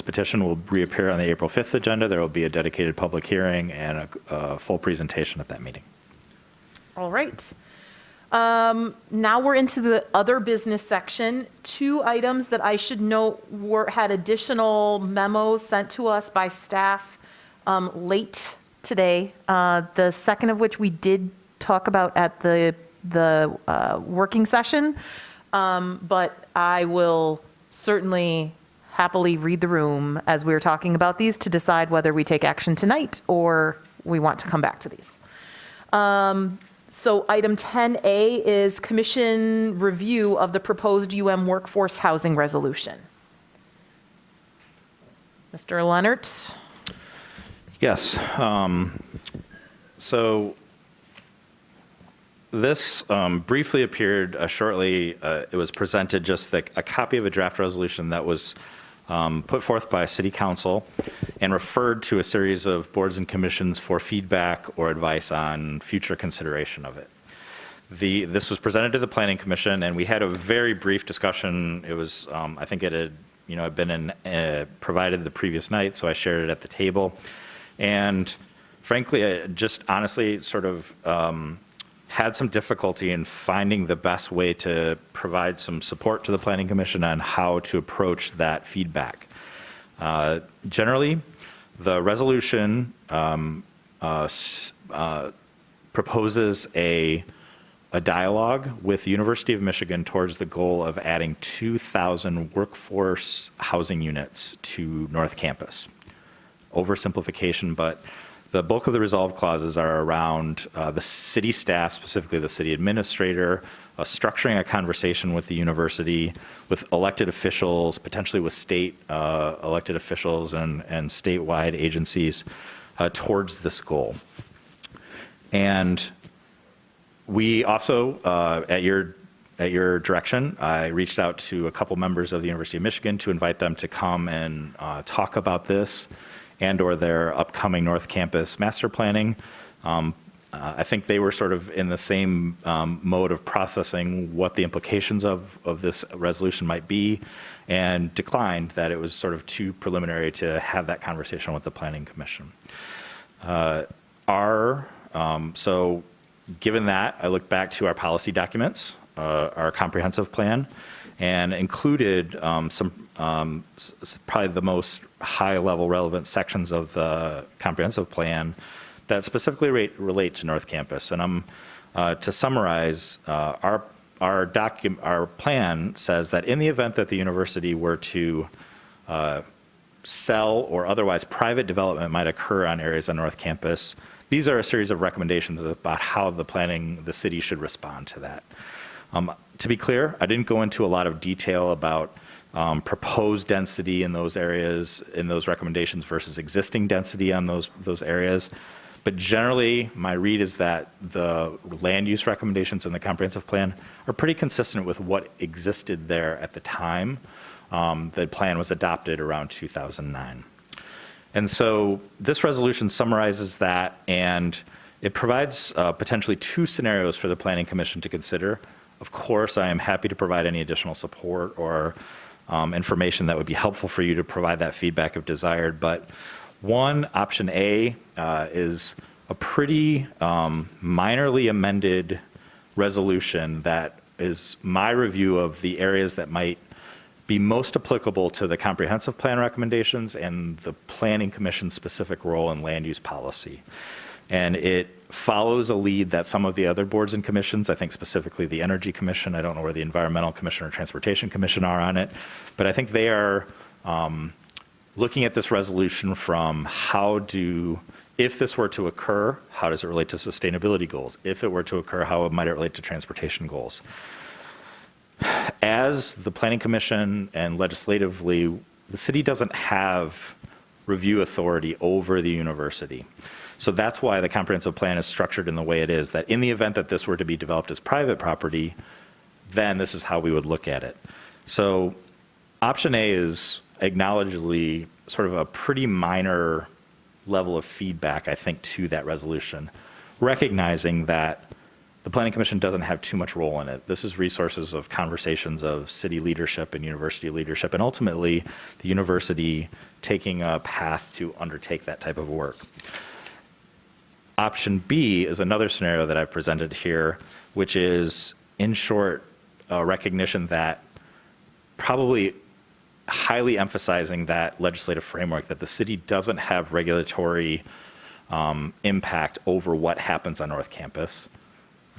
petition will reappear on the April 5th agenda. There will be a dedicated public hearing and a full presentation at that meeting. all right. Now we're into the other business section. 2 items that I should note had additional memos sent to us by staff late today. The second of which we did talk about at the working session, but I will certainly happily read the room as we're talking about these to decide whether we take action tonight or we want to come back to these. So item 10A is commission review of the proposed workforce housing resolution. Mr. Leonard? Yes. So this briefly appeared shortly. It was presented just a copy of a draft resolution that was put forth by City Council and referred to a series of boards and commissions for feedback or advice on future consideration of it. This was presented to the Planning Commission, and we had a very brief discussion. It was, I think it had, been provided the previous night, so I shared it at the table. And frankly, I just honestly sort of had some difficulty in finding the best way to provide some support to the Planning Commission on how to approach that feedback. Generally, the resolution proposes a dialogue with the University of Michigan towards the goal of adding 2,000 workforce housing units to North Campus. Oversimplification, but the bulk of the resolve clauses are around the city staff, specifically the city administrator, structuring a conversation with the university, with elected officials, potentially with state elected officials and statewide agencies towards this goal. And we also, at your direction, I reached out to a couple members of the University of Michigan to invite them to come and talk about this and or their upcoming North Campus master planning. I think they were sort of in the same mode of processing what the implications of this resolution might be, and declined that it was sort of too preliminary to have that conversation with the Planning Commission. So given that, I looked back to our policy documents, our comprehensive plan, and included probably the most high-level relevant sections of the comprehensive plan that specifically relate to North Campus. And to summarize, our plan says that in the event that the university were to sell or otherwise private development might occur on areas on North Campus, these are a series of recommendations about how the city should respond to that. To be clear, I didn't go into a lot of detail about proposed density in those areas, in those recommendations versus existing density on those areas. But generally, my read is that the land use recommendations in the comprehensive plan are pretty consistent with what existed there at the time. The plan was adopted around 2009. And so this resolution summarizes that, and it provides potentially 2 scenarios for the Planning Commission to consider. Of course, I am happy to provide any additional support or information that would be helpful for you to provide that feedback if desired. But one, option A, is a pretty minorly amended resolution that is my review of the areas that might be most applicable to the comprehensive plan recommendations and the Planning Commission's specific role in land use policy. And it follows a lead that some of the other boards and commissions, I think specifically the Energy Commission, I don't know where the Environmental Commission or Transportation Commission are on it, but I think they are looking at this resolution from if this were to occur, how does it relate to sustainability goals? If it were to occur, how might it relate to transportation goals? As the Planning Commission and legislatively, the city doesn't have review authority over the university. So that's why the comprehensive plan is structured in the way it is, that in the event that this were to be developed as private property, then this is how we would look at it. So option A is acknowledgedly sort of a pretty minor level of feedback, I think, to that resolution, recognizing that the Planning Commission doesn't have too much role in it. This is resources of conversations of city leadership and university leadership, and ultimately the university taking a path to undertake that type of work. Option B is another scenario that I've presented here, which is, in short, a recognition that probably highly emphasizing that legislative framework, that the city doesn't have regulatory impact over what happens on North Campus.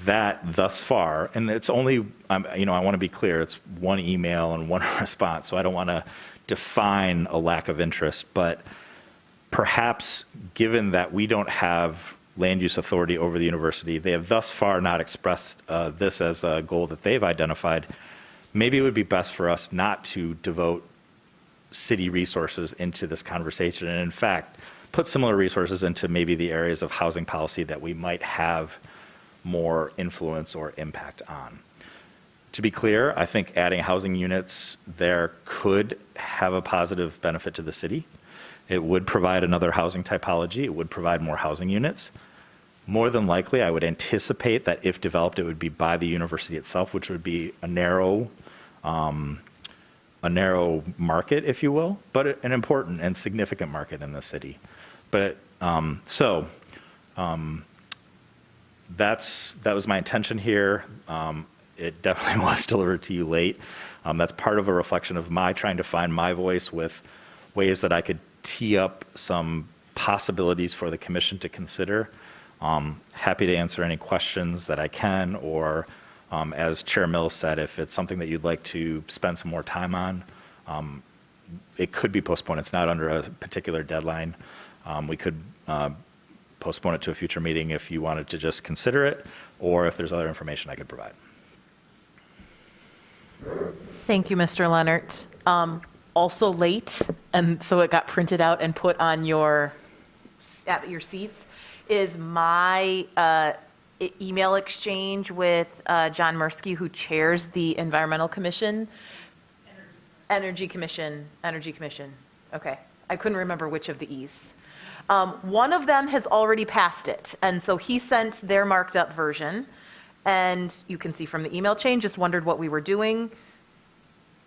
That thus far, and it's only, I want to be clear, it's one email and one response, so I don't want to define a lack of interest, but perhaps given that we don't have land use authority over the university, they have thus far not expressed this as a goal that they've identified, maybe it would be best for us not to devote city resources into this conversation, and in fact, put similar resources into maybe the areas of housing policy that we might have more influence or impact on. To be clear, I think adding housing units there could have a positive benefit to the city. It would provide another housing typology. It would provide more housing units. More than likely, I would anticipate that if developed, it would be by the university itself, which would be a narrow market, if you will, but an important and significant market in the city. But that was my intention here. It definitely was delivered to you late. That's part of a reflection of my trying to find my voice with ways that I could tee up some possibilities for the commission to consider. Happy to answer any questions that I can, or as Chair Mills said, if it's something that you'd like to spend some more time on, it could be postponed. It's not under a particular deadline. We could postpone it to a future meeting if you wanted to just consider it, or if there's other information I could provide. Thank you, Mr. Leonard. Also late, and so it got printed out and put on at your seats, is my email exchange with John Mursky, who chairs the Environmental Commission. Energy Commission. Okay, I couldn't remember which of the E's. One of them has already passed it, and so he sent their marked up version, and you can see from the email chain, just wondered what we were doing.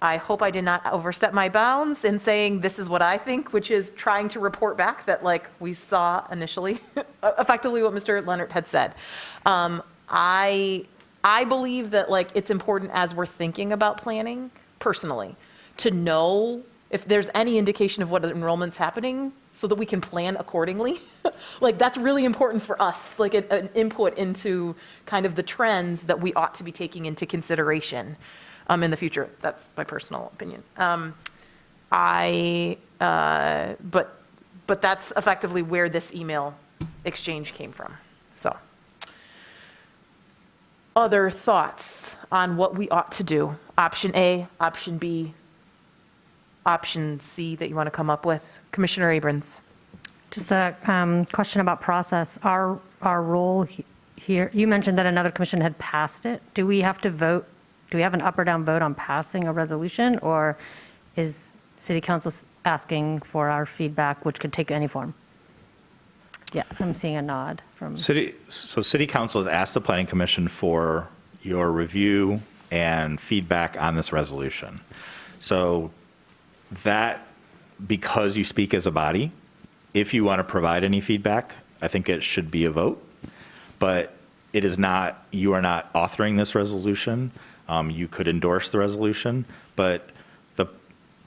I hope I did not overstep my bounds in saying this is what I think, which is trying to report back that like we saw initially, effectively what Mr. Leonard had said. I believe that like it's important as we're thinking about planning personally to know if there's any indication of what enrollment's happening so that we can plan accordingly. Like that's really important for us, like an input into kind of the trends that we ought to be taking into consideration in the future. That's my personal opinion. But that's effectively where this email exchange came from. So, other thoughts on what we ought to do? Option A, option B, option C that you want to come up with? Commissioner Abrams. Just a question about process. Our role here, you mentioned that another commission had passed it. Do we have to vote? Do we have an up or down vote on passing a resolution, or is City Council asking for our feedback, which could take any form? Yeah, I'm seeing a nod from. City Council has asked the Planning Commission for your review and feedback on this resolution. So that, because you speak as a body, if you want to provide any feedback, I think it should be a vote. But it is not, you are not authoring this resolution. You could endorse the resolution, but the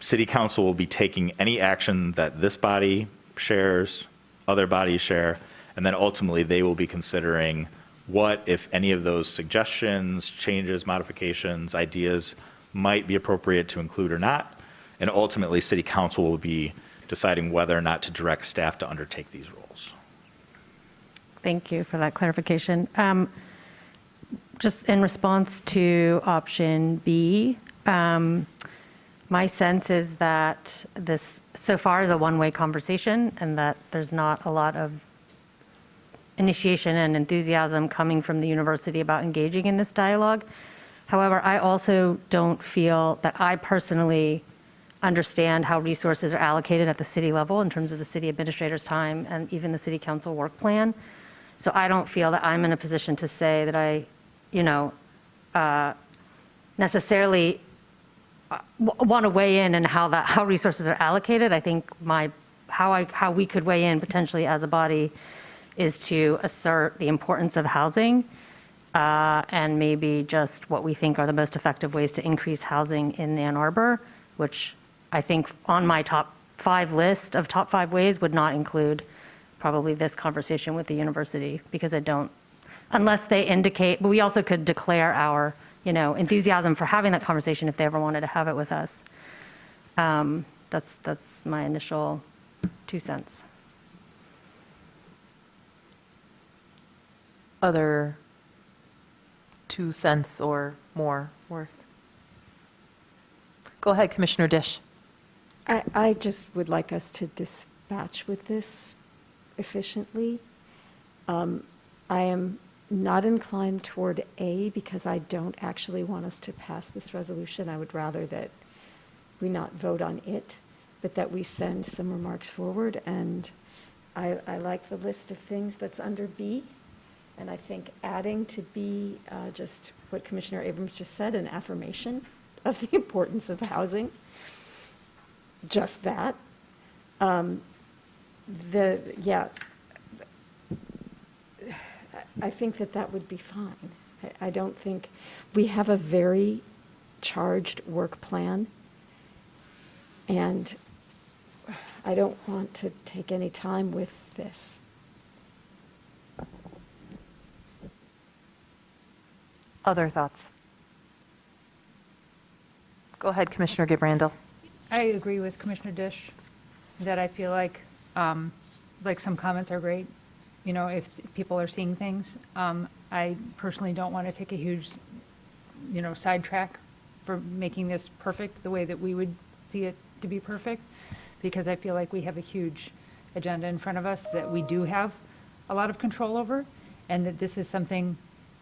City Council will be taking any action that this body shares, other bodies share, And then ultimately, they will be considering what, if any of those suggestions, changes, modifications, ideas might be appropriate to include or not. And ultimately, City Council will be deciding whether or not to direct staff to undertake these roles. Thank you for that clarification. Just in response to option B, my sense is that this so far is a one-way conversation and that there's not a lot of initiation and enthusiasm coming from the university about engaging in this dialogue. However, I also don't feel that I personally understand how resources are allocated at the city level in terms of the city administrator's time and even the city council work plan. So I don't feel that I'm in a position to say that I, necessarily want to weigh in and how resources are allocated. I think how we could weigh in potentially as a body is to assert the importance of housing and maybe just what we think are the most effective ways to increase housing in Ann Arbor, which I think on my top 5 list of top 5 ways would not include probably this conversation with the university, because unless they indicate, but we also could declare our, enthusiasm for having that conversation if they ever wanted to have it with us. That's my initial 2 cents. Other 2 cents or more worth? Go ahead, Commissioner Dish. I just would like us to dispatch with this efficiently. I am not inclined toward A because I don't actually want us to pass this resolution. I would rather that we not vote on it, but that we send some remarks forward. And I like the list of things that's under B. And I think adding to B, just what Commissioner Abrams just said, an affirmation of the importance of housing. Just that. I think that would be fine. I don't think, we have a very charged work plan, and I don't want to take any time with this. Other thoughts? Go ahead, Commissioner Gibrandel. I agree with Commissioner Dish that I feel like some comments are great. If people are seeing things, I personally don't want to take a huge, sidetrack for making this perfect the way that we would see it to be perfect, because I feel like we have a huge agenda in front of us that we do have a lot of control over, and that this is something,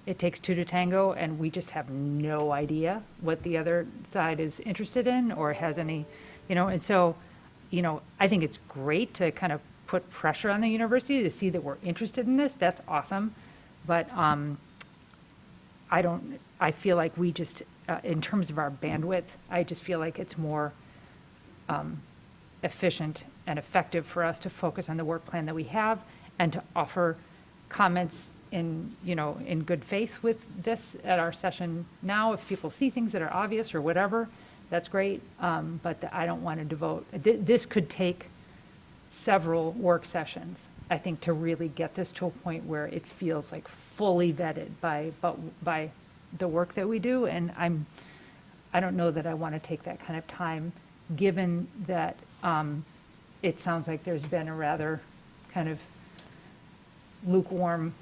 it takes 2 to tango, and we just have no idea what the other side is interested in or has any, and so, I think it's great to kind of put pressure on the university to see that we're interested in this. That's awesome. But I feel like we just, in terms of our bandwidth, I just feel like it's more efficient and effective for us to focus on the work plan that we have and to offer comments in good faith with this at our session now. If people see things that are obvious or whatever, that's great. But I don't want to devote, this could take several work sessions, I think, to really get this to a point where it feels like fully vetted by the work that we do. And I don't know that I want to take that kind of time, given that it sounds like there's been a rather kind of lukewarm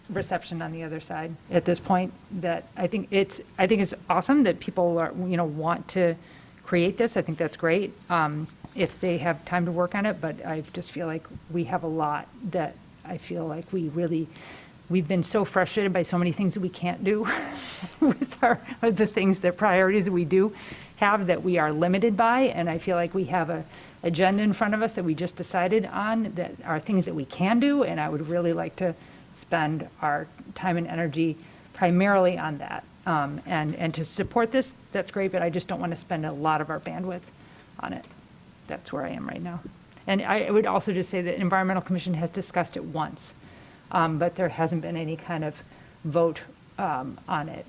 reception on the other side at this point. That I think it's awesome that people are, want to create this. I think that's great. If they have time to work on it, but I just feel like we have a lot that I feel like we've been so frustrated by so many things that we can't do with the things, that priorities that we do have, that we are limited by. And I feel like we have an agenda in front of us that we just decided on that are things that we can do. And I would really like to spend our time and energy primarily on that. And to support this, that's great, but I just don't want to spend a lot of our bandwidth on it. That's where I am right now. And I would also just say that Environmental Commission has discussed it once, but there hasn't been any kind of vote on it.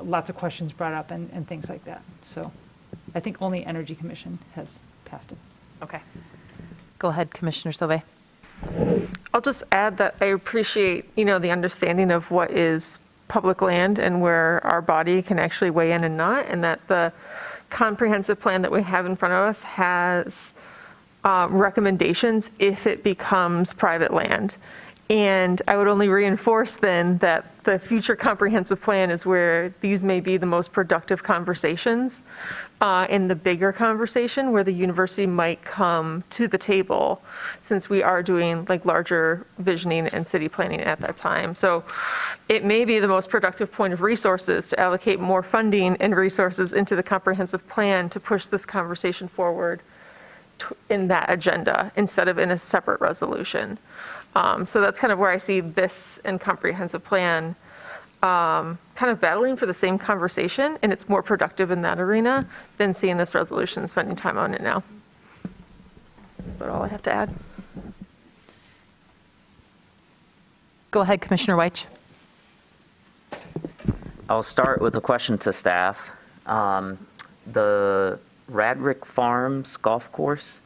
Lots of questions brought up and things like that. So I think only Energy Commission has passed it. Okay. Go ahead, Commissioner Sauvé. I'll just add that I appreciate, the understanding of what is public land and where our body can actually weigh in and not, and that the comprehensive plan that we have in front of us has recommendations if it becomes private land. And I would only reinforce then that the future comprehensive plan is where these may be the most productive conversations in the bigger conversation, where the university might come to the table, since we are doing like larger visioning and city planning at that time. So it may be the most productive point of resources to allocate more funding and resources into the comprehensive plan to push this conversation forward in that agenda instead of in a separate resolution. So that's kind of where I see this and comprehensive plan kind of battling for the same conversation, and it's more productive in that arena than seeing this resolution and spending time on it now. That's about all I have to add. Go ahead, Commissioner Weich. I'll start with a question to staff. The Radrick Farms Golf Course,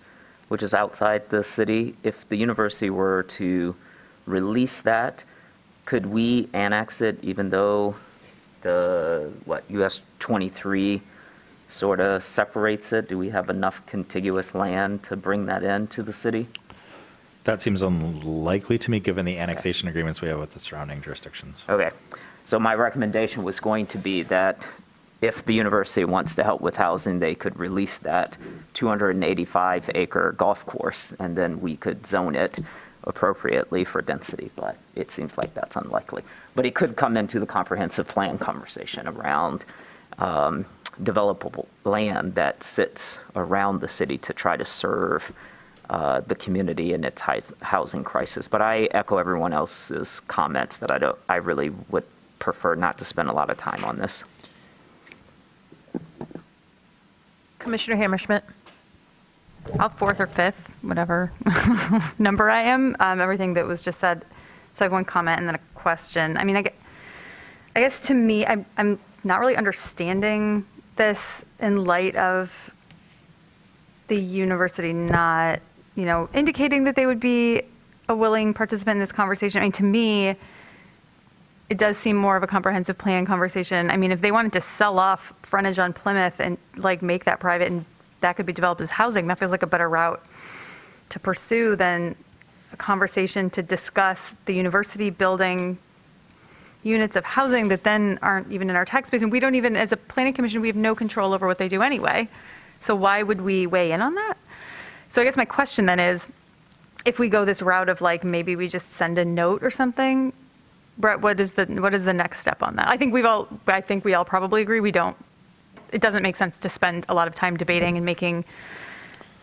which is outside the city, if the university were to release that, could we annex it even though the, US 23 sort of separates it? Do we have enough contiguous land to bring that into the city? That seems unlikely to me, given the annexation agreements we have with the surrounding jurisdictions. Okay, so my recommendation was going to be that if the university wants to help with housing, they could release that 285-acre golf course, and then we could zone it appropriately for density, but it seems like that's unlikely. But it could come into the comprehensive plan conversation around developable land that sits around the city to try to serve the community in its housing crisis. But I echo everyone else's comments that I really would prefer not to spend a lot of time on this. Commissioner Hammerschmidt. I'll fourth or fifth, whatever number I am, everything that was just said. So I have one comment and then a question. I mean, I guess to me, I'm not really understanding this in light of the university not, indicating that they would be a willing participant in this conversation. I mean, to me, it does seem more of a comprehensive plan conversation. I mean, if they wanted to sell off frontage on Plymouth and make that private and that could be developed as housing, that feels like a better route to pursue than a conversation to discuss the university building units of housing that then aren't even in our tax base. And we don't even, as a planning commission, we have no control over what they do anyway. So why would we weigh in on that? So I guess my question then is, if we go this route of maybe we just send a note or something, Brett, what is the next step on that? I think we all probably agree it doesn't make sense to spend a lot of time debating and making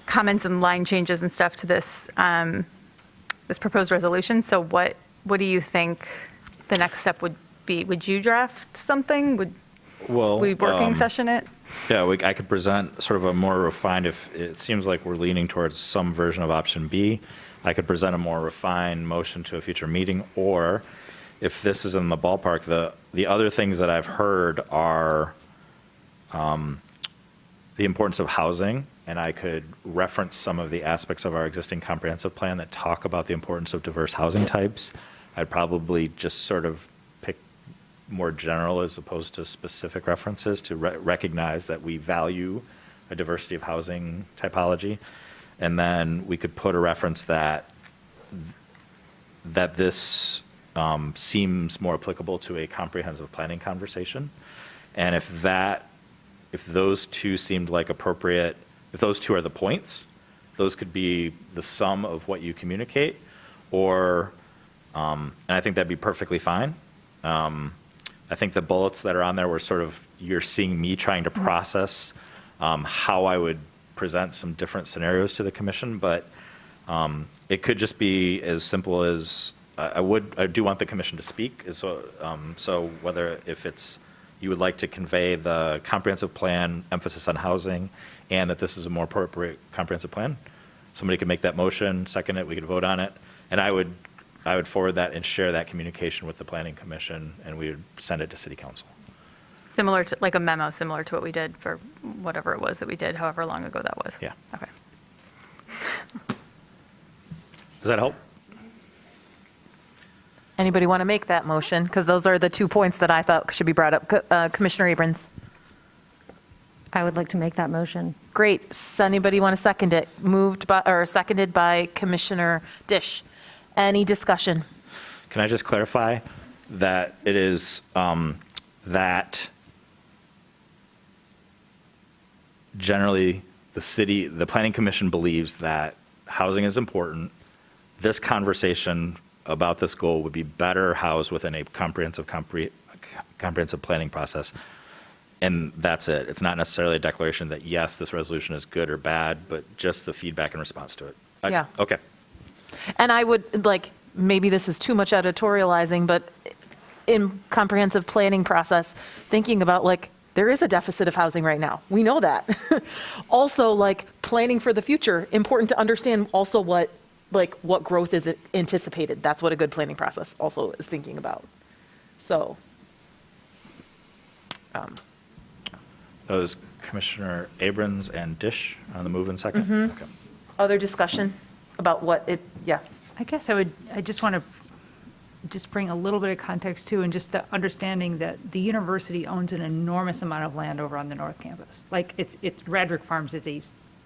comments and line changes and stuff to this this proposed resolution. So what do you think the next step would be? Would you draft something? Would we working session it? Yeah, I could present sort of a more refined, if it seems like we're leaning towards some version of option B, I could present a more refined motion to a future meeting, or if this is in the ballpark, the other things that I've heard are the importance of housing, and I could reference some of the aspects of our existing comprehensive plan that talk about the importance of diverse housing types. I'd probably just sort of pick more general as opposed to specific references to recognize that we value a diversity of housing typology. And then we could put a reference that this seems more applicable to a comprehensive planning conversation. And if those two seemed like appropriate, if those two are the points, those could be the sum of what you communicate, or, and I think that'd be perfectly fine. I think the bullets that are on there were sort of, you're seeing me trying to process how I would present some different scenarios to the commission, but it could just be as simple as, I do want the commission to speak, so whether if it's, you would like to convey the comprehensive plan emphasis on housing and that this is a more appropriate comprehensive plan, somebody could make that motion, second it, we could vote on it, and I would forward that and share that communication with the planning commission, and we would send it to city council. Similar to, a memo, similar to what we did for whatever it was that we did, however long ago that was. Yeah. Okay. Does that help? Anybody want to make that motion? Because those are the 2 points that I thought should be brought up. Commissioner Abrams. I would like to make that motion. Great. Does anybody want to second it? Moved by, or seconded by Commissioner Dish. Any discussion? Can I just clarify that it is that generally the Planning Commission believes that housing is important. This conversation about this goal would be better housed within a comprehensive planning process. And that's it. It's not necessarily a declaration that, yes, this resolution is good or bad, but just the feedback in response to it. Yeah. Okay. And I would, like, maybe this is too much editorializing, but in comprehensive planning process, thinking about, like, there is a deficit of housing right now. We know that. Also, like, planning for the future, important to understand also what growth is anticipated. That's what a good planning process also is thinking about. So. That was Commissioner Abrams and Dish on the move in second? Mhm. Okay. Other discussion about what it, yeah. I guess I just want to just bring a little bit of context too, and just the understanding that the university owns an enormous amount of land over on the North Campus. Like it's Radrick Farms is a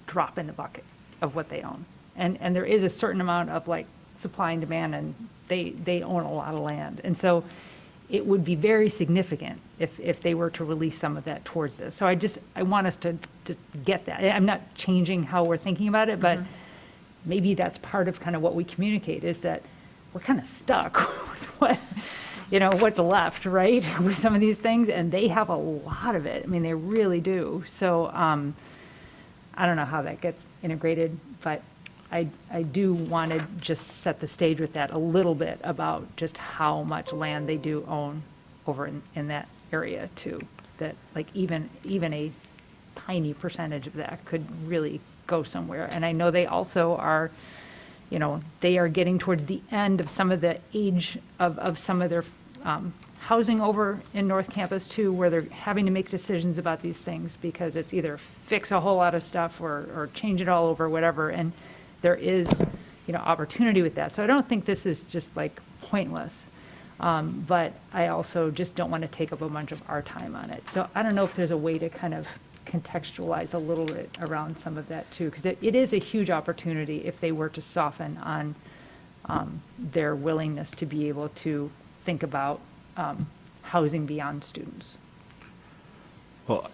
drop in the bucket of what they own. And there is a certain amount of like supply and demand, and they own a lot of land. And so it would be very significant if they were to release some of that towards this. So I want us to get that. I'm not changing how we're thinking about it, but maybe that's part of kind of what we communicate, is that we're kind of stuck with what's left, right, with some of these things, and they have a lot of it. I mean, they really do. So I don't know how that gets integrated, but I do want to just set the stage with that a little bit about just how much land they do own over in that area too. That like even a tiny percentage of that could really go somewhere. And I know they also are, they are getting towards the end of some of the age of some of their housing over in North Campus too, where they're having to make decisions about these things because it's either fix a whole lot of stuff or change it all over, whatever. And there is, opportunity with that. So I don't think this is just like pointless. But I also just don't want to take up a bunch of our time on it. So I don't know if there's a way to kind of contextualize a little bit around some of that too, because it is a huge opportunity if they were to soften on their willingness to be able to think about housing beyond students. Well,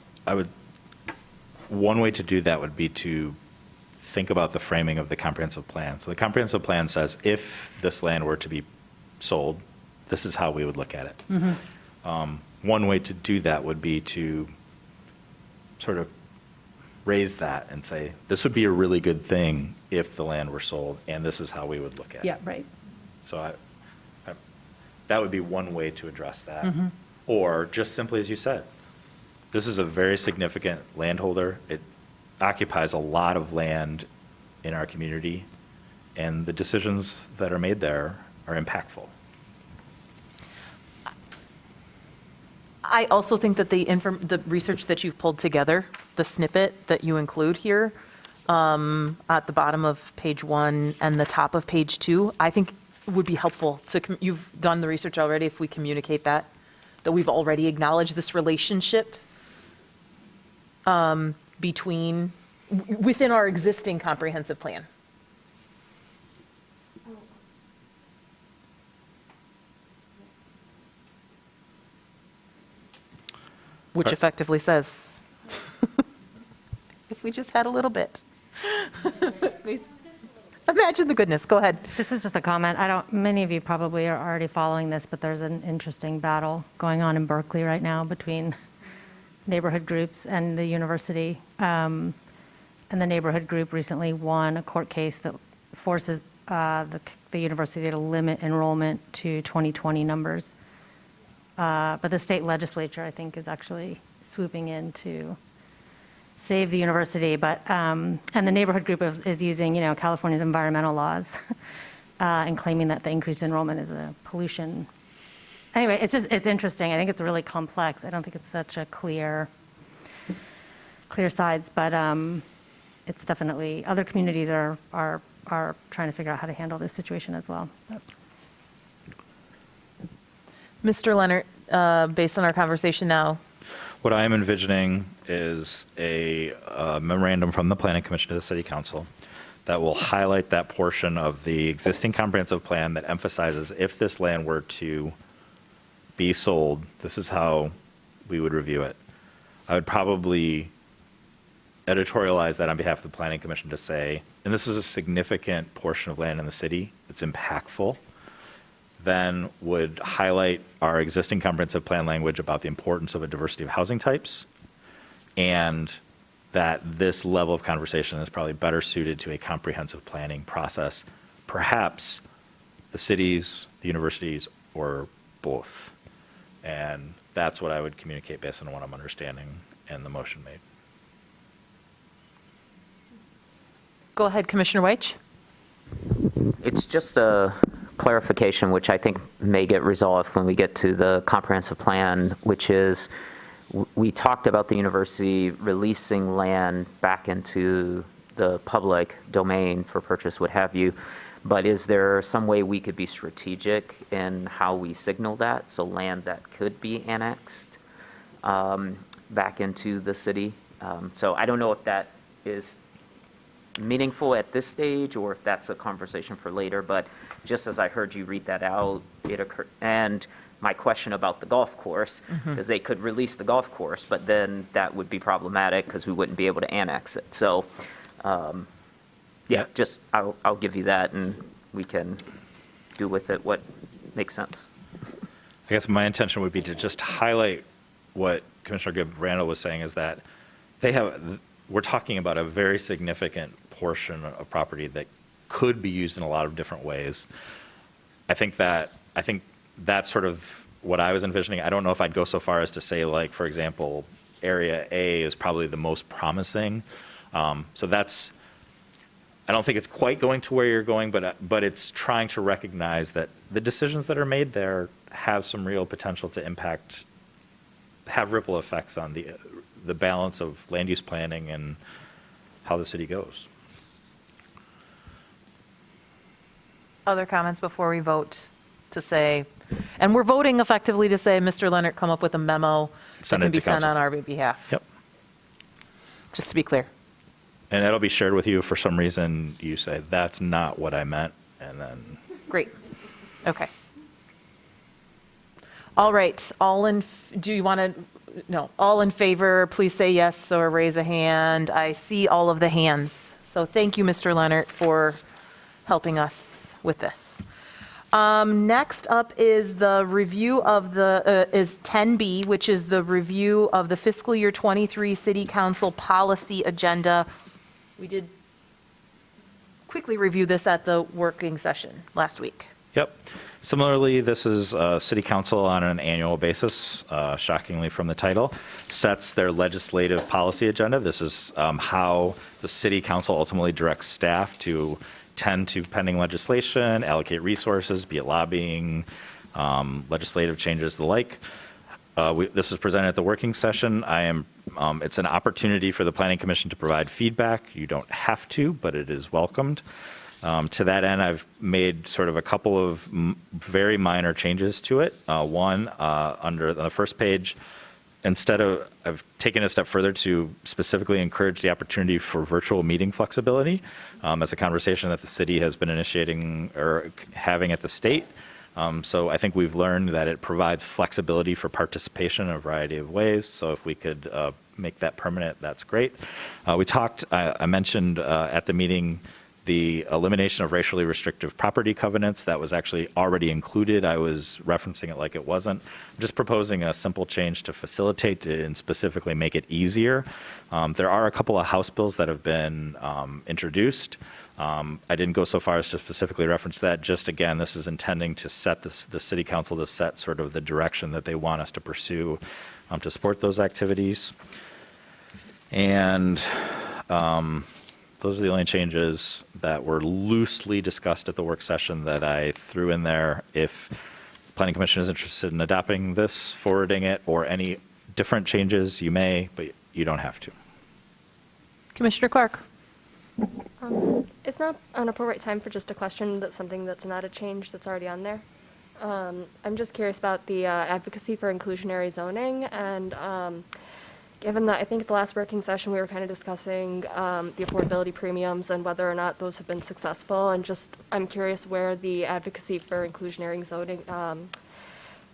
one way to do that would be to think about the framing of the comprehensive plan. So the comprehensive plan says if this land were to be sold, this is how we would look at it. One way to do that would be to sort of raise that and say, this would be a really good thing if the land were sold, and this is how we would look at it. Yeah, right. So that would be one way to address that. Or just simply as you said, this is a very significant landholder. It occupies a lot of land in our community, and the decisions that are made there are impactful. I also think that the research that you've pulled together, the snippet that you include here at the bottom of page 1 and the top of page 2, I think would be helpful. You've done the research already. If we communicate that we've already acknowledged this relationship within our existing comprehensive plan. Which effectively says, if we just had a little bit. Imagine the goodness. Go ahead. This is just a comment. Many of you probably are already following this, but there's an interesting battle going on in Berkeley right now between neighborhood groups and the university. And the neighborhood group recently won a court case that forces the university to limit enrollment to 2020 numbers. But the state legislature, I think, is actually swooping in to save the university. But and the neighborhood group is using, California's environmental laws and claiming that the increased enrollment is a pollution. Anyway, it's interesting. I think it's really complex. I don't think it's such a clear sides, but it's definitely other communities are trying to figure out how to handle this situation as well. Mr. Leonard, based on our conversation now, What I am envisioning is a memorandum from the Planning Commission to the City Council that will highlight that portion of the existing comprehensive plan that emphasizes if this land were to be sold, this is how we would review it. I would probably editorialize that on behalf of the Planning Commission to say, and this is a significant portion of land in the city, it's impactful, then would highlight our existing comprehensive plan language about the importance of a diversity of housing types, and that this level of conversation is probably better suited to a comprehensive planning process, perhaps the cities, the universities, or both. And that's what I would communicate based on what I'm understanding and the motion made. go ahead, Commissioner Weich. It's just a clarification, which I think may get resolved when we get to the comprehensive plan, which is we talked about the university releasing land back into the public domain for purchase, what have you. But is there some way we could be strategic in how we signal that? So land that could be annexed back into the city. So I don't know if that is meaningful at this stage or if that's a conversation for later, but just as I heard you read that out, it occurred, and my question about the golf course, because they could release the golf course, but then that would be problematic because we wouldn't be able to annex it. So, yeah, just I'll give you that, and we can do with it what makes sense. I guess my intention would be to just highlight what Commissioner Gibb Randall was saying, is that we're talking about a very significant portion of property that could be used in a lot of different ways. I think that's sort of what I was envisioning. I don't know if I'd go so far as to say, like, for example, Area A is probably the most promising. So that's, I don't think it's quite going to where you're going, but it's trying to recognize that the decisions that are made there have some real potential to impact, have ripple effects on the balance of land use planning and how the city goes. Other comments before we vote to say, and we're voting effectively to say, Mr. Leonard, come up with a memo that can be sent on our behalf. Yep. Just to be clear. And that'll be shared with you. For some reason, you say, that's not what I meant, and then. Great. Okay. All right. All in favor, please say yes or raise a hand. I see all of the hands. So thank you, Mr. Leonard, for helping us with this. Next up is the review of is 10B, which is the review of the fiscal year 23 City Council policy agenda. We did quickly review this at the working session last week. Yep. Similarly, this is City Council on an annual basis, shockingly from the title, sets their legislative policy agenda. This is how the City Council ultimately directs staff to tend to pending legislation, allocate resources, be it lobbying, legislative changes, the like. This was presented at the working session. It's an opportunity for the Planning Commission to provide feedback. You don't have to, but it is welcomed. To that end, I've made sort of a couple of very minor changes to it. One, under the first page, I've taken a step further to specifically encourage the opportunity for virtual meeting flexibility. That's a conversation that the city has been initiating or having at the state. So I think we've learned that it provides flexibility for participation in a variety of ways. So if we could make that permanent, that's great. I mentioned at the meeting the elimination of racially restrictive property covenants. That was actually already included. I was referencing it like it wasn't. I'm just proposing a simple change to facilitate and specifically make it easier. There are a couple of House bills that have been introduced. I didn't go so far as to specifically reference that. Just again, this is intending to set the City Council to set sort of the direction that they want us to pursue to support those activities. And those are the only changes that were loosely discussed at the work session that I threw in there. If the Planning Commission is interested in adopting this, forwarding it, or any different changes, you may, but you don't have to. Commissioner Clark. It's not an appropriate time for just a question that's something that's not a change that's already on there. I'm just curious about the advocacy for inclusionary zoning, and given that I think at the last working session, we were kind of discussing the affordability premiums and whether or not those have been successful, and just, I'm curious where the advocacy for inclusionary zoning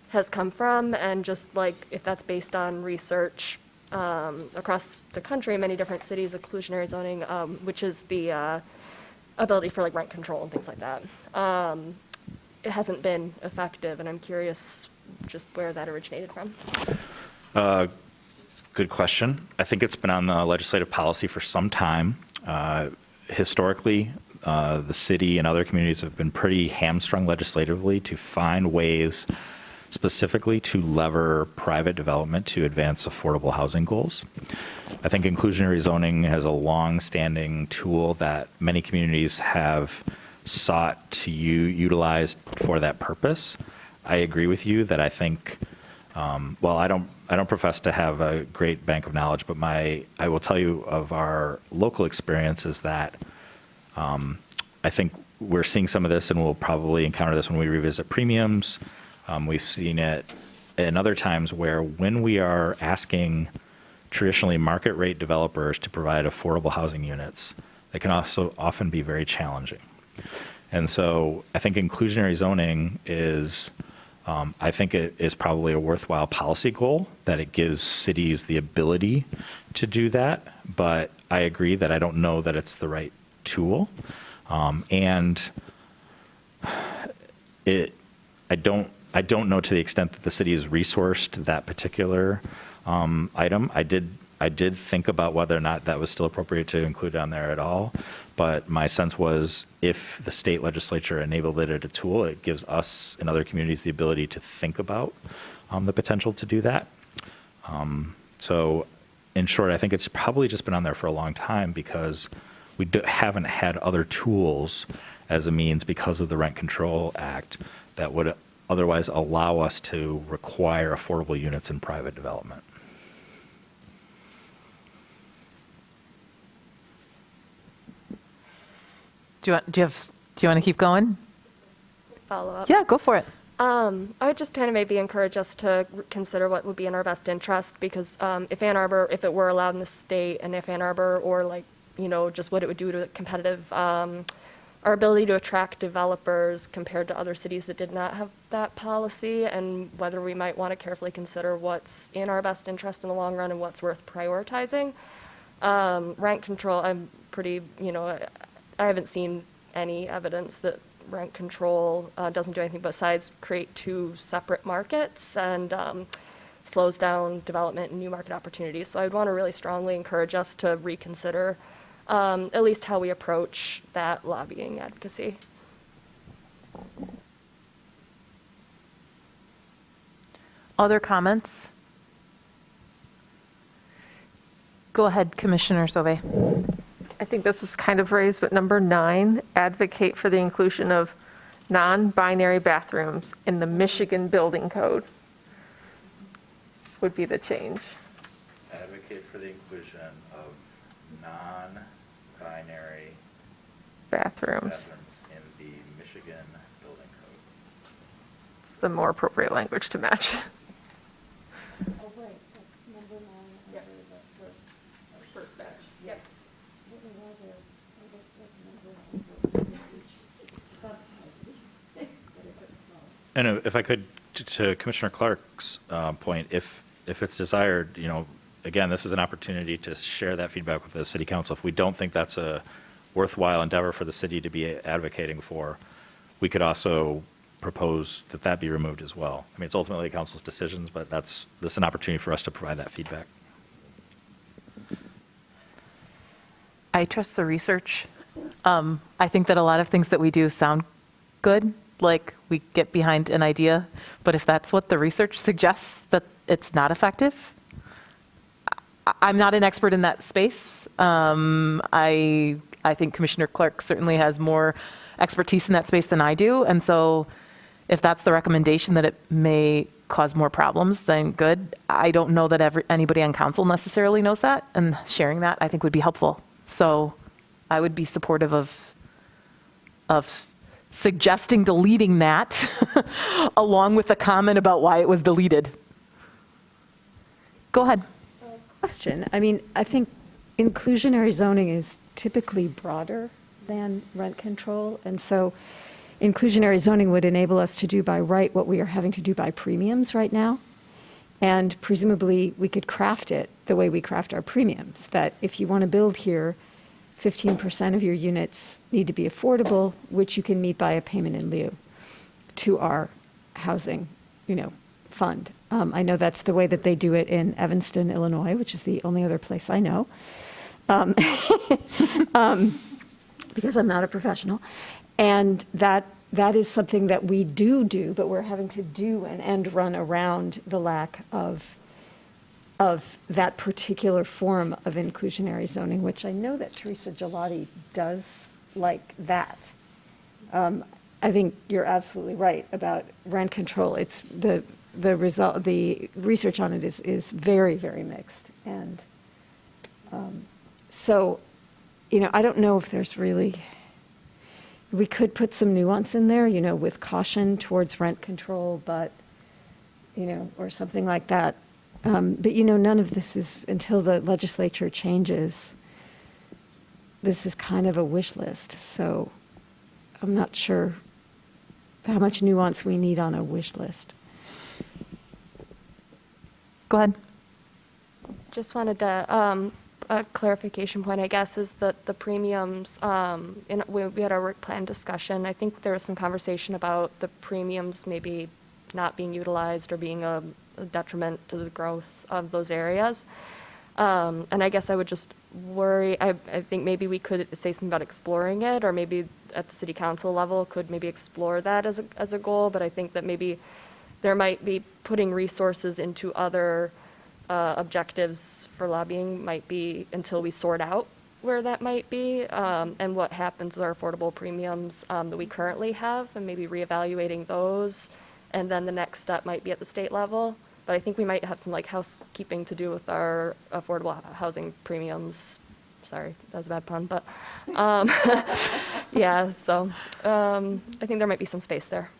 has come from, and just like if that's based on research across the country, many different cities, inclusionary zoning, which is the ability for like rent control and things like that. It hasn't been effective, and I'm curious just where that originated from. Good question. I think it's been on the legislative policy for some time. Historically, the city and other communities have been pretty hamstrung legislatively to find ways specifically to lever private development to advance affordable housing goals. I think inclusionary zoning has a long-standing tool that many communities have sought to utilize for that purpose. I agree with you that I think, well, I don't profess to have a great bank of knowledge, but I will tell you of our local experience is that I think we're seeing some of this, and we'll probably encounter this when we revisit premiums. We've seen it in other times where when we are asking traditionally market rate developers to provide affordable housing units, they can also often be very challenging. And so I think inclusionary zoning is, I think it is probably a worthwhile policy goal, that it gives cities the ability to do that. But I agree that I don't know that it's the right tool. And I don't know to the extent that the city has resourced that particular item. I did think about whether or not that was still appropriate to include on there at all. But my sense was if the state legislature enabled it as a tool, it gives us and other communities the ability to think about the potential to do that. So in short, I think it's probably just been on there for a long time because we haven't had other tools as a means because of the Rent Control Act that would otherwise allow us to require affordable units in private development. Do you want to keep going? Follow up? Yeah, go for it. I would just kind of maybe encourage us to consider what would be in our best interest, because if Ann Arbor, if it were allowed in the state, and if Ann Arbor, or like, you know, just what it would do to competitive, our ability to attract developers compared to other cities that did not have that policy, and whether we might want to carefully consider what's in our best interest in the long run and what's worth prioritizing. Rent control, I'm pretty, you know, I haven't seen any evidence that rent control doesn't do anything besides create two separate markets and slows down development and new market opportunities. So I'd want to really strongly encourage us to reconsider at least how we approach that lobbying advocacy. Other comments? Go ahead, Commissioner Sauvé. I think this was kind of raised, but number 9, advocate for the inclusion of non-binary bathrooms in the Michigan Building Code would be the change. Advocate for the inclusion of non-binary Bathrooms. in the Michigan Building Code. It's the more appropriate language to match. And if I could, to Commissioner Clark's point, if it's desired, you know, again, this is an opportunity to share that feedback with the city council. If we don't think that's a worthwhile endeavor for the city to be advocating for, we could also propose that that be removed as well. I mean, it's ultimately the council's decisions, but this is an opportunity for us to provide that feedback. I trust the research. I think that a lot of things that we do sound good, like we get behind an idea, but if that's what the research suggests, that it's not effective, I'm not an expert in that space. I think Commissioner Clark certainly has more expertise in that space than I do, and so if that's the recommendation that it may cause more problems, then good. I don't know that anybody on council necessarily knows that, and sharing that I think would be helpful. So I would be supportive of suggesting deleting that along with a comment about why it was deleted. Go ahead. Question. I mean, I think inclusionary zoning is typically broader than rent control. And so inclusionary zoning would enable us to do by right what we are having to do by premiums right now. And presumably we could craft it the way we craft our premiums, that if you want to build here, 15% of your units need to be affordable, which you can meet by a payment in lieu to our housing, fund. I know that's the way that they do it in Evanston, Illinois, which is the only other place I know, because I'm not a professional. And that is something that we do, but we're having to do an end run around the lack of that particular form of inclusionary zoning, which I know that Teresa Gelati does like that. I think you're absolutely right about rent control. It's the research on it is very, very mixed. And so, I don't know if there's really, we could put some nuance in there, with caution towards rent control, but, or something like that. But, none of this is, until the legislature changes, this is kind of a wish list. So I'm not sure how much nuance we need on a wish list. Go ahead. Just wanted to, a clarification point, I guess, is that the premiums, we had our work plan discussion. I think there was some conversation about the premiums maybe not being utilized or being a detriment to the growth of those areas. And I guess I would just worry, I think maybe we could say something about exploring it, or maybe at the city council level could maybe explore that as a goal, but I think that maybe there might be putting resources into other objectives for lobbying might be until we sort out where that might be, and what happens with our affordable premiums that we currently have, and maybe reevaluating those. And then the next step might be at the state level. But I think we might have some housekeeping to do with our affordable housing premiums. Sorry, that was a bad pun, but yeah, so I think there might be some space there.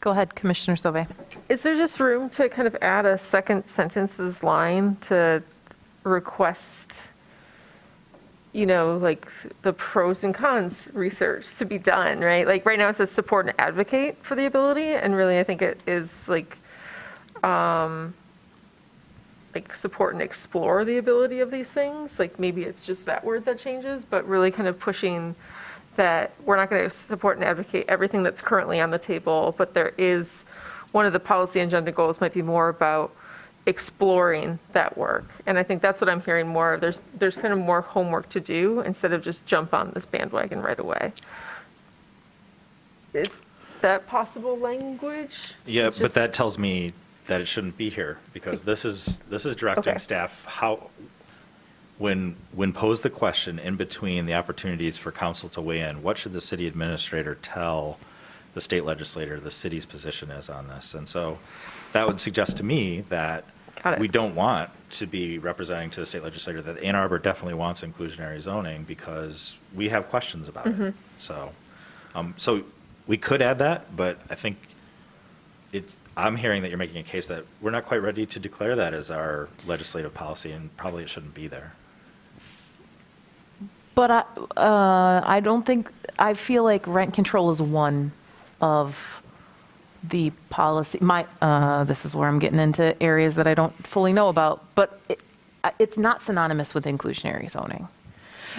Go ahead, Commissioner Sauvé. Is there just room to kind of add a second sentences line to request, the pros and cons research to be done, right? Like right now it says support and advocate for the ability, and really I think it is like support and explore the ability of these things. Like maybe it's just that word that changes, but really kind of pushing that we're not going to support and advocate everything that's currently on the table, but there is one of the policy agenda goals might be more about exploring that work. And I think that's what I'm hearing more of. There's kind of more homework to do instead of just jump on this bandwagon right away. Is that possible language? Yeah, but that tells me that it shouldn't be here, because this is directing staff how, when posed the question in between the opportunities for council to weigh in, what should the city administrator tell the state legislator the city's position is on this? And so that would suggest to me that we don't want to be representing to the state legislator that Ann Arbor definitely wants inclusionary zoning because we have questions about it. So, so we could add that, but I think I'm hearing that you're making a case that we're not quite ready to declare that as our legislative policy, and probably it shouldn't be there. But I don't think, I feel like rent control is one of the policy. This is where I'm getting into areas that I don't fully know about, but it's not synonymous with inclusionary zoning.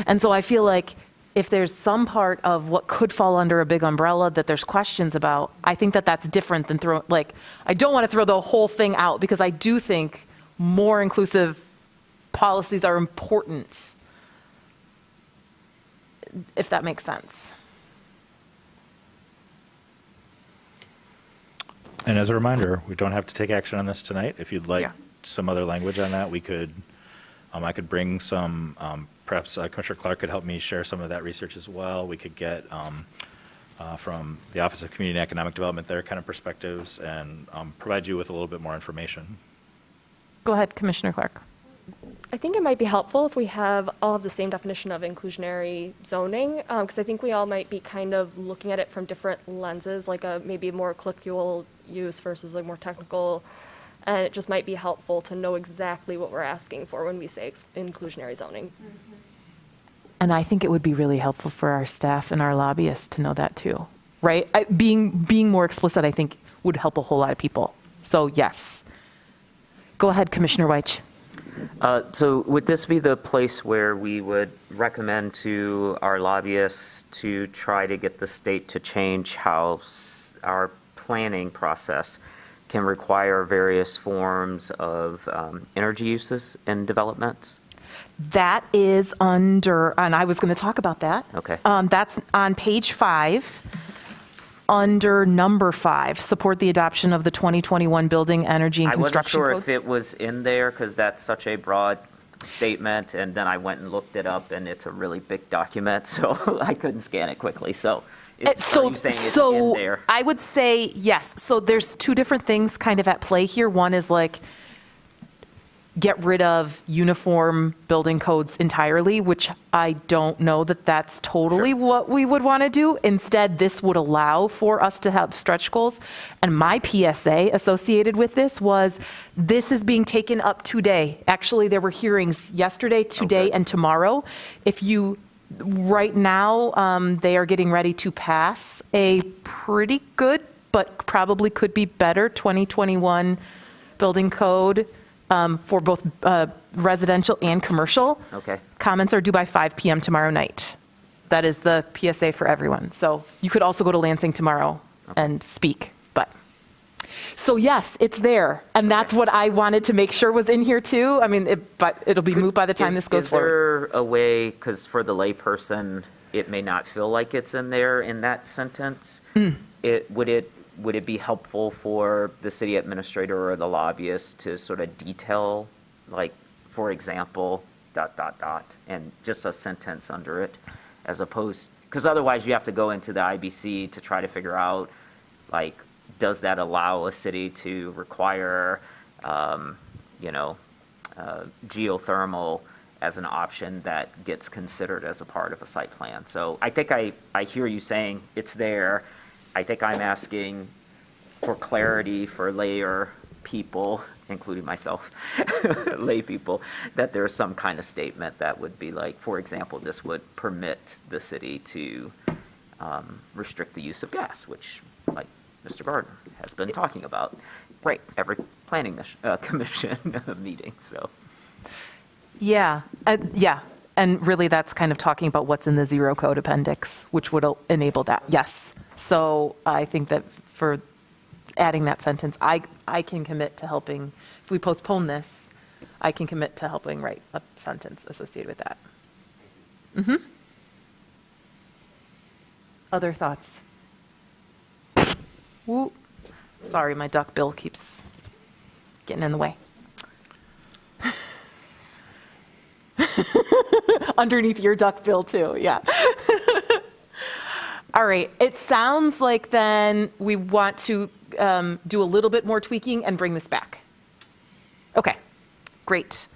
And so I feel like if there's some part of what could fall under a big umbrella that there's questions about, I think that that's different than I don't want to throw the whole thing out, because I do think more inclusive policies are important, if that makes sense. And as a reminder, we don't have to take action on this tonight. If you'd like some other language on that, we could, I could bring some, perhaps Commissioner Clark could help me share some of that research as well. We could get from the Office of Community and Economic Development their kind of perspectives, and provide you with a little bit more information. Go ahead, Commissioner Clark. I think it might be helpful if we all have the same definition of inclusionary zoning, because I think we all might be kind of looking at it from different lenses, like maybe a more colloquial use versus a more technical, and it just might be helpful to know exactly what we're asking for when we say inclusionary zoning. And I think it would be really helpful for our staff and our lobbyists to know that too, right? Being more explicit, I think, would help a whole lot of people. So yes. Go ahead, Commissioner Weich. So would this be the place where we would recommend to our lobbyists to try to get the state to change how our planning process can require various forms of energy uses in developments? That is under, and I was going to talk about that. Okay. That's on page 5, under number 5, support the adoption of the 2021 Building Energy and Construction I wasn't Codes. sure if it was in there because that's such a broad statement, and then I went and looked it up, and it's a really big document, so I couldn't scan it quickly. So are you saying it's in there? I would say yes. So there's two different things kind of at play here. One is like get rid of uniform building codes entirely, which I don't know that that's totally what we would want to do. Instead, this would allow for us to have stretch goals. And my PSA associated with this was, this is being taken up today. Actually, there were hearings yesterday, today, and tomorrow. Right now, they are getting ready to pass a pretty good, but probably could be better 2021 building code for both residential and commercial. Okay. Comments are due by 5 p.m. tomorrow night. That is the PSA for everyone. So you could also go to Lansing tomorrow and speak. So yes, it's there. And that's what I wanted to make sure was in here too. I mean, but it'll be moved by the time this goes forward. Is there a way, because for the layperson, it may not feel like it's in there in that sentence. Would it be helpful for the city administrator or the lobbyist to sort of detail, like, for example, ... and just a sentence under it, as opposed, because otherwise you have to go into the IBC to try to figure out, like, does that allow a city to require, geothermal as an option that gets considered as a part of a site plan? So I think I hear you saying it's there. I think I'm asking for clarity for layer people, including myself, lay people, that there's some kind of statement that would be like, for example, this would permit the city to restrict the use of gas, which, like Mr. Gardner has been talking about every planning commission meeting. So, yeah. And really that's kind of talking about what's in the zero code appendix, which would enable that. Yes. So I think that for adding that sentence, I can commit to helping, if we postpone this, I can commit to helping write a sentence associated with that. Other thoughts? Woo. Sorry, my duck bill keeps getting in the way. Underneath your duck bill too, yeah. All right, it sounds like then we want to do a little bit more tweaking and bring this back. Okay, great.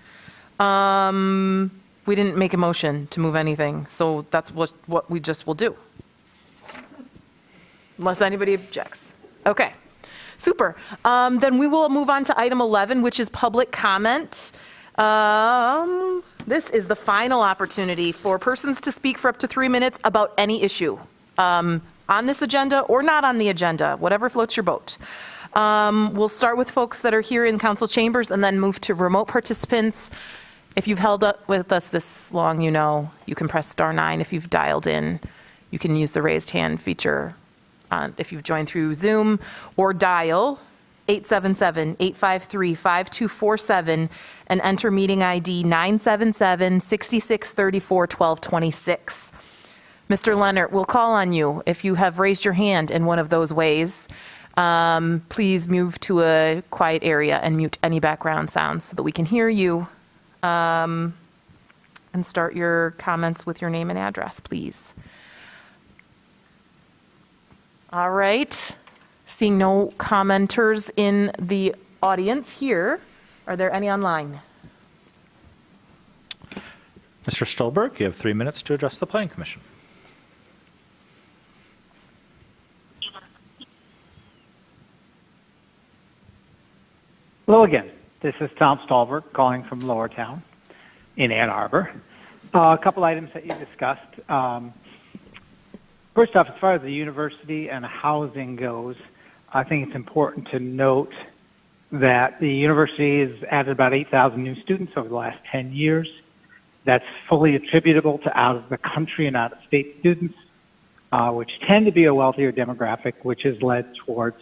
We didn't make a motion to move anything, so that's what we just will do. Unless anybody objects. Okay, super. Then we will move on to item 11, which is public comment. This is the final opportunity for persons to speak for up to 3 minutes about any issue on this agenda or not on the agenda, whatever floats your boat. We'll start with folks that are here in council chambers and then move to remote participants. If you've held up with us this long, you can press *9. If you've dialed in, you can use the raised hand feature if you've joined through Zoom, or dial 877-853-5247 and enter meeting ID 977-6634-1226. Mr. Leonard, we'll call on you if you have raised your hand in one of those ways. Please move to a quiet area and mute any background sounds so that we can hear you. And start your comments with your name and address, please. All right. Seeing no commenters in the audience here, are there any online? Mr. Stolberg, you have 3 minutes to address the Planning Commission. Hello again. This is Tom Stolberg calling from Lower Town in Ann Arbor. A couple items that you discussed. First off, as far as the university and housing goes, I think it's important to note that the university has added about 8,000 new students over the last 10 years. That's fully attributable to out of the country and out of state students, which tend to be a wealthier demographic, which has led towards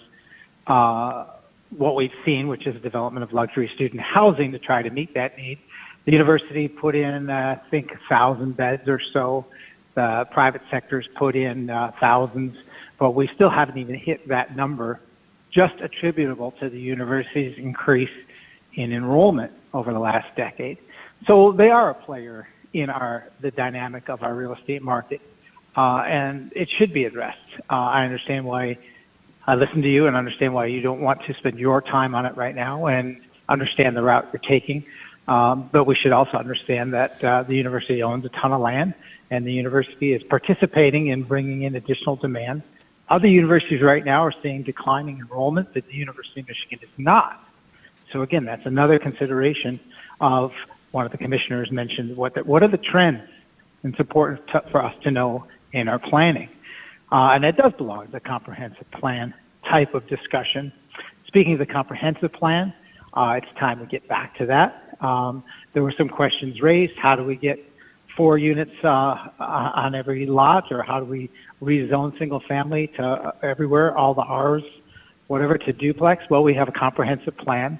what we've seen, which is the development of luxury student housing to try to meet that need. The university put in, I think, 1,000 beds or so. The private sector's put in thousands, but we still haven't even hit that number, just attributable to the university's increase in enrollment over the last decade. So they are a player in the dynamic of our real estate market, and it should be addressed. I understand why I listen to you and understand why you don't want to spend your time on it right now and understand the route you're taking. But we should also understand that the university owns a ton of land, and the university is participating in bringing in additional demand. Other universities right now are seeing declining enrollment, but the University of Michigan is not. So again, that's another consideration of one of the commissioners mentioned what are the trends. It's important for us to know in our planning. And that does belong to the comprehensive plan type of discussion. Speaking of the comprehensive plan, it's time we get back to that. There were some questions raised. How do we get 4 units on every lot, or how do we rezone single family to everywhere, all the Rs, whatever, to duplex? Well, we have a comprehensive plan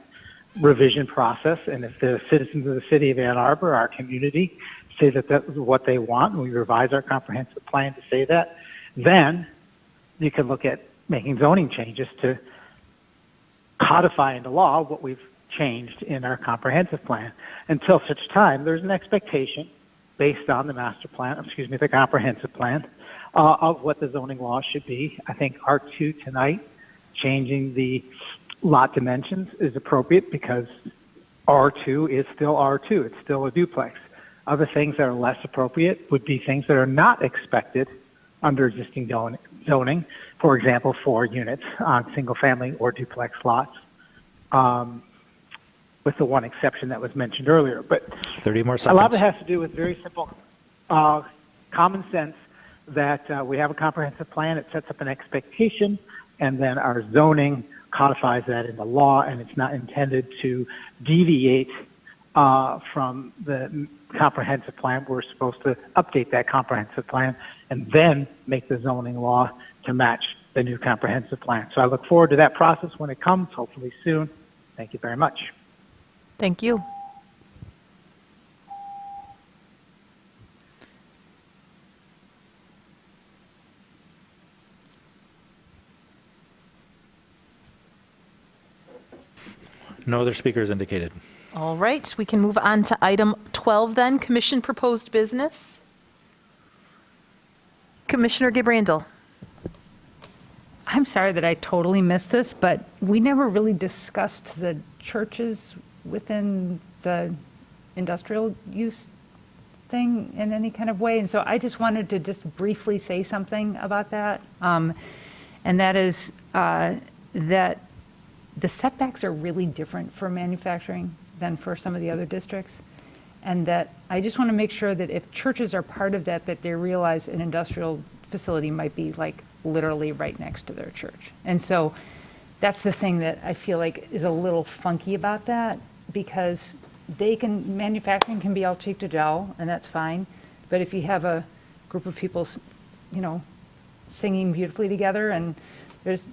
revision process, and if the citizens of the city of Ann Arbor, our community, say that that's what they want, and we revise our comprehensive plan to say that, then you can look at making zoning changes to codify into law what we've changed in our comprehensive plan. Until such time, there's an expectation based on the the comprehensive plan, of what the zoning law should be. I think R2 tonight, changing the lot dimensions is appropriate because R2 is still R2. It's still a duplex. Other things that are less appropriate would be things that are not expected under existing zoning. For example, 4 units on single family or duplex lots, with the one exception that was mentioned earlier. But 30 more a seconds. lot of it has to do with very simple common sense that we have a comprehensive plan. It sets up an expectation, and then our zoning codifies that into law, and it's not intended to deviate from the comprehensive plan. We're supposed to update that comprehensive plan and then make the zoning law to match the new comprehensive plan. So I look forward to that process when it comes, hopefully soon. Thank you very much. Thank you. No other speakers indicated. All right, we can move on to item 12 then, Commission Proposed Business. Commissioner Gibrandel. I'm sorry that I totally missed this, but we never really discussed the churches within the industrial use thing in any kind of way. And so I just wanted to just briefly say something about that. And that is that the setbacks are really different for manufacturing than for some of the other districts. And that I just want to make sure that if churches are part of that, that they realize an industrial facility might be like literally right next to their church. And so that's the thing that I feel like is a little funky about that, because manufacturing can be all cheek to jowl, and that's fine. But if you have a group of people, singing beautifully together, and there's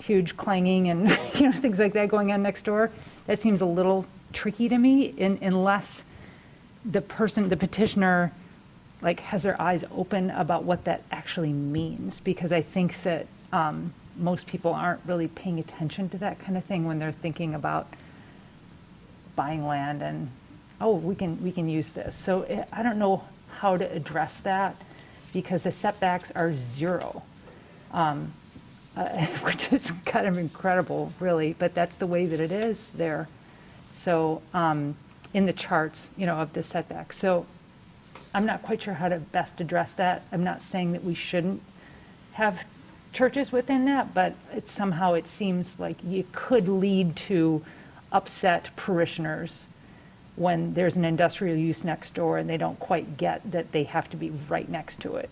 huge clanging and things like that going on next door, that seems a little tricky to me, unless the petitioner, has their eyes open about what that actually means. Because I think that most people aren't really paying attention to that kind of thing when they're thinking about buying land and, we can use this. So I don't know how to address that, because the setbacks are 0. Which is kind of incredible, really, but that's the way that it is there. So in the charts, of the setback. So I'm not quite sure how to best address that. I'm not saying that we shouldn't have churches within that, but somehow it seems like it could lead to upset parishioners when there's an industrial use next door and they don't quite get that they have to be right next to it.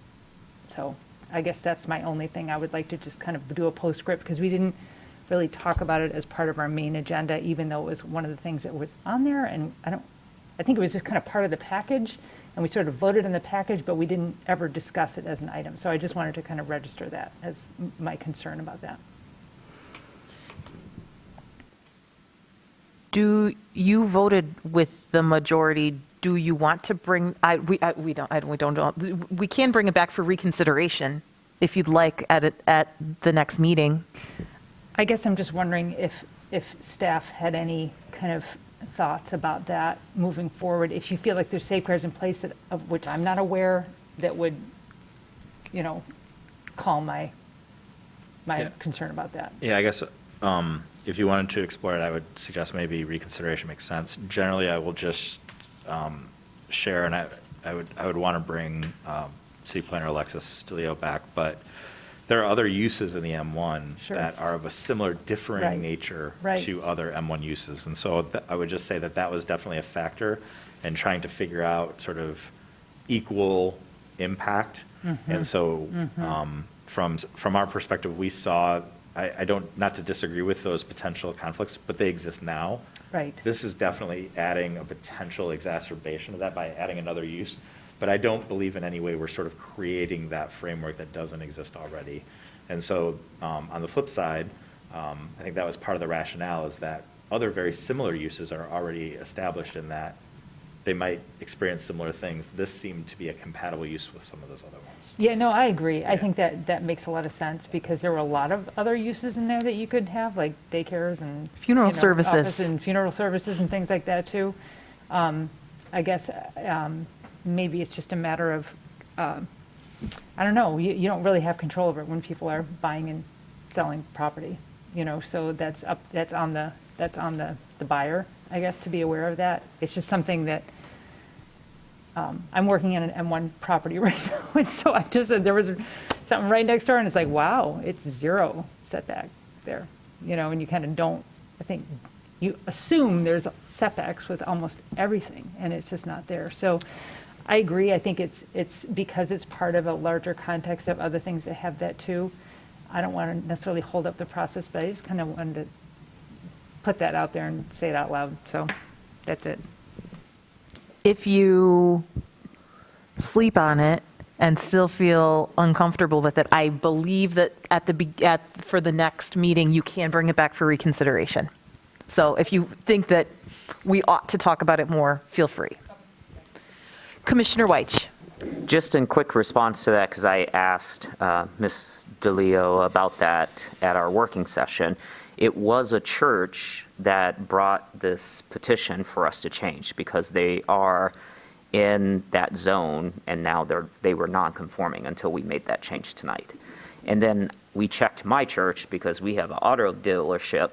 So I guess that's my only thing. I would like to just kind of do a postscript, because we didn't really talk about it as part of our main agenda, even though it was one of the things that was on there. And I think it was just kind of part of the package, and we sort of voted on the package, but we didn't ever discuss it as an item. So I just wanted to kind of register that as my concern about that. You voted with the majority. Do you want to bring, we can bring it back for reconsideration if you'd like at the next meeting. I guess I'm just wondering if staff had any kind of thoughts about that moving forward. If you feel like there's safeguards in place of which I'm not aware, that would, calm my concern about that. Yeah, I guess if you wanted to explore it, I would suggest maybe reconsideration makes sense. Generally, I will just share, and I would want to bring City Planner Alexis DeLeo back, but there are other uses in the M1 that are of a similar differing nature to other M1 uses. And so I would just say that was definitely a factor in trying to figure out sort of equal impact. And so from our perspective, we saw, not to disagree with those potential conflicts, but they exist now. Right. This is definitely adding a potential exacerbation of that by adding another use. But I don't believe in any way we're sort of creating that framework that doesn't exist already. And so on the flip side, I think that was part of the rationale, is that other very similar uses are already established in that they might experience similar things. This seemed to be a compatible use with some of those other ones. Yeah, no, I agree. Yeah. I think that makes a lot of sense, because there were a lot of other uses in there that you could have, like daycares and funeral services office and funeral services and things like that too. I guess maybe it's just a matter of, I don't know, you don't really have control over it when people are buying and selling property, so that's on the buyer, I guess, to be aware of that. It's just something that, I'm working on an M1 property right now, and so I just said there was something right next door, and it's like, wow, it's 0 setback there, and you kind of don't, I think, you assume there's setbacks with almost everything, and it's just not there. So I agree. I think it's because it's part of a larger context of other things that have that too. I don't want to necessarily hold up the process, but I just kind of wanted to put that out there and say it out loud. So that's it. If you sleep on it and still feel uncomfortable with it, I believe that for the next meeting, you can bring it back for reconsideration. So if you think that we ought to talk about it more, feel free. Commissioner Weich. Just in quick response to that, because I asked Ms. DeLeo about that at our working session, it was a church that brought this petition for us to change, because they are in that zone, and now they were non-conforming until we made that change tonight. And then we checked my church, because we have an auto dealership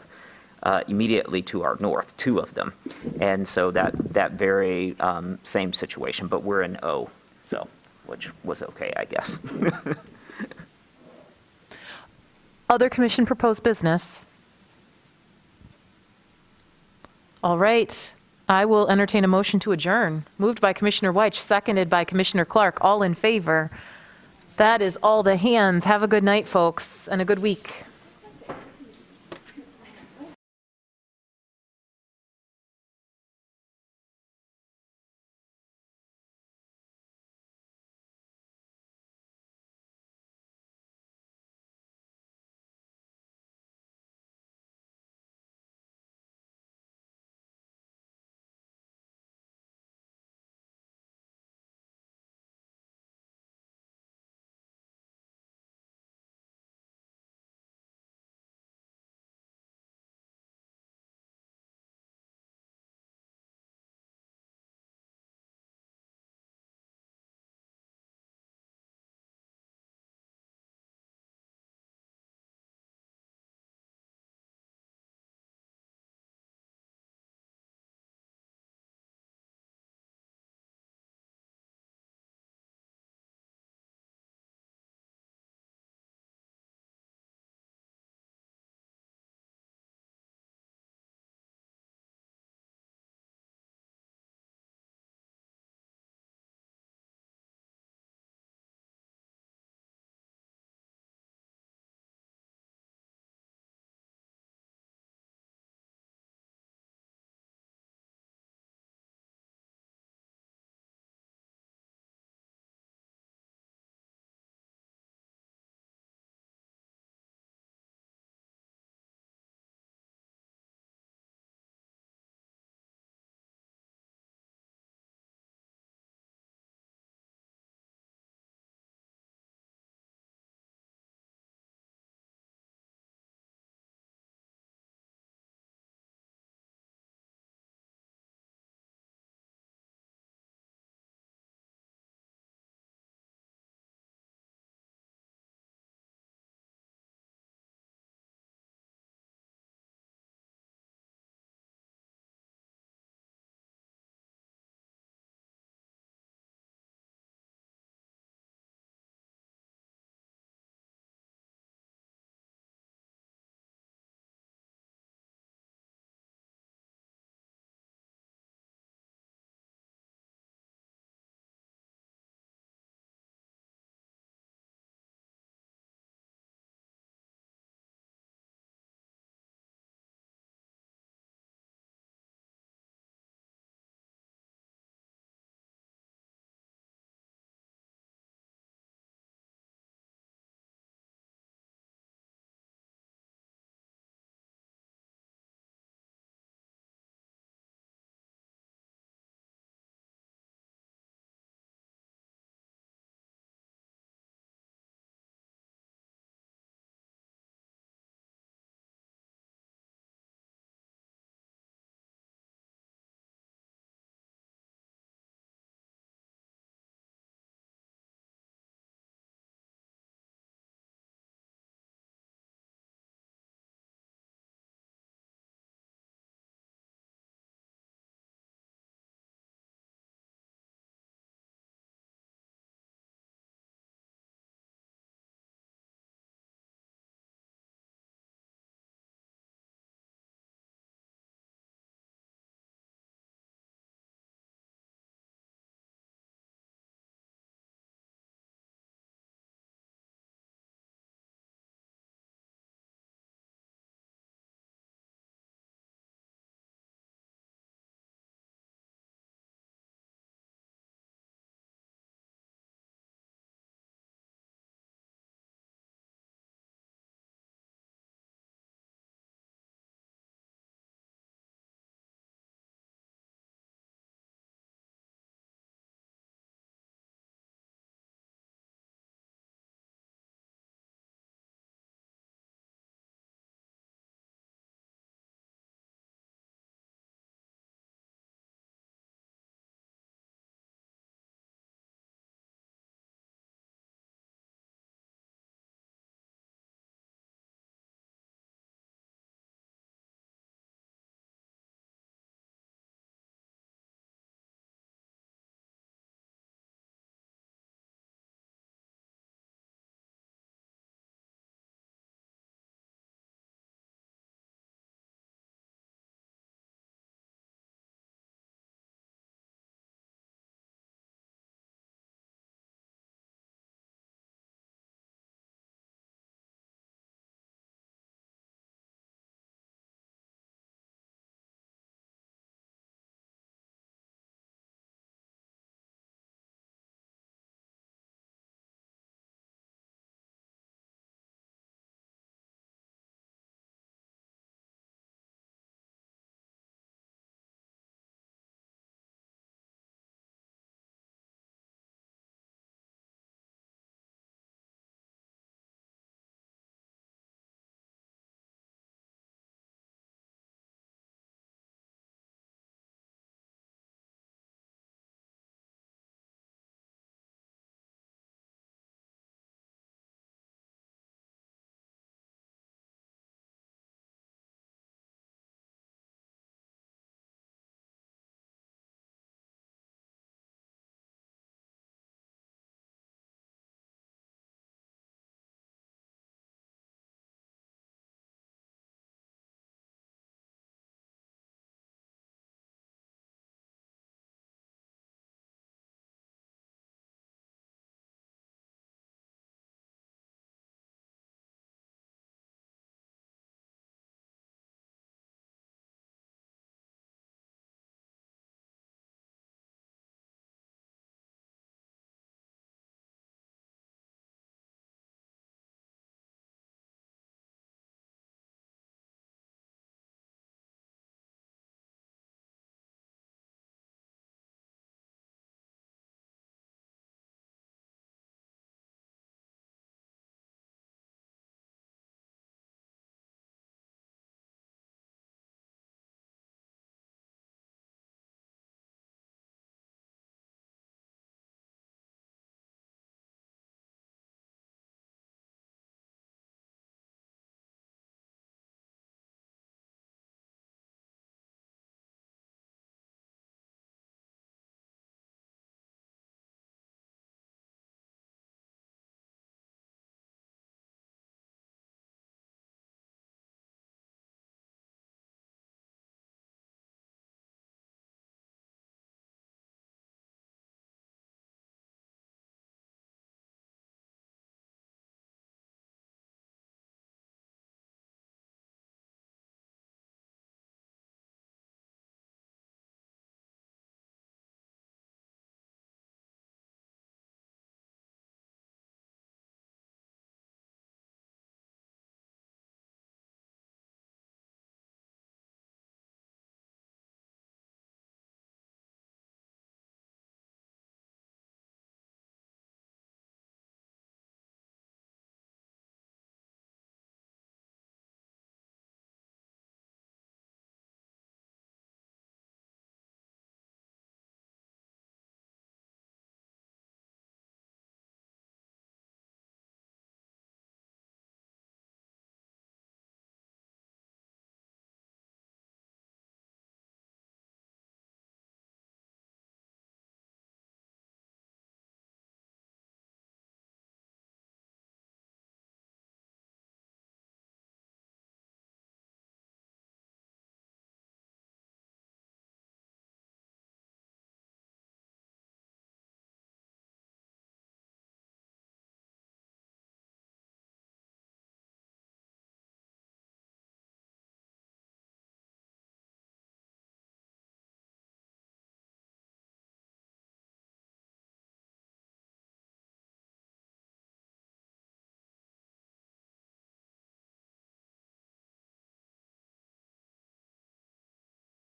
immediately to our north, 2 of them. And so that very same situation, but we're in O, so, which was okay, I guess. Other commission proposed business? All right, I will entertain a motion to adjourn. Moved by Commissioner Weich, seconded by Commissioner Clark. All in favor? That is all the hands. Have a good night, folks, and a good week.